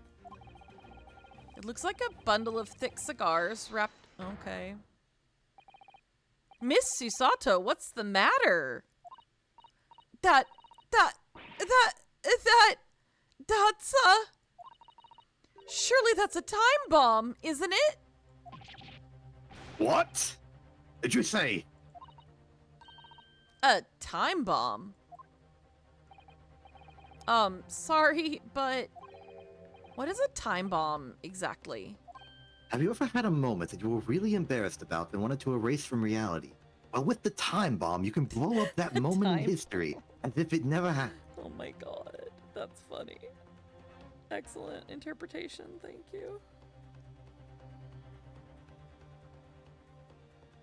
It looks like a bundle of thick cigars wrapped... Okay. Miss Susato, what's the matter? That's surely that's a time bomb, isn't it? What did you say? A time bomb? Sorry, but what is a time bomb exactly? Have you ever had a moment that you were really embarrassed about and wanted to erase from reality? Well, with the time bomb, you can blow up that moment in history as if it never happened. Oh my god, that's funny. Excellent interpretation, thank you.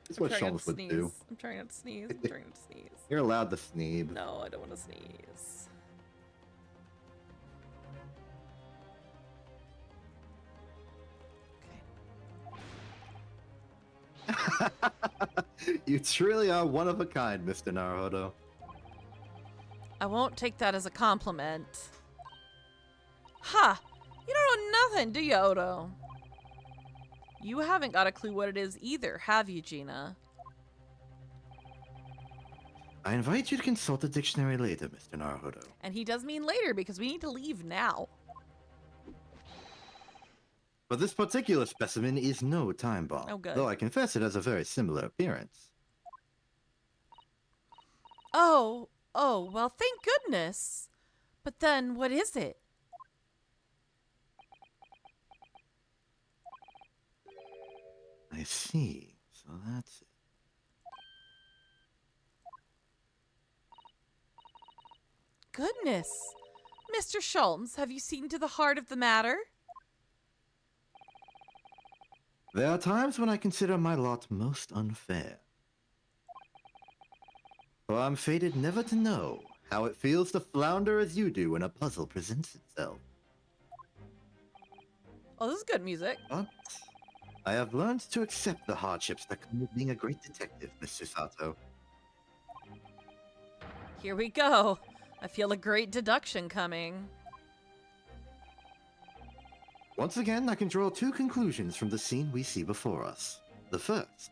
That's what Sholmes would do. I'm trying not to sneeze. I'm trying not to sneeze. You're allowed to sneeze. No, I don't want to sneeze. You truly are one of a kind, Mr. Naruhodo. I won't take that as a compliment. Ha! You don't know nothing, do you, Odo? You haven't got a clue what it is either, have you, Gina? I invite you to consult the dictionary later, Mr. Naruhodo. And he does mean later because we need to leave now. But this particular specimen is no time bomb. Oh, good. Though I confess it has a very similar appearance. Oh, well, thank goodness. But then, what is it? I see. So that's it. Goodness. Mr. Schultz, have you seen to the heart of the matter? There are times when I consider my lot most unfair. For I'm fated never to know how it feels to flounder as you do when a puzzle presents itself. Oh, this is good music. But I have learned to accept the hardships that come with being a great detective, Mr. Sato. Here we go. I feel a great deduction coming. Once again, I can draw two conclusions from the scene we see before us. The first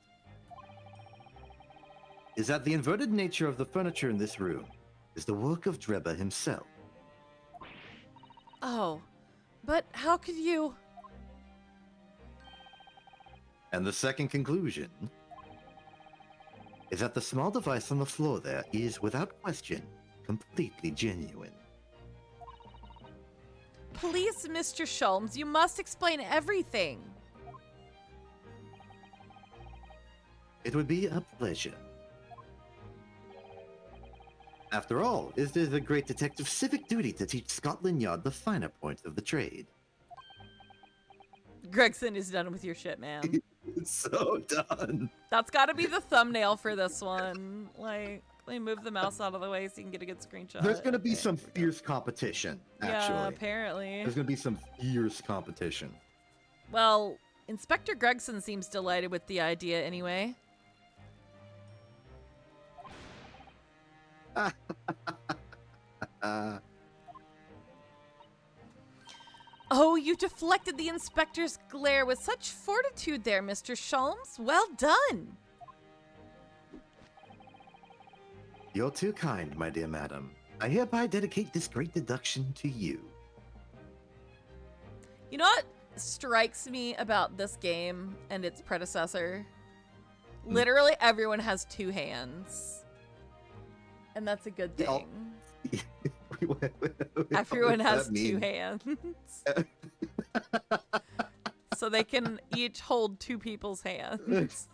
is that the inverted nature of the furniture in this room is the work of Dreba himself. Oh, but how could you... And the second conclusion is that the small device on the floor there is, without question, completely genuine. Please, Mr. Schultz, you must explain everything. It would be a pleasure. After all, it is a great detective's civic duty to teach Scotland Yard the finer points of the trade. Gregson is done with your shit, man. It's so done. That's got to be the thumbnail for this one. Like, let me move the mouse out of the way so you can get a good screenshot. There's going to be Okay, some here we go. fierce competition, actually. Yeah, apparently. There's going to be some fierce competition. Well, Inspector Gregson seems delighted with the idea anyway. Oh, you deflected the inspector's glare with such fortitude there, Mr. Schultz. Well done. You're too kind, my dear madam. I hereby dedicate this great deduction to you. You know what strikes me about this game and its predecessor? Literally everyone has two hands. And that's a good Yeah, thing. Everyone has two hands. So they can each hold two people's hands.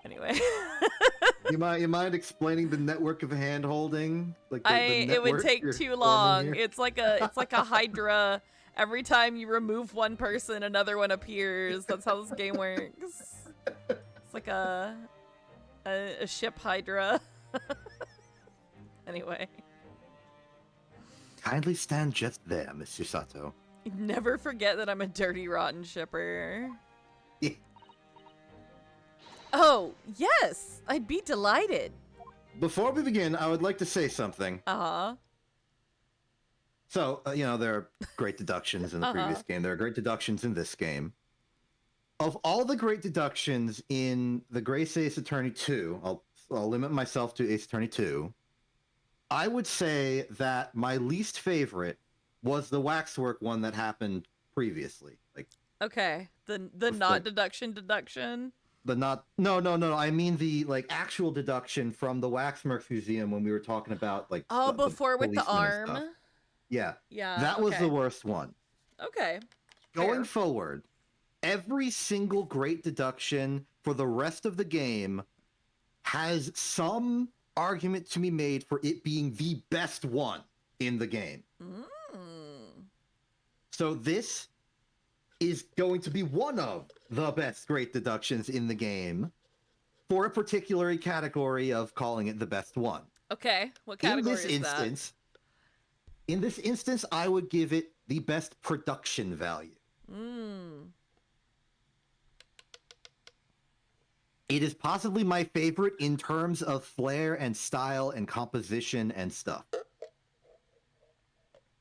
Anyway. You mind explaining the network of hand holding? Like It would take too long. It's like a hydra. Every time you remove one person, another one appears. That's how this game works. It's like a ship hydra. Anyway. Kindly stand just there, Mr. Sato. Never forget that I'm a dirty, rotten shipper. Yeah. Oh, yes! I'd be delighted. Before we begin, I would like to say something. Uh-huh. So, there are great deductions in the previous game. There are great deductions in this game. Of all the great deductions in the Grace Ace Attorney 2, I'll limit myself to Ace Attorney 2. I would say that my least favorite was the waxwork one that happened previously. Like, Okay. The not deduction. the not no. I mean the actual deduction from the Waxworks Museum when we were talking about Before with the policemen and arm. stuff. Yeah. Yeah. That was the worst one. Okay. Going Fair. forward, every single great deduction for the rest of the game has some argument to be made for it being the best one in the game. So this is going to be one of the best great deductions in the game for a particular category of calling it the best one. Okay. What category is that? In this instance, I would give it the best production value. It is possibly my favorite in terms of flair and style and composition and stuff.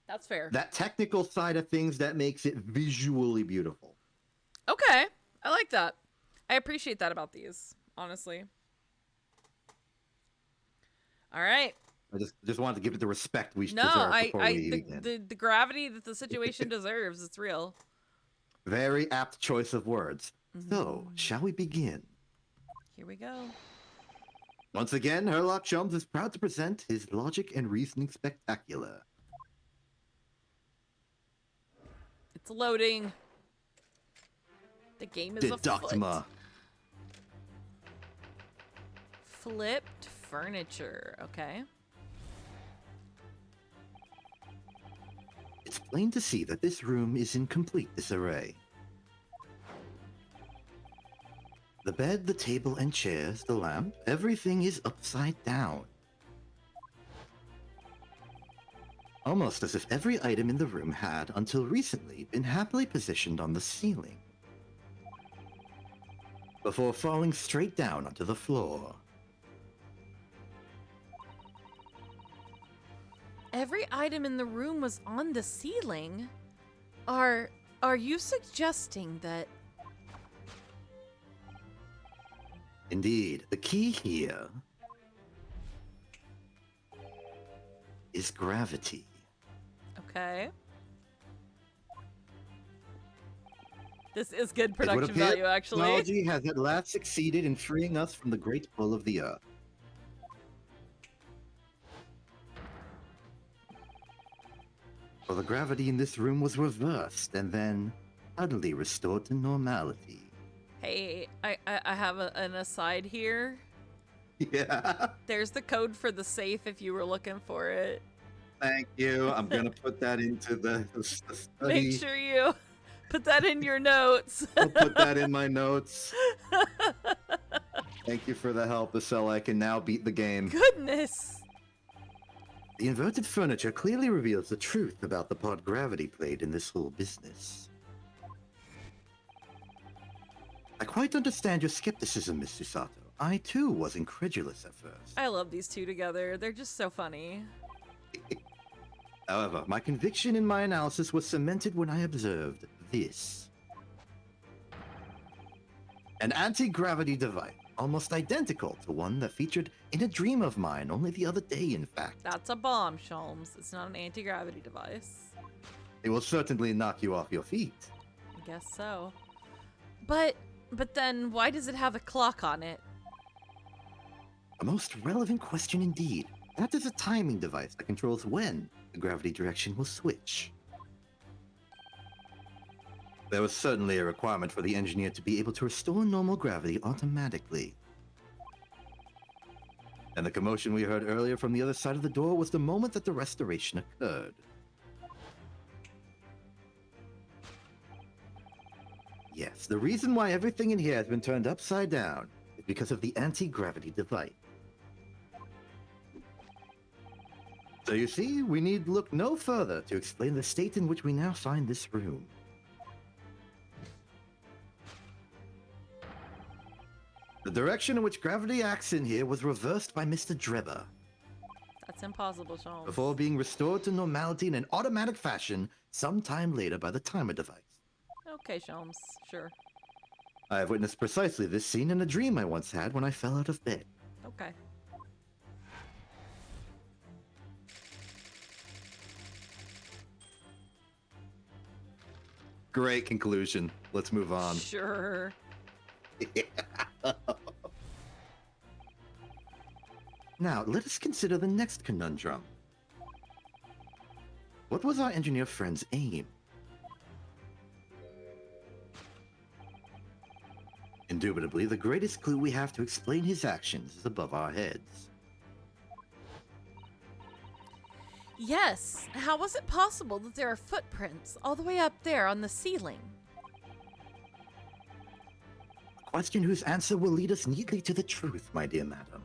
That's fair. That technical side of things that makes it visually beautiful. Okay. I like that. I appreciate that about these, honestly. All right. I just wanted to give it the respect we No, deserve before we begin. the gravity that the situation deserves, it's real. Very apt choice of words. So, shall we begin? Here we go. Once again, Herlock Sholmes is proud to present his logic and reasoning spectacular. It's loading. The game is afoot. Deductima. Flipped furniture. Okay. It's plain to see that this room is in complete disarray. The bed, the table and chairs, the lamp, everything is upside down. Almost as if every item in the room had, until recently, been happily positioned on the ceiling, before falling straight down onto the floor. Every item in the room was on the ceiling. Are you suggesting that... Indeed, the key here is gravity. Okay. This is good It would production appear value, actually. technology has at last succeeded in freeing us from the great pull of the earth. For the gravity in this room was reversed and then utterly restored to normality. Hey, I have an aside here. Yeah. There's the code for the safe if you were looking for it. Thank you. I'm gonna put that into the study. Make sure you put that in your notes. I'll put that in my notes. Thank you for the help, Ascella. I can now beat the game. Goodness. The inverted furniture clearly reveals the truth about the part gravity played in this whole business. I quite understand your skepticism, Miss Susato. I too was incredulous at first. I love these two together. They're just so funny. However, my conviction in my analysis was cemented when I observed this. An anti-gravity device, almost identical to one that featured in a dream of mine only the other day, in fact. That's a bomb, Sholmes. It's not an anti-gravity device. It will certainly knock you off your feet. I guess so. But then why does it have a clock on it? A most relevant question indeed. That is a timing device that controls when the gravity direction will switch. There was certainly a requirement for the engineer to be able to restore normal gravity automatically. And the commotion we heard earlier from the other side of the door was the moment that the restoration occurred. Yes, the reason why everything in here has been turned upside down is because of the anti-gravity device. So you see, we need look no further to explain the state in which we now find this room. The direction in which gravity acts in here was reversed by Mr. Drebber, That's impossible, Sholmes. before being restored to normality in an automatic fashion sometime later by the timer device. Okay, Sholmes. Sure. I have witnessed precisely this scene in a dream I once had when I fell out of bed. Okay. Great conclusion. Let's move on. Sure. Now, let us consider the next conundrum. What was our engineer friend's aim? Indubitably, the greatest clue we have to explain his actions is above our heads. Yes. How was it possible that there are footprints all the way up there on the ceiling? A question whose answer will lead us neatly to the truth, my dear madam.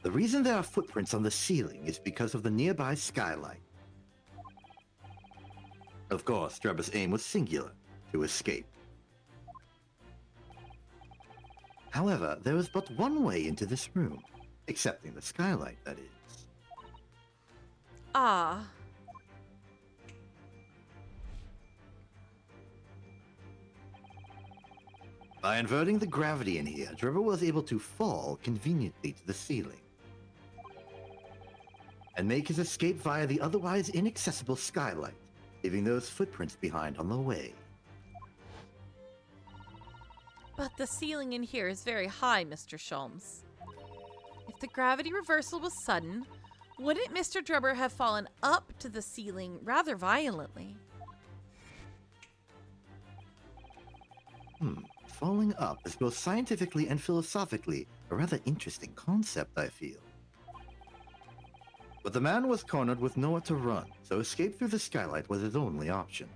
The reason there are footprints on the ceiling is because of the nearby skylight. Of course, Drebber's aim was singular, to escape. However, there was but one way into this room, Excepting the skylight, that is. Ah. By inverting the gravity in here, Trevor was able to fall conveniently to the ceiling and make his escape via the otherwise inaccessible skylight, leaving those footprints behind on the way. But the ceiling in here is very high, Mr. Sholmes. If the gravity reversal was sudden, wouldn't Mr. Drubber have fallen up to the ceiling rather violently? Falling up is both scientifically and philosophically a rather interesting concept, I feel. But the man was cornered with nowhere to run, so escape through the skylight was his only option.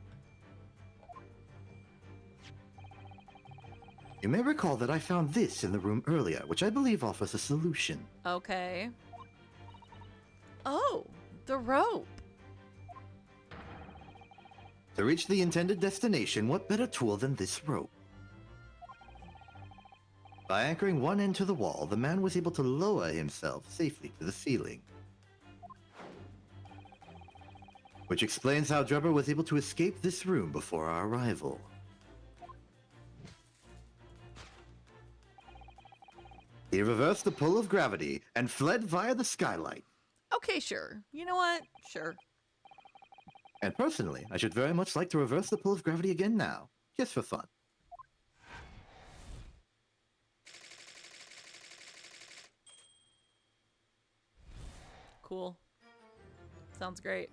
You may recall that I found this in the room earlier, which I believe offers a solution. Okay. Oh, the rope. To reach the intended destination, what better tool than this rope? By anchoring one end to the wall, the man was able to lower himself safely to the ceiling. Which explains how Drubber was able to escape this room before our arrival. He reversed the pull of gravity and fled via the skylight. Okay, sure. You know what? Sure. And personally, I should very much like to reverse the pull of gravity again now, just for fun. Cool. Sounds great.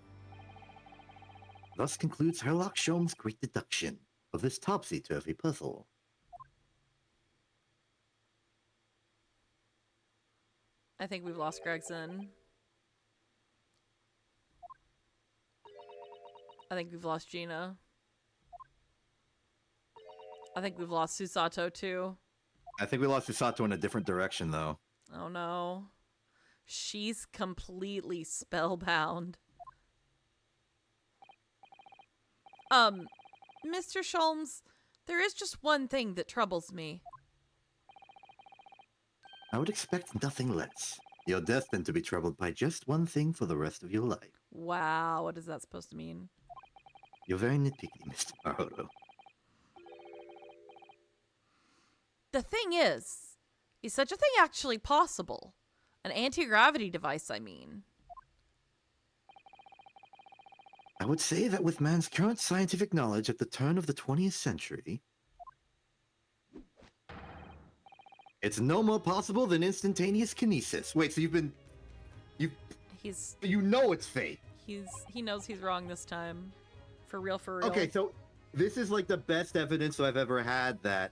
Thus concludes Sherlock Sholmes' great deduction of this topsy-turvy puzzle. I think we've lost Gregson. I think we've lost Gina. I think we've lost Susato too. I think we lost Usato in a different direction, though. Oh no. She's completely spellbound. Mr. Sholmes, there is just one thing that troubles me. I would expect nothing less. You're destined to be troubled by just one thing for the rest of your life. Wow, what is that supposed to mean? You're very nitpicky, Mr. Maroto. The thing is such a thing actually possible? An anti-gravity device, I mean. I would say that with man's current scientific knowledge at the turn of the 20th century, it's no more possible than instantaneous kinesis. Wait, so you know it's fake. He knows he's wrong this time. For real, for real. Okay, so this is like the best evidence I've ever had that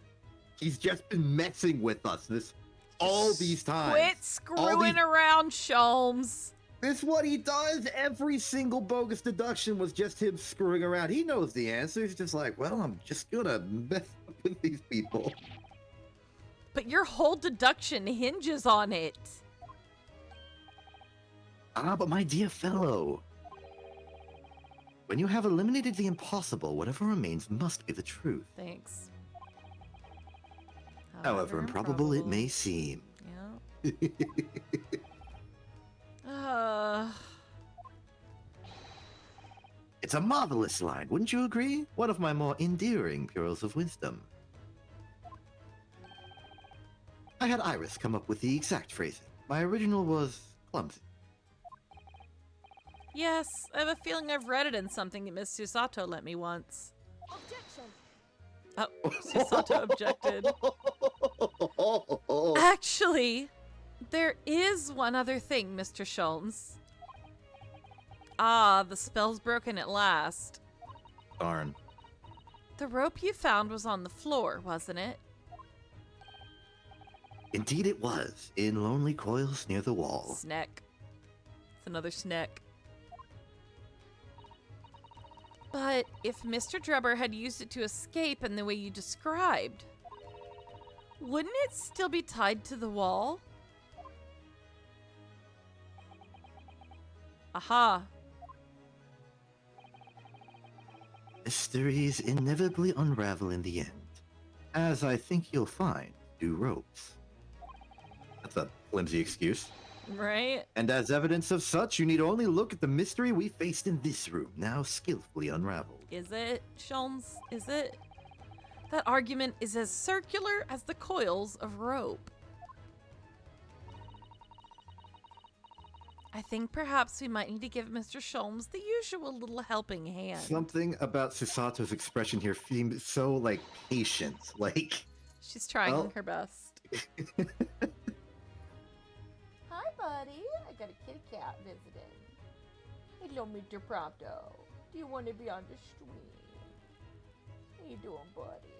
he's just been messing with us all these times. Quit screwing around, Sholmes. This is what he does. Every single bogus deduction was just him screwing around. He knows the answer. He's just like, well, I'm just gonna mess up with these people. But your whole deduction hinges on it. Ah, but my dear fellow, when you have eliminated the impossible, whatever remains must be the truth. Thanks. However improbable it may seem. Yeah. It's a marvelous line, wouldn't you agree? One of my more endearing pearls of wisdom. I had Iris come up with the exact phrasing. My original was clumsy. Yes, I have a feeling I've read it in something that Miss Susato lent me once. Objection. Oh, Susato objected. Actually, there is one other thing, Mr. Sholmes. Ah, the spell's broken at last. Darn. The rope you found was on the floor, wasn't it? Indeed it was, in lonely coils near the wall. Snack. It's another snack. But if Mr. Drubber had used it to escape in the way you described, wouldn't it still be tied to the wall? Aha. Mysteries inevitably unravel in the end, as I think you'll find do ropes. That's a flimsy excuse. Right? And as evidence of such, you need only look at the mystery we faced in this room, now skillfully unraveled. Is it, Sholmes? Is it? That argument is as circular as the coils of rope. I think perhaps we might need to give Mr. Sholmes the usual little helping hand. Something about Susato's expression here seems so, like, patient. Like... She's trying Oh. her best. Hi, buddy. I got a kitty cat visiting. Hello, Mr. Prompto. Do you want to be on the stream? What you doing, buddy?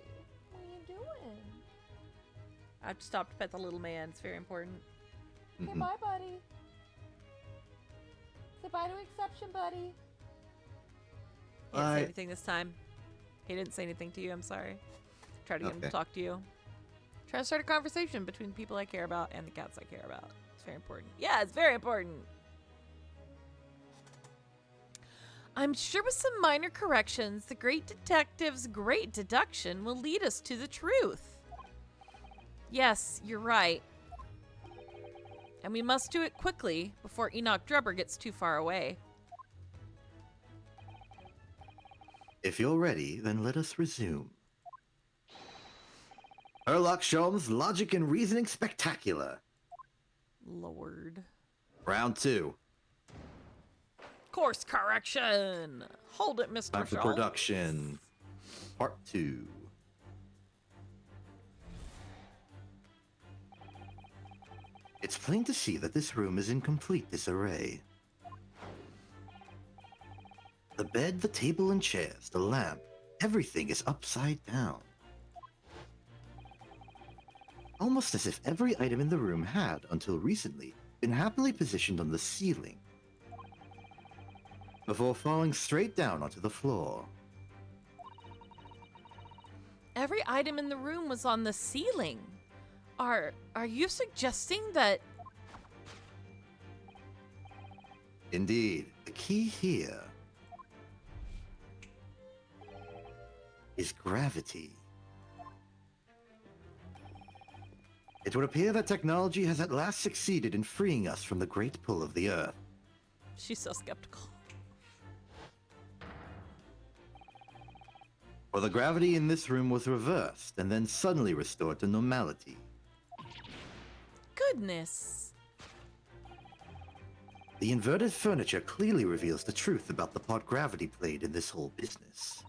What you doing? I've stopped to pet the little man. It's very important. Say bye, buddy. Say bye to Exception, buddy. He didn't say anything this time. He didn't say anything to you. I'm sorry. Try to get him to talk to you. Try to start a conversation between people I care about and the cats I care about. It's very important. Yeah, it's very important. I'm sure with some minor corrections, the great detective's great deduction will lead us to the truth. Yes, you're right. And we must do it quickly before Enoch Drubber gets too far away. If you're ready, then let us resume. Sherlock Sholmes, logic and reasoning spectacular. Lord. Round 2. Course correction. Hold it, Mr. Time for Sholmes. production. Part 2. It's plain to see that this room is in complete disarray. The bed, the table and chairs, the lamp, everything is upside down. Almost as if every item in the room had, until recently, been happily positioned on the ceiling, before falling straight down onto the floor. Every item in the room was on the ceiling. Are you suggesting that... Indeed, the key here is gravity. It would appear that technology has at last succeeded in freeing us from the great pull of the Earth. She's so skeptical. For the gravity in this room was reversed and then suddenly restored to normality. Goodness. The inverted furniture clearly reveals the truth about the part gravity played in this whole business.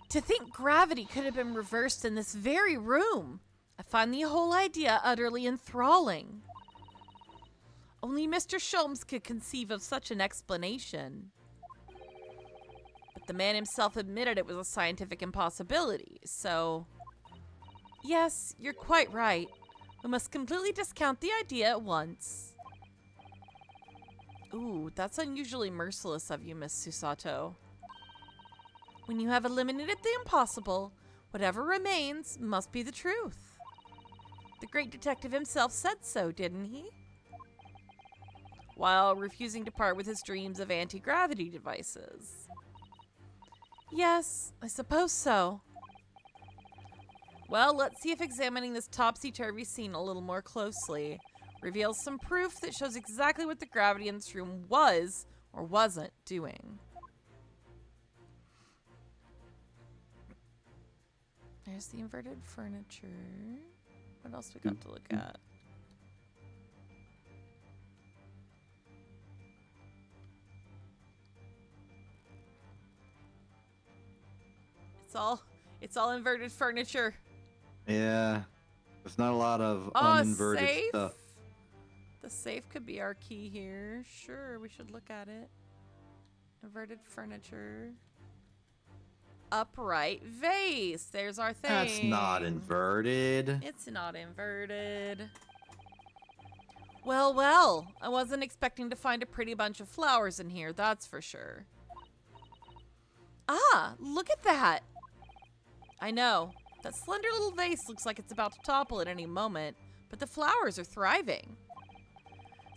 To think gravity could have been reversed in this very room. I find the whole idea utterly enthralling. Only Mr. Sholmes could conceive of such an explanation. But the man himself admitted it was a scientific impossibility, so... Yes, you're quite right. We must completely discount the idea at once. Ooh, that's unusually merciless of you, Miss Susato. When you have eliminated the impossible, whatever remains must be the truth. The great detective himself said so, didn't he? While refusing to part with his dreams of anti-gravity devices. Yes, I suppose so. Well, let's see if examining this topsy-turvy scene a little more closely reveals some proof that shows exactly what the gravity in this room was or wasn't doing. There's the inverted furniture. What else we got to look at? It's all inverted furniture. Yeah, there's not a lot of Oh, uninverted safe? stuff. The safe could be our key here. Sure, we should look at it. Inverted furniture. Upright vase. There's our thing. That's not inverted. It's not inverted. Well, well. I wasn't expecting to find a pretty bunch of flowers in here, that's for sure. Ah, look at that. I know. That slender little vase looks like it's about to topple at any moment, but the flowers are thriving.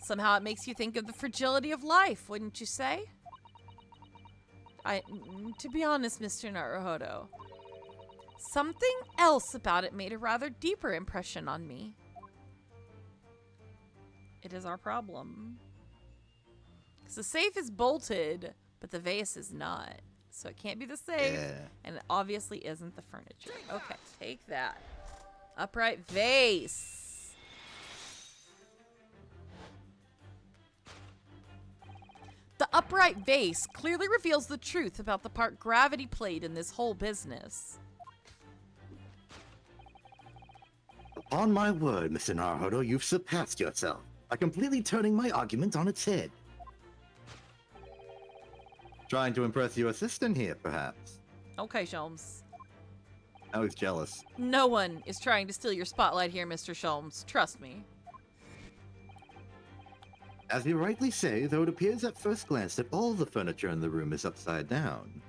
Somehow it makes you think of the fragility of life, wouldn't you say? To be honest, Mr. Naruhodo, something else about it made a rather deeper impression on me. It is our problem. Because the safe is bolted, but the vase is not. So it can't be the safe, and it obviously isn't the furniture. Okay, take that. Upright vase. The upright vase clearly reveals the truth about the part gravity played in this whole business. Upon my word, Mr. Naruhodo, you've surpassed yourself by completely turning my argument on its head. Trying to impress your assistant here, perhaps. Okay, Sholmes. I was jealous. No one is trying to steal your spotlight here, Mr. Sholmes. Trust me. As you rightly say, though it appears at first glance that all the furniture in the room is upside down.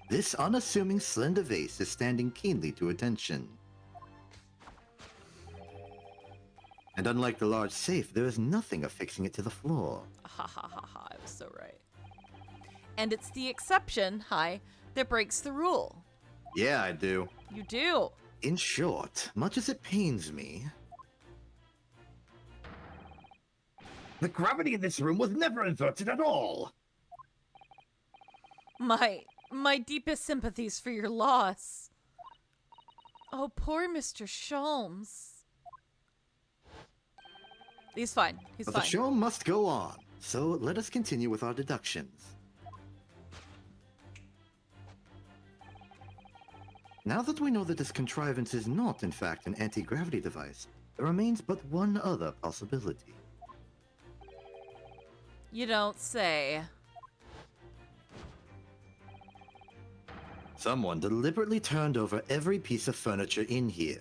This unassuming slender vase is standing keenly to attention. And unlike the large safe, there is nothing affixing it to the floor. Ha ha ha ha, I was so right. And it's the exception, that breaks the rule. Yeah, I do. You do. In short, much as it pains me, the gravity in this room was never inverted at all. My deepest sympathies for your loss. Oh, poor Mr. Sholmes. He's fine. He's but fine. The show must go on, so let us continue with our deductions. Now that we know that this contrivance is not, in fact, an anti-gravity device, there remains but one other possibility. You don't say. Someone deliberately turned over every piece of furniture in here.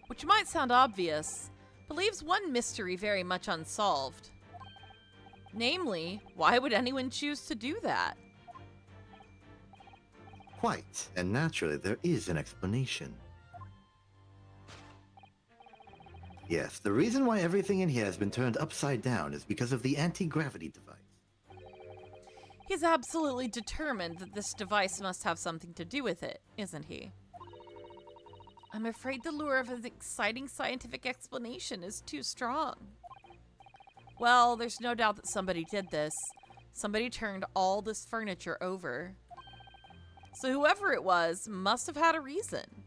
Which might sound obvious, but leaves one mystery very much unsolved. Namely, why would anyone choose to do that? Quite, and naturally there is an explanation. Yes, the reason why everything in here has been turned upside down is because of the anti-gravity device. He's absolutely determined that this device must have something to do with it, isn't he? I'm afraid the lure of an exciting scientific explanation is too strong. Well, there's no doubt that somebody did this. Somebody turned all this furniture over. So whoever it was must have had a reason.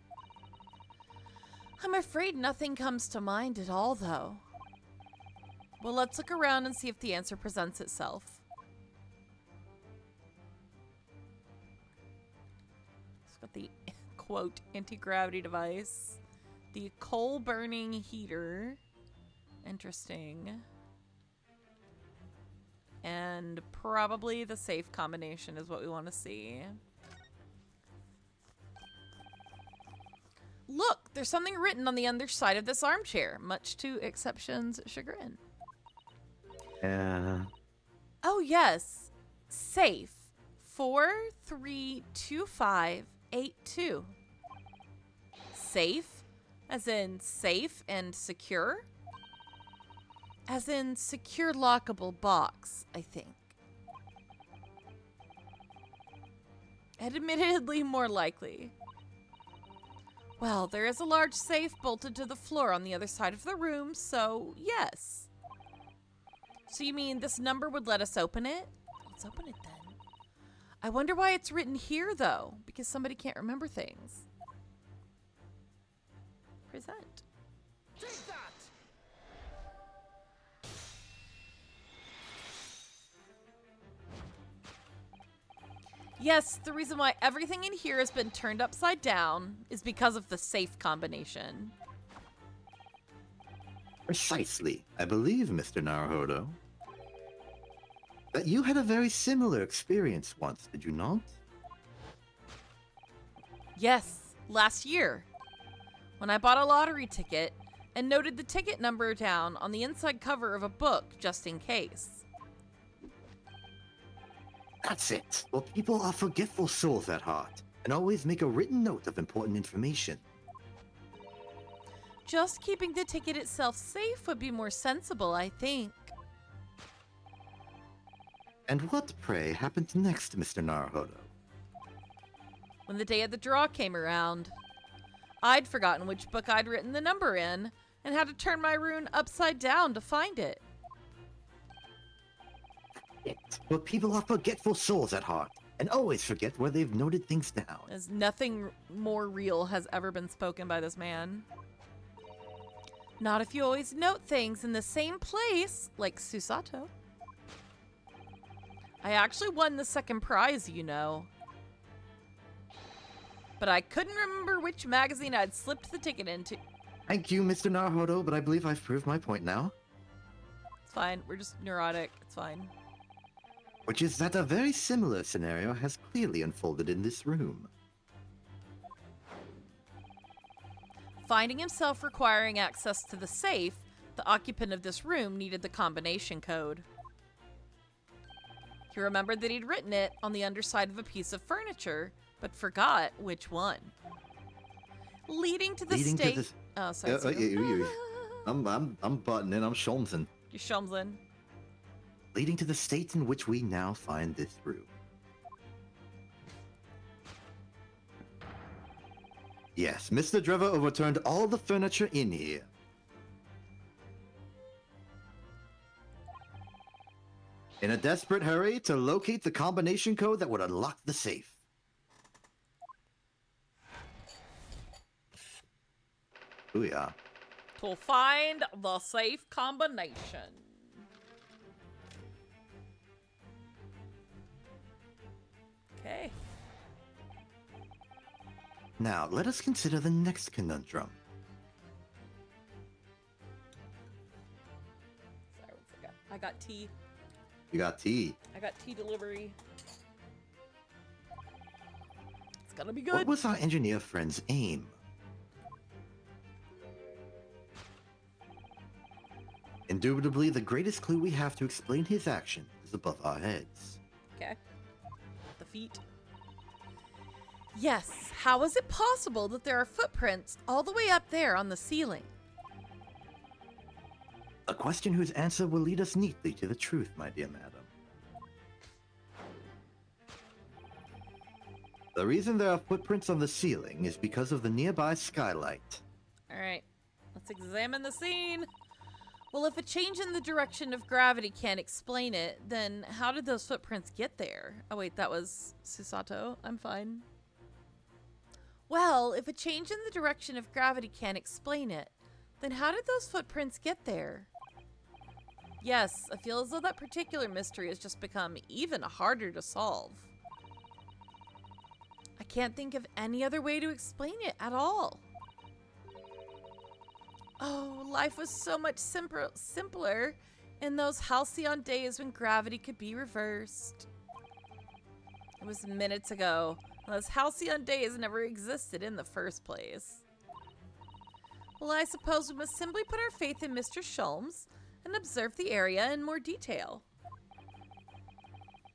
I'm afraid nothing comes to mind at all, though. Well, let's look around and see if the answer presents itself. It's got the quote anti-gravity device, the coal burning heater, interesting, and probably the safe combination is what we want to see. Look, there's something written on the underside of this armchair, much to Exception's chagrin. Oh yes, safe 432582. Safe, as in safe and secure? As in secure lockable box, I think. Admittedly more likely. Well, there is a large safe bolted to the floor on the other side of the room, so yes. So you mean this number would let us open it? Let's open it then. I wonder why it's written here, though, because somebody can't remember things. Present. Take that! Yes, the reason why everything in here has been turned upside down is because of the safe combination. Precisely. I believe, Mr. Naruhodo, that you had a very similar experience once, did you not? Yes, last year. When I bought a lottery ticket and noted the ticket number down on the inside cover of a book just in case. That's it. Well, people are forgetful souls at heart, and always make a written note of important information. Just keeping the ticket itself safe would be more sensible, I think. And what, pray, happened next, Mr. Naruhodo? When the day of the draw came around, I'd forgotten which book I'd written the number in, and had to turn my rune upside down to find it. But people are forgetful souls at heart, and always forget where they've noted things down. As nothing more real has ever been spoken by this man. Not if you always note things in the same place, like Susato. I actually won the second prize, you know. But I couldn't remember which magazine I'd slipped the ticket into. Thank you, Mr. Naruhodo, but I believe I've proved my point now. It's fine. We're just neurotic. It's fine. Which is that a very similar scenario has clearly unfolded in this room. Finding himself requiring access to the safe, the occupant of this room needed the combination code. He remembered that he'd written it on the underside of a piece of furniture, but forgot which one. Leading to the state. Oh, sorry. I'm butting in. I'm Shomsen. You're Shomsen. Leading to the state in which we now find this room. Yes, Mr. Driver overturned all the furniture in here. In a desperate hurry to locate the combination code that would unlock the safe. Booyah. To find the safe combination. Okay. Now, let us consider the next conundrum. Sorry, I forgot. I got tea. You got tea. I got tea delivery. It's gonna be good. What was our engineer friend's aim? Indubitably, the greatest clue we have to explain his action is above our heads. Okay. The feet. Yes, how is it possible that there are footprints all the way up there on the ceiling? A question whose answer will lead us neatly to the truth, my dear madam. The reason there are footprints on the ceiling is because of the nearby skylight. Alright, let's examine the scene. Well, if a change in the direction of gravity can't explain it, then how did those footprints get there? Oh wait, that was Susato. I'm fine. Well, if a change in the direction of gravity can't explain it, then how did those footprints get there? Yes, I feel as though that particular mystery has just become even harder to solve. I can't think of any other way to explain it at all. Oh, life was so much simpler in those halcyon days when gravity could be reversed. It was minutes ago. Those halcyon days never existed in the first place. Well, I suppose we must simply put our faith in Mr. Sholmes and observe the area in more detail.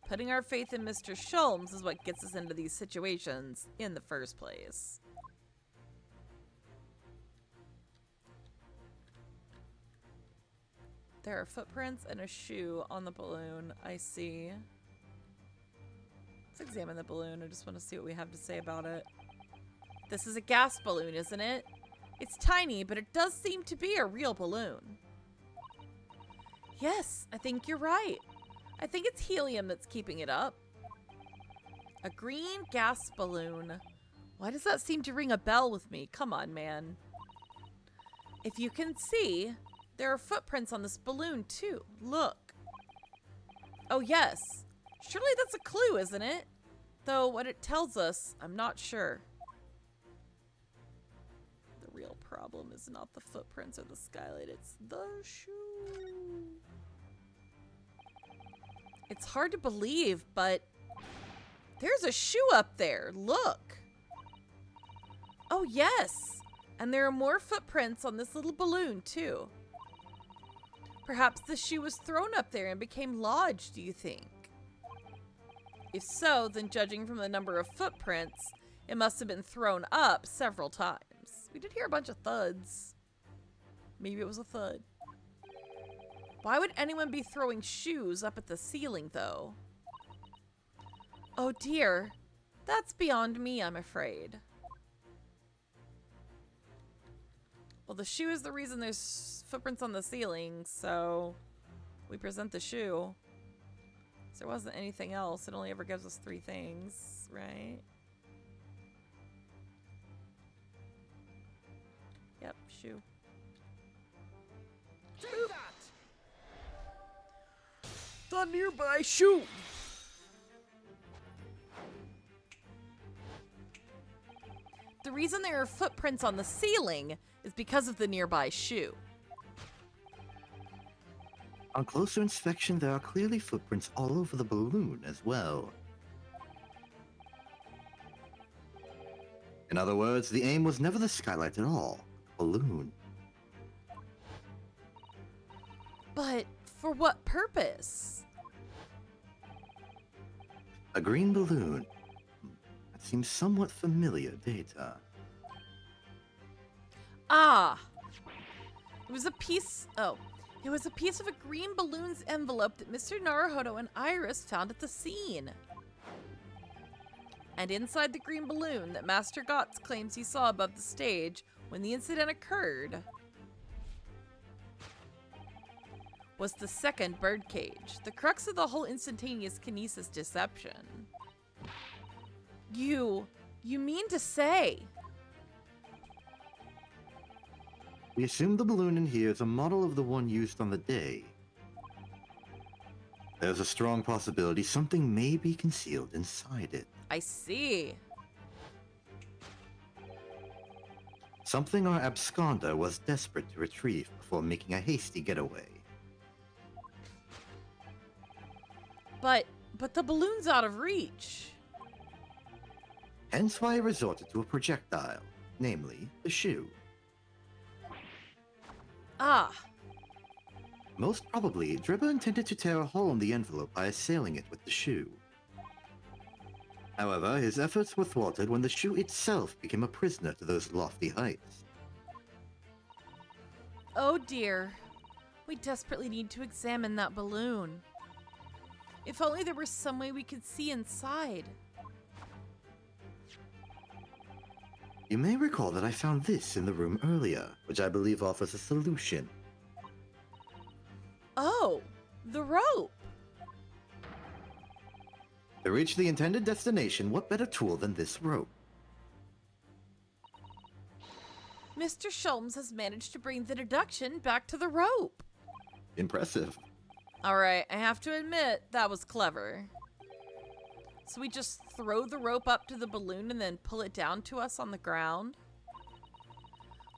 Putting our faith in Mr. Sholmes is what gets us into these situations in the first place. There are footprints and a shoe on the balloon. I see. Let's examine the balloon. I just want to see what we have to say about it. This is a gas balloon, isn't it? It's tiny, but it does seem to be a real balloon. Yes, I think you're right. I think it's helium that's keeping it up. A green gas balloon. Why does that seem to ring a bell with me? Come on, man. If you can see, there are footprints on this balloon, too. Look. Oh, yes. Surely that's a clue, isn't it? Though what it tells us, I'm not sure. The real problem is not the footprints or the skylight, it's the shoe. It's hard to believe, but there's a shoe up there. Look. Oh, yes. And there are more footprints on this little balloon, too. Perhaps the shoe was thrown up there and became lodged, do you think? If so, then judging from the number of footprints, it must have been thrown up several times. We did hear a bunch of thuds. Maybe it was a thud. Why would anyone be throwing shoes up at the ceiling, though? Oh dear. That's beyond me, I'm afraid. Well, the shoe is the reason there's footprints on the ceiling, so we present the shoe. So there wasn't anything else. It only ever gives us 3 things, right? Yep, shoe. Take that! The nearby shoe! The reason there are footprints on the ceiling is because of the nearby shoe. On closer inspection, there are clearly footprints all over the balloon as well. In other words, the aim was never the skylight at all, the balloon. But for what purpose? A green balloon. That seems somewhat familiar data. Ah! It was a piece... Oh. It was a piece of a green balloon's envelope that Mr. Naruhodo and Iris found at the scene. And inside the green balloon that Master Gotts claims he saw above the stage when the incident occurred was the second birdcage, the crux of the whole instantaneous kinesis deception. You mean to say... We assume the balloon in here is a model of the one used on the day. There's a strong possibility something may be concealed inside it. I see. Something our absconder was desperate to retrieve before making a hasty getaway. But the balloon's out of reach. Hence why he resorted to a projectile, namely, the shoe. Ah, Most probably, Dribba intended to tear a hole in the envelope by assailing it with the shoe. However, his efforts were thwarted when the shoe itself became a prisoner to those lofty heights. oh dear. We desperately need to examine that balloon. If only there were some way we could see inside. You may recall that I found this in the room earlier, which I believe offers a solution. Oh, the rope. To reach the intended destination, what better tool than this rope? Mr. Shulms has managed to bring the deduction back to the rope. Impressive. Alright, I have to admit, that was clever. So we just throw the rope up to the balloon and then pull it down to us on the ground?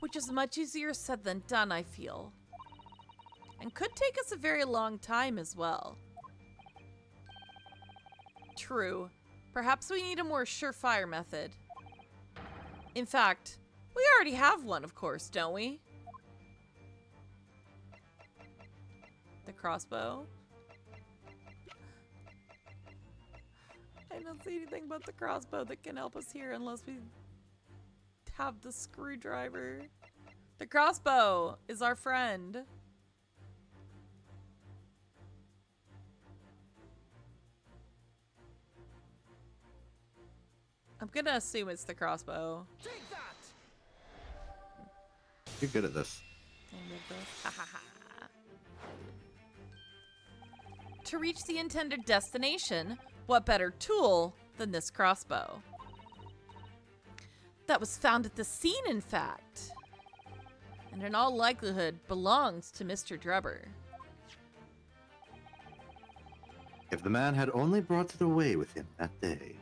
Which is much easier said than done, I feel. And could take us a very long time as well. True. Perhaps we need a more surefire method. In fact, we already have one, of course, don't we? The crossbow? I don't see anything but the crossbow that can help us here unless we have the screwdriver. The crossbow is our friend. I'm gonna assume it's the crossbow. Take that! You're good at this. Ha ha ha. To reach the intended destination, what better tool than this crossbow? That was found at the scene, in fact. And in all likelihood belongs to Mr. Drubber. If the man had only brought it away with him that day,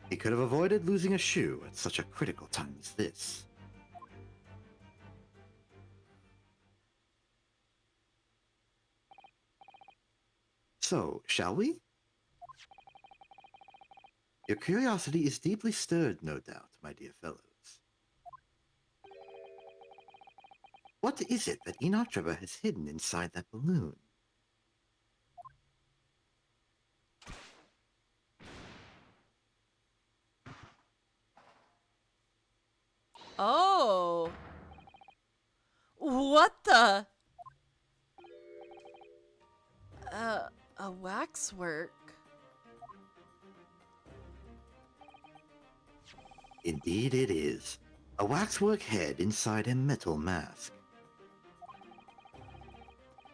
he could have avoided losing a shoe at such a critical time as this. So, shall we? Your curiosity is deeply stirred, no doubt, my dear fellows. What is it that Enoch Dribba has hidden inside that balloon? Oh. What the? A waxwork. Indeed it is. A waxwork head inside a metal mask.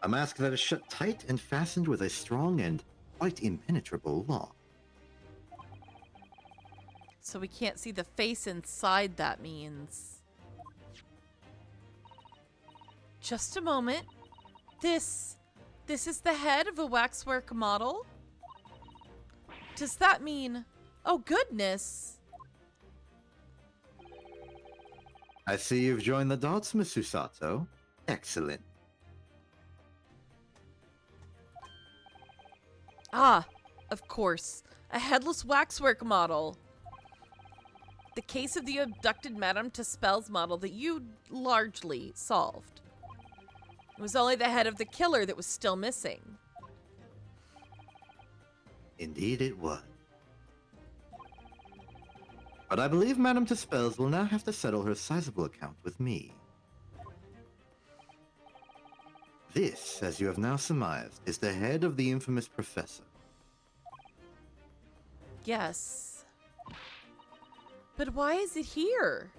A mask that is shut tight and fastened with a strong and quite impenetrable lock. So we can't see the face inside, that means. Just a moment. This is the head of a waxwork model? Does that mean... Oh, goodness. I see you've joined the dots, Miss Susato. Excellent. Ah, of course. A headless waxwork model. The case of the abducted Madame Tuspel's model that you largely solved. It was only the head of the killer that was still missing. Indeed it was. But I believe Madame Tuspel's will now have to settle her sizable account with me. This, as you have now surmised, is the head of the infamous professor. Yes. But why is it here?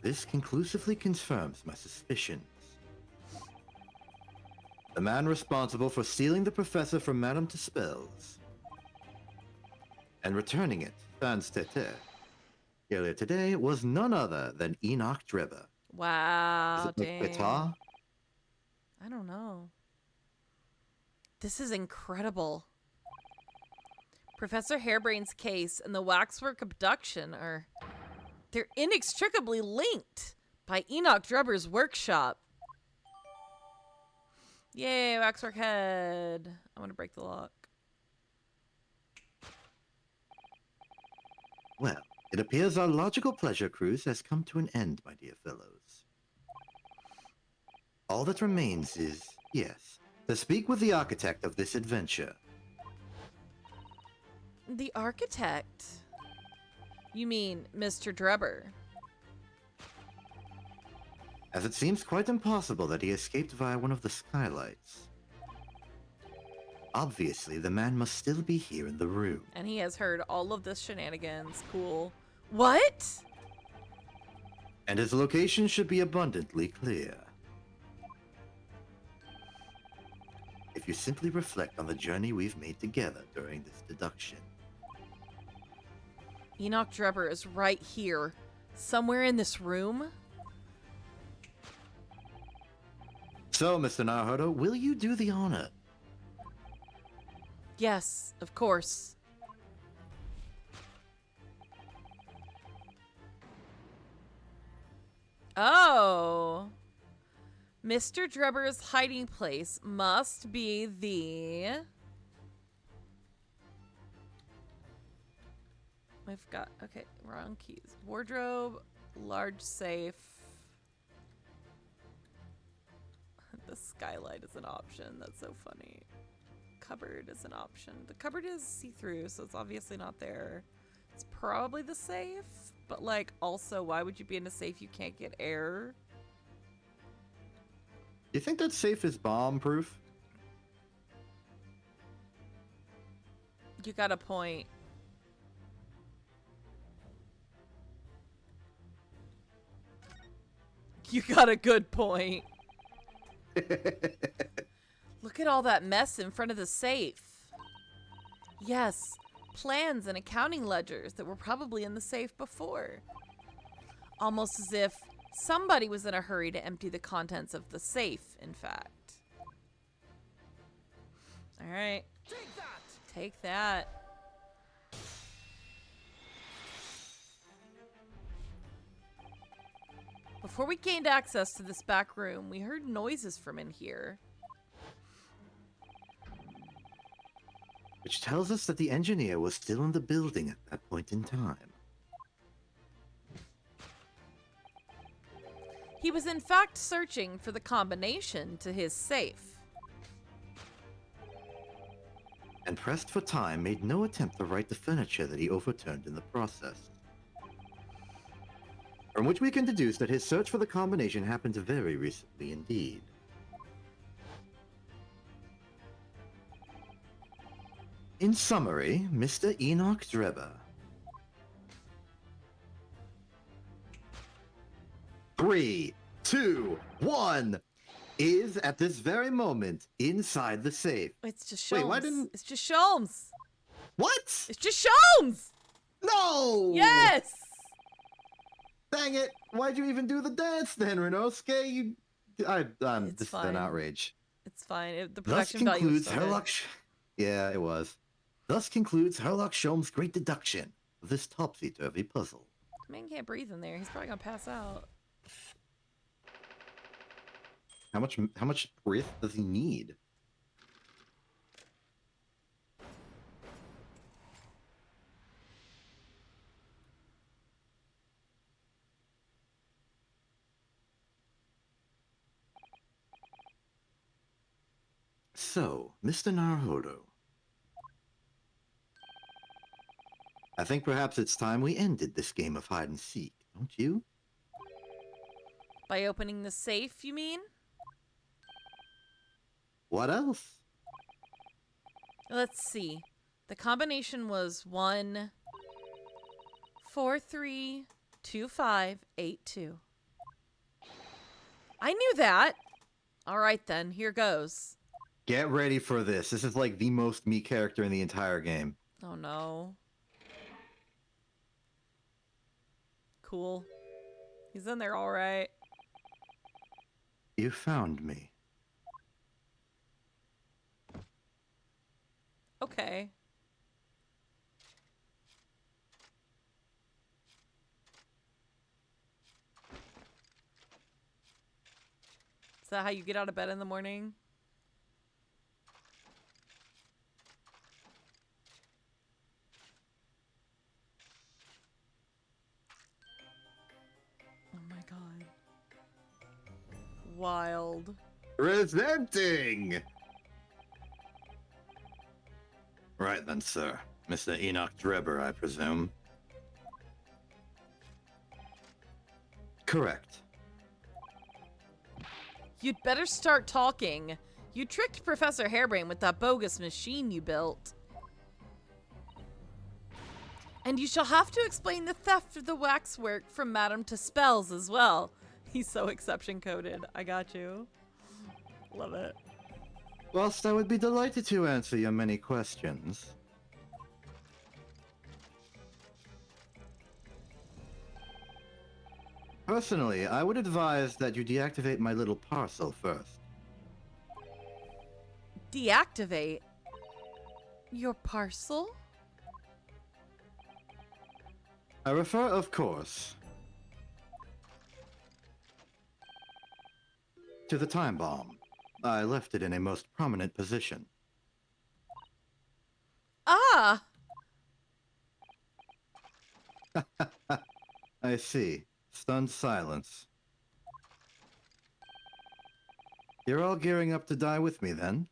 This conclusively confirms my suspicions. The man responsible for stealing the professor from Madame Tuspel's and returning it, sans tete, earlier today was none other than Enoch Drebber. Wow, Is it like dang. guitar? I don't know. This is incredible. Professor Hairbrain's case and the waxwork abduction are... They're inextricably linked by Enoch Drebber's workshop. Yay, waxwork head. I want to break the lock. Well, it appears our logical pleasure cruise has come to an end, my dear fellows. All that remains is, yes, to speak with the architect of this adventure. The architect? You mean Mr. Drebber? As it seems quite impossible that he escaped via one of the skylights. Obviously, the man must still be here in the room. And he has heard all of this shenanigans. Cool. What? And his location should be abundantly clear. If you simply reflect on the journey we've made together during this deduction. Enoch Drebber is right here. Somewhere in this room? So, Mr. Naruto, will you do the honor? Yes, of course. Oh. Mr. Drebber's hiding place must be the... We've got... Okay, wrong keys. Wardrobe, large safe. The skylight is an option. That's so funny. Cupboard is an option. The cupboard is see-through, so it's obviously not there. It's probably the safe, but like also why would you be in a safe you can't get air? You think that safe is bomb-proof? You got a point. You got a good point. Look at all that mess in front of the safe. Yes, plans and accounting ledgers that were probably in the safe before. Almost as if somebody was in a hurry to empty the contents of the safe, in fact. All right. Take that! Take that. Before we gained access to this back room, we heard noises from in here. Which tells us that the engineer was still in the building at that point in time. He was in fact searching for the combination to his safe. And pressed for time, made no attempt to right the furniture that he overturned in the process. From which we can deduce that his search for the combination happened very recently indeed. In summary, Mr. Enoch Drebber. 3, 2, 1 is at this very moment inside the safe. It's just Sholmes. Wait, why didn't... It's just Sholmes. What? It's just Sholmes! No! Yes! Dang it! Why'd you even do the dance then, Renosuke? This is an outrage. It's fine. The Thus production value was concludes so good. Herlock... Yeah, it was. Thus concludes Herlock Sholmes' great deduction of this topsy-turvy puzzle. The man can't breathe in there. He's probably gonna pass out. How much breath does he need? So, Mr. Naruhodo, I think perhaps it's time we ended this game of hide and seek, don't you? By opening the safe, you mean? What else? Let's see. The combination was 1 4 3 2 5 8 2. I knew that. All right then, here goes. Get ready for this. This is like the most me character in the entire game. Oh no. Cool. He's in there all right. You found me. Okay. Is that how you get out of bed in the morning? Oh my god. Wild. Presenting! Right then, sir. Mr. Enoch Drebber, I presume. Correct. You'd better start talking. You tricked Professor Hairbrain with that bogus machine you built. And you shall have to explain the theft of the waxwork from Madame to Spells as well. He's so exception coded. I got you. Love it. Whilst I would be delighted to answer your many questions, personally, I would advise that you deactivate my little parcel first. Deactivate? Your parcel? I refer, of course, to the time bomb. I left it in a most prominent position. Ah! I see. Stunned silence. You're all gearing up to die with me, then?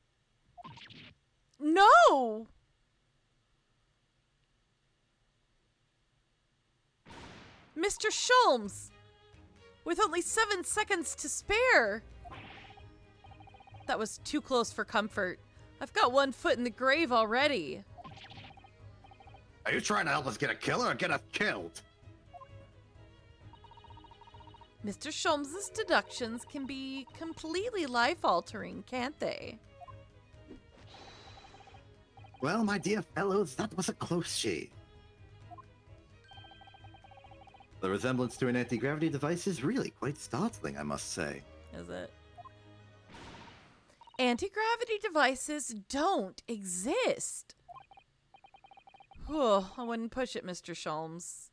No! Mr. Sholmes! With only 7 seconds to spare! That was too close for comfort. I've got 1 foot in the grave already. Are you trying to help us get a killer or get us killed? Mr. Sholmes' deductions can be completely life-altering, can't they? Well, my dear fellows, that was a close shave. The resemblance to an anti-gravity device is really quite startling, I must say. Is it? Anti-gravity devices don't exist. Oh, I wouldn't push it, Mr. Sholmes.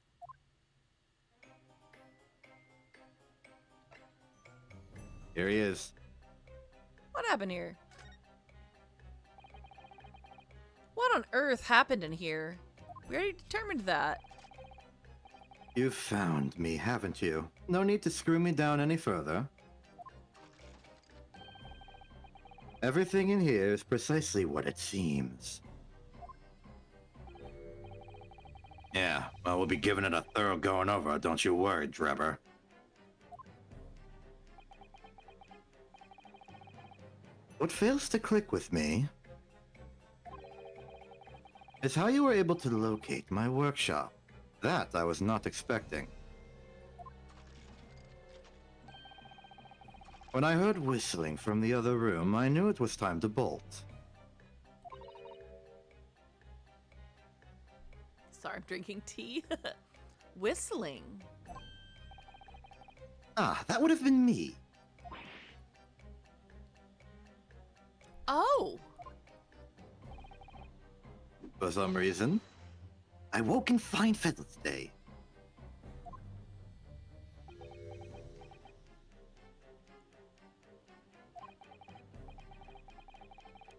Here he is. What happened here? What on earth happened in here? We already determined that. You've found me, haven't you? No need to screw me down any further. Everything in here is precisely what it seems. Yeah, well, we'll be giving it a thorough going over, don't you worry, Drebber. What fails to click with me is how you were able to locate my workshop. That I was not expecting. When I heard whistling from the other room, I knew it was time to bolt. Sorry, I'm drinking tea. Whistling. Ah, that would have been me. Oh. For some reason, I woke in fine feather today.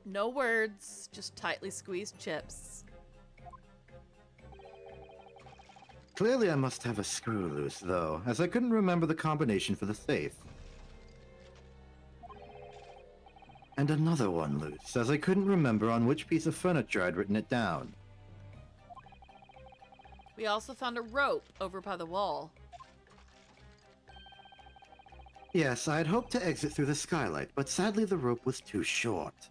No words, just tightly squeezed chips. Clearly I must have a screw loose, though, as I couldn't remember the combination for the safe. And another one loose, as I couldn't remember on which piece of furniture I'd written it down. We also found a rope over by the wall. Yes, I had hoped to exit through the skylight, but sadly the rope was too short.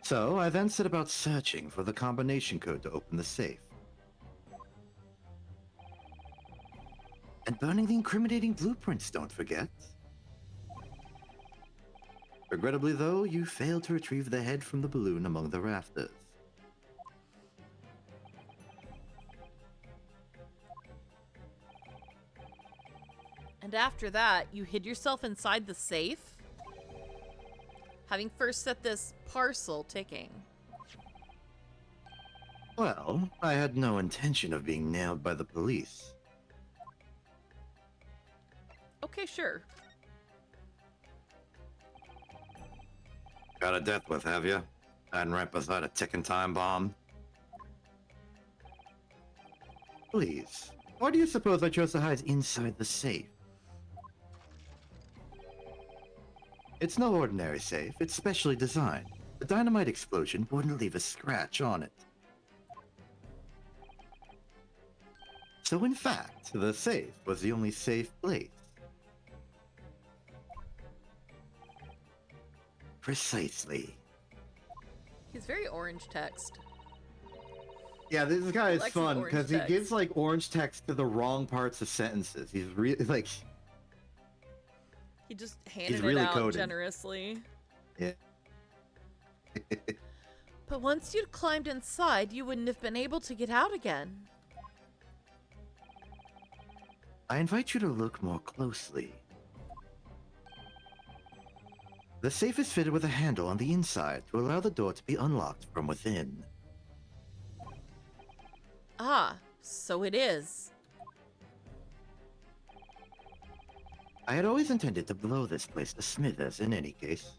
So I then set about searching for the combination code to open the safe. And burning the incriminating blueprints, don't forget. Regrettably, though, you failed to retrieve the head from the balloon among the rafters. And after that, you hid yourself inside the safe? Having first set this parcel ticking. Well, I had no intention of being nailed by the police. Okay, sure. Got a death with, have you? Hiding right beside a ticking time bomb? Please, why do you suppose I chose to hide inside the safe? It's no ordinary safe, it's specially designed. The dynamite explosion wouldn't leave a scratch on it. So in fact, the safe was the only safe place. Precisely. He's very orange text. Yeah, this guy is Likes fun orange because he text. gives like orange text to the wrong parts of sentences. He's really like, He just handed really it out coded. generously. yeah. But once you'd climbed inside, you wouldn't have been able to get out again. I invite you to look more closely. The safe is fitted with a handle on the inside to allow the door to be unlocked from within. Ah, so it is. I had always intended to blow this place to smithers in any case.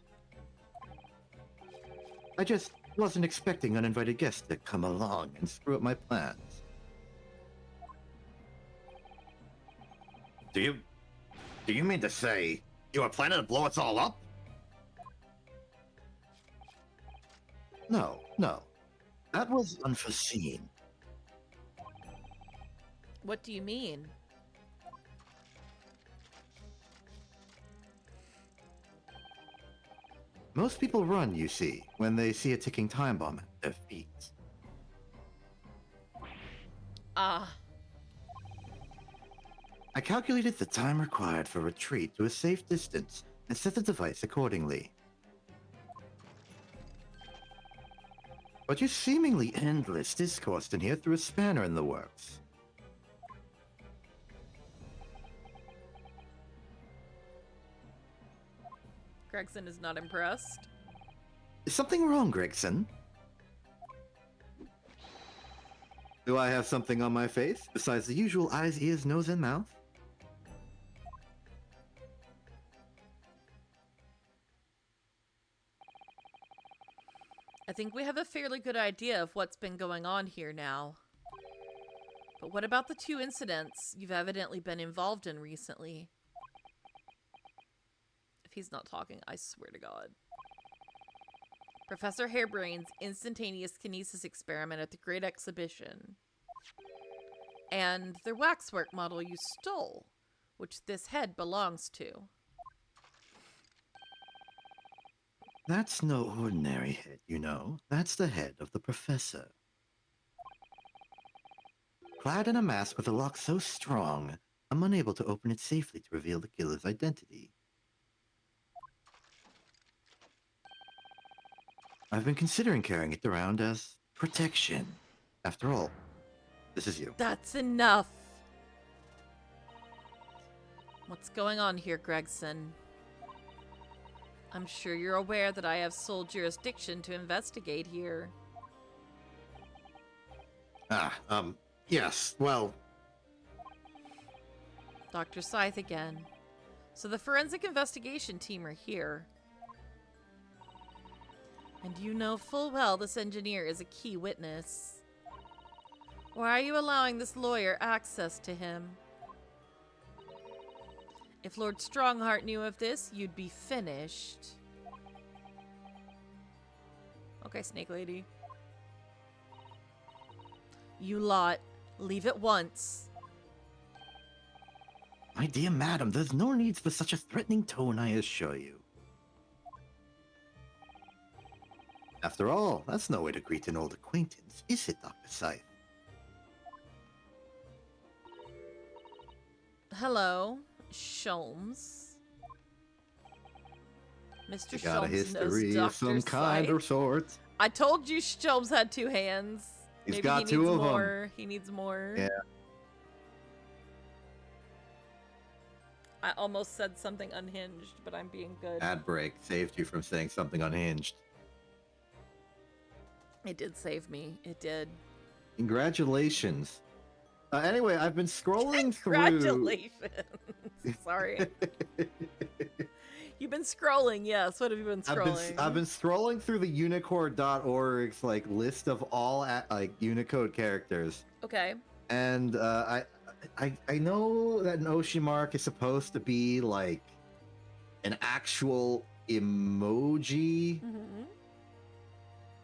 I just wasn't expecting uninvited guests to come along and screw up my plans. Do you mean to say you were planning to blow us all up? No. That was unforeseen. What do you mean? Most people run, you see, when they see a ticking time bomb at their feet. Ah, I calculated the time required for retreat to a safe distance and set the device accordingly. But your seemingly endless discourse in here threw a spanner in the works. Gregson is not impressed. Is something wrong, Gregson? Do I have something on my face besides the usual eyes, ears, nose, and mouth? I think we have a fairly good idea of what's been going on here now. But what about the two incidents you've evidently been involved in recently? If he's not talking, I swear to God. Professor Hairbrain's instantaneous kinesis experiment at the Great Exhibition. And the waxwork model you stole, which this head belongs to. That's no ordinary head, you know. That's the head of the professor. Clad in a mask with a lock so strong, I'm unable to open it safely to reveal the killer's identity. I've been considering carrying it around as protection. After all, this is you. That's enough. What's going on here, Gregson? I'm sure you're aware that I have sole jurisdiction to investigate here. Yes, well... Dr. Scythe again. So the forensic investigation team are here. And you know full well this engineer is a key witness. Why are you allowing this lawyer access to him? If Lord Strongheart knew of this, you'd be finished. Okay, Snake Lady. You lot, leave at once. My dear madam, there's no need for such a threatening tone, I assure you. After all, that's no way to greet an old acquaintance, is it, Dr. Scythe? Hello, Sholmes. Mr. You got a Sholmes history knows of some Dr. kind or Scythe. sort. I told you Sholmes had two hands. He's Maybe got he two needs of 'em. more. He needs more. Yeah. I almost said something unhinged, but I'm being good. Ad break saved you from saying something unhinged. It did save me. It did. Congratulations. Anyway, I've been scrolling through... Congratulations. Sorry. You've been scrolling, yes. What have you been scrolling? I've been scrolling through the Unicore.org's like list of all like Unicode characters. Okay. And I know that an Oshi mark is supposed to be like an actual emoji,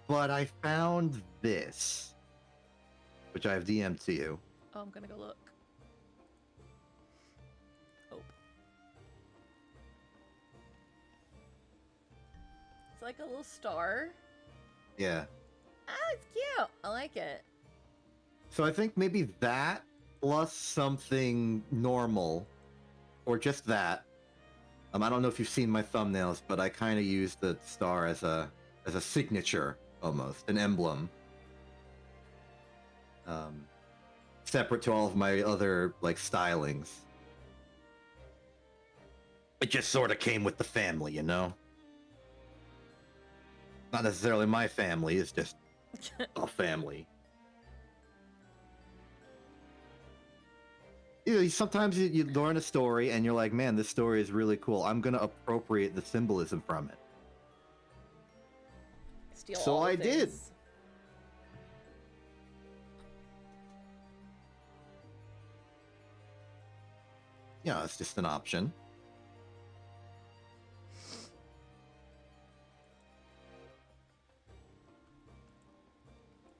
but I found this, which I have DM'd to you. Oh, I'm gonna go look. Oh. It's like a little star. Yeah. Ah, it's cute. I like it. So I think maybe that plus something normal, or just that. I don't know if you've seen my thumbnails, but I kind of use the star as a signature, almost an emblem. Separate to all of my other like stylings. It just sort of came with the family, you know? Not necessarily my family, it's just a family. You know, sometimes you learn a story and you're like, man, this story is really cool. I'm going to appropriate the symbolism from it. Steal So all the I did. things. Yeah, it's just an option.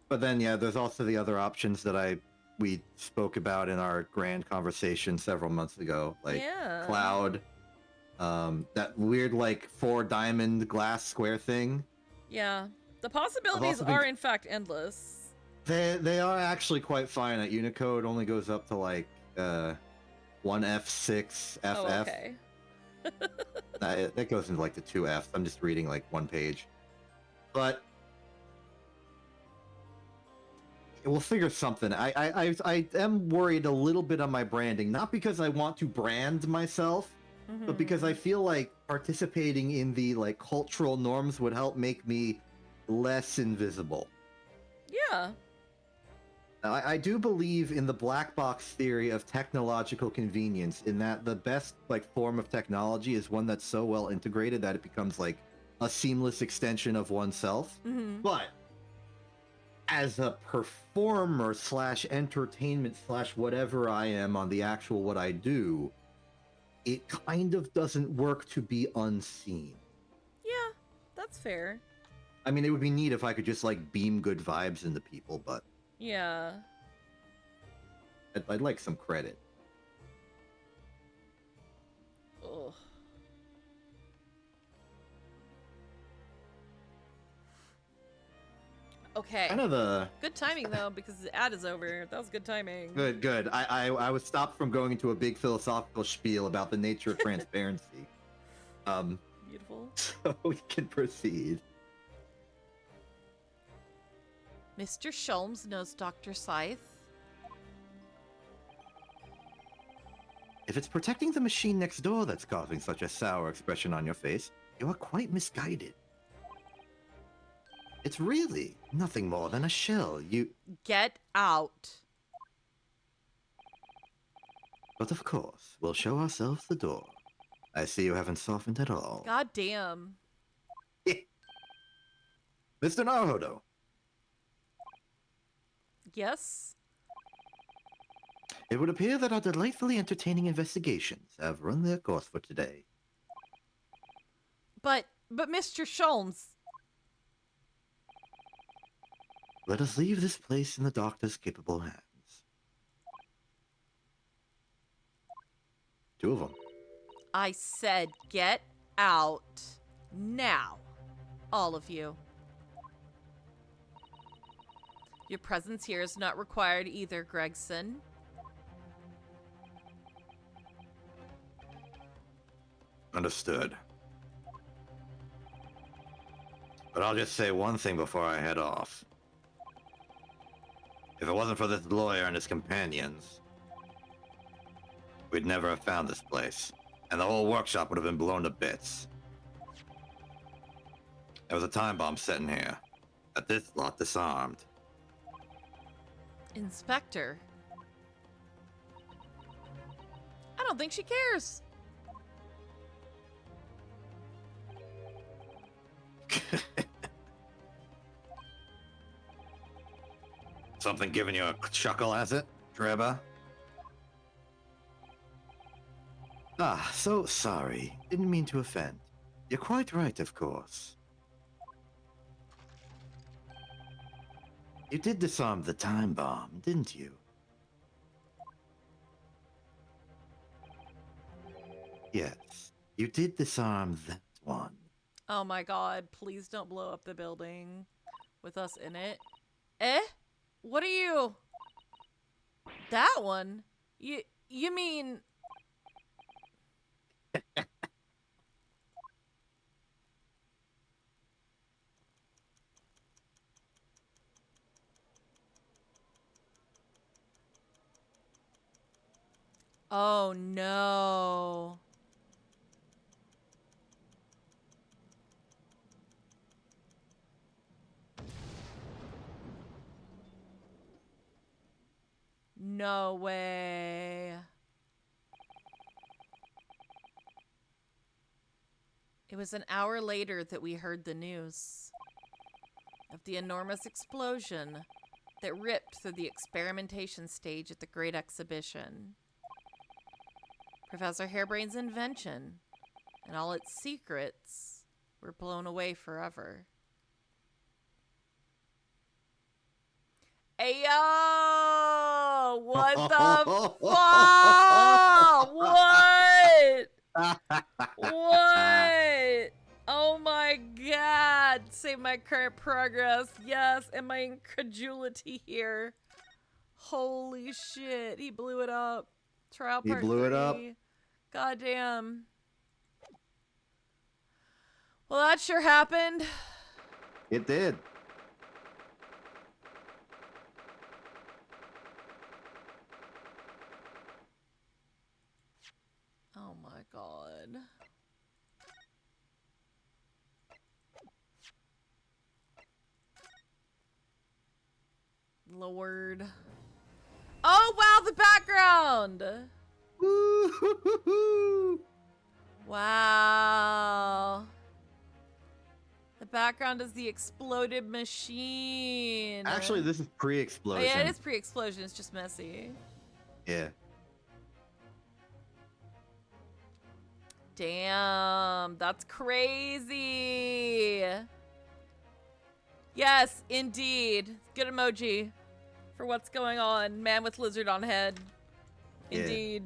But then, yeah, there's also the other options that we spoke about in our grand conversation several months ago, like Yeah. Cloud, that weird like 4-diamond glass square thing. Yeah. The possibilities also been- are in fact endless. They are actually quite finite. Unicode only goes up to like 1F6FF. Oh, okay. That goes into like the 2F. I'm just reading like one page. But we'll figure something. I am worried a little bit on my branding, not because I want to brand myself, but because I feel like participating in the like cultural norms would help make me less invisible. Yeah. I do believe in the black box theory of technological convenience, in that the best like form of technology is one that's so well integrated that it becomes like a seamless extension of oneself. But as a performer slash entertainment slash whatever I am on the actual what I do, it kind of doesn't work to be unseen. Yeah, that's fair. I mean, it would be neat if I could just like beam good vibes into people, but Yeah. I'd like some credit. Ugh. Okay. Kind of the Good timing though, because the ad is over. That was good timing. good. I was stopped from going into a big philosophical spiel about the nature of transparency. Beautiful. So we can proceed. Mr. Sholmes knows Dr. Scythe. If it's protecting the machine next door that's causing such a sour expression on your face, you are quite misguided. It's really nothing more than a shell. Get out. But of course, we'll show ourselves the door. I see you haven't softened at all. God damn. Mr. Naruhodo. Yes? It would appear that our delightfully entertaining investigations have run their course for today. But Mr. Sholmes. Let us leave this place in the doctor's capable hands. 2 of them. I said get out. Now. All of you. Your presence here is not required either, Gregson. Understood. But I'll just say one thing before I head off. If it wasn't for this lawyer and his companions, we'd never have found this place, and the whole workshop would have been blown to bits. There was a time bomb set in here, that this lot disarmed. Inspector. I don't think she cares. Something giving you a chuckle, has it, Treba? Ah, so sorry. Didn't mean to offend. You're quite right, of course. You did disarm the time bomb, didn't you? Yes, you did disarm that one. Oh my god, please don't blow up the building with us in it. Eh? What are you? That one? You mean... Oh no. No way. It was an hour later that we heard the news of the enormous explosion that ripped through the experimentation stage at the Great Exhibition. Professor Hairbrain's invention and all its secrets were blown away forever. Ayo! What the fuck? What? What? Oh my god. Save my current progress. Yes, and my incredulity here. Holy shit. He blew it up. Trial part 3. He blew it up. God damn. Well, that sure happened. It did. Oh my god. Lord. Oh wow, the background! Wow. The background is the exploded machine. Actually, this is Oh, pre-explosion. yeah, it is pre-explosion. It's just messy. Yeah. Damn, that's crazy. Yes, indeed. Good emoji for what's going on. Man with lizard on head. Yeah. Indeed.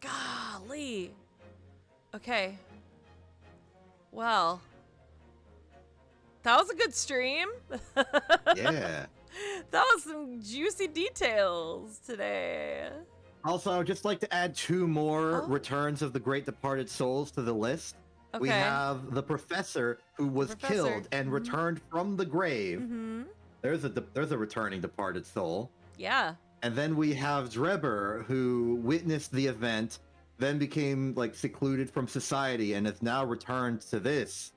Golly. Okay. Well, That was a good stream. Yeah. That was some juicy details today. Also, I would just like to add 2 more Oh. returns of the great departed souls to the list. Okay. We have the professor who was killed and returned from the grave. Mm-hmm. There's a returning departed soul. Yeah. And then we have Drebber, who witnessed the event, then became like secluded from society, and has now returned to this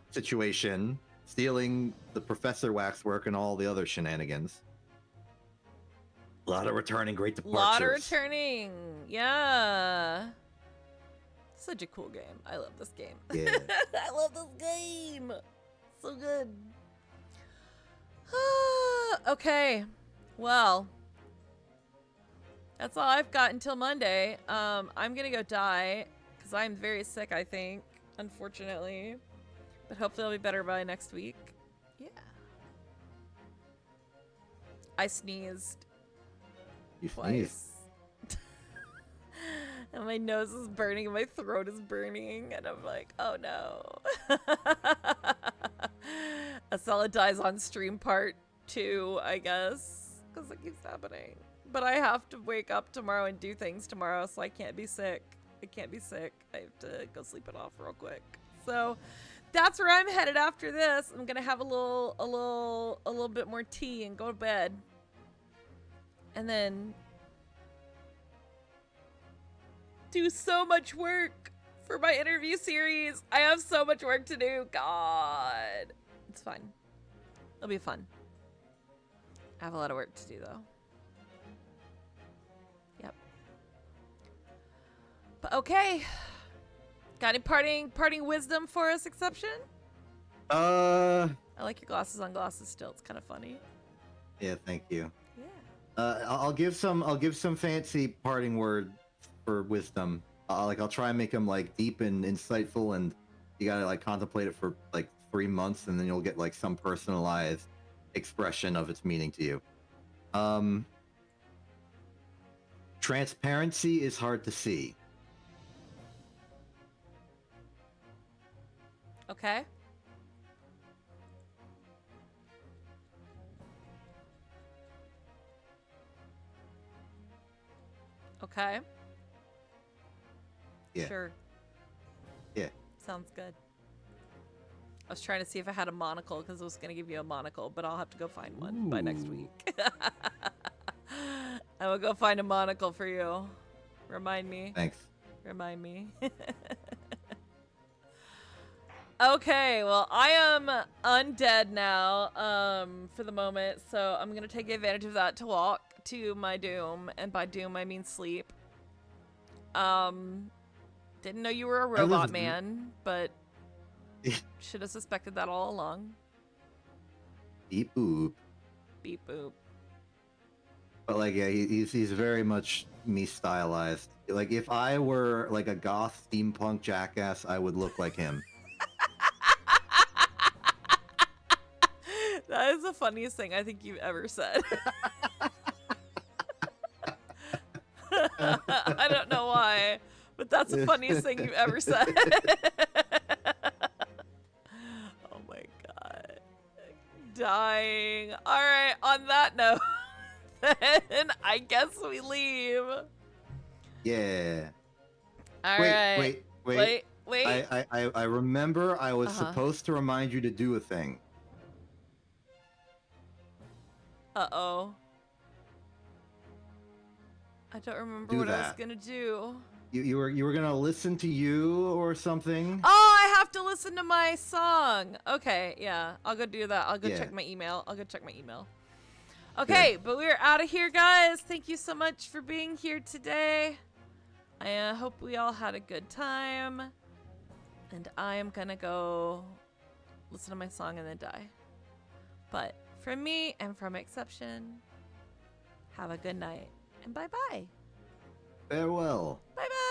situation, stealing the professor waxwork and all the other shenanigans. A lot of returning great departures. A lot of returning. Yeah. Such a cool game. I love this game. Yeah. I love this game. So good. Okay. Well, that's all I've got until Monday. I'm gonna go die because I'm very sick, I think, unfortunately. But hopefully I'll be better by next week. Yeah. I sneezed. You Twice. And my nose is burning and my throat is burning, and I'm like, oh no. Ascella dies on stream part 2, I guess, because it keeps happening. But I have to wake up tomorrow and do things tomorrow, so I can't be sick. I can't be sick. I have to go sleep it off real quick. So that's where I'm headed after this. I'm gonna have a little bit more tea and go to bed. And then do so much work for my interview series. I have so much work to do. God. It's fun. It'll be fun. I have a lot of work to do though. Yep. But okay. Got any parting wisdom for us, Exception? I like your glasses on glasses still. It's kind of funny. Yeah, thank you. Yeah. I'll give some fancy parting word for wisdom. I'll try and make them like deep and insightful, and you gotta like contemplate it for like 3 months, and then you'll get like some personalized expression of its meaning to you. Transparency is hard to see. Okay. Okay. Yeah. Sure. Yeah. Sounds good. I was trying to see if I had a monocle because I was going to give you a monocle, but I'll have to go find one by next week. I will go find a monocle for you. Remind me. Thanks. Remind me. Okay, well, I am undead now, for the moment, so I'm gonna take advantage of that to walk to my doom, and by doom I mean sleep. Didn't know you were a robot man, but should have suspected that all along. Beep boop. Beep boop. But like, yeah, he's very much me stylized. Like, if I were like a goth steampunk jackass, I would look like him. That is the funniest thing I think you've ever said. I don't know why, but that's the funniest thing you've ever said. Oh my god. Dying. Alright, on that note, then I guess we leave. Yeah. Alright. Wait. I remember I was supposed to remind you to do a thing. Uh-oh. I don't remember what I was gonna do. You were gonna listen to you or something? Oh, I have to listen to my song. Okay, yeah. I'll go do that. I'll go check my email. Okay, but we're out of here, guys. Thank you so much for being here today. I hope we all had a good time. And I am gonna go listen to my song and then die. But from me and from Exception, have a good night and bye-bye. Farewell. Bye-bye.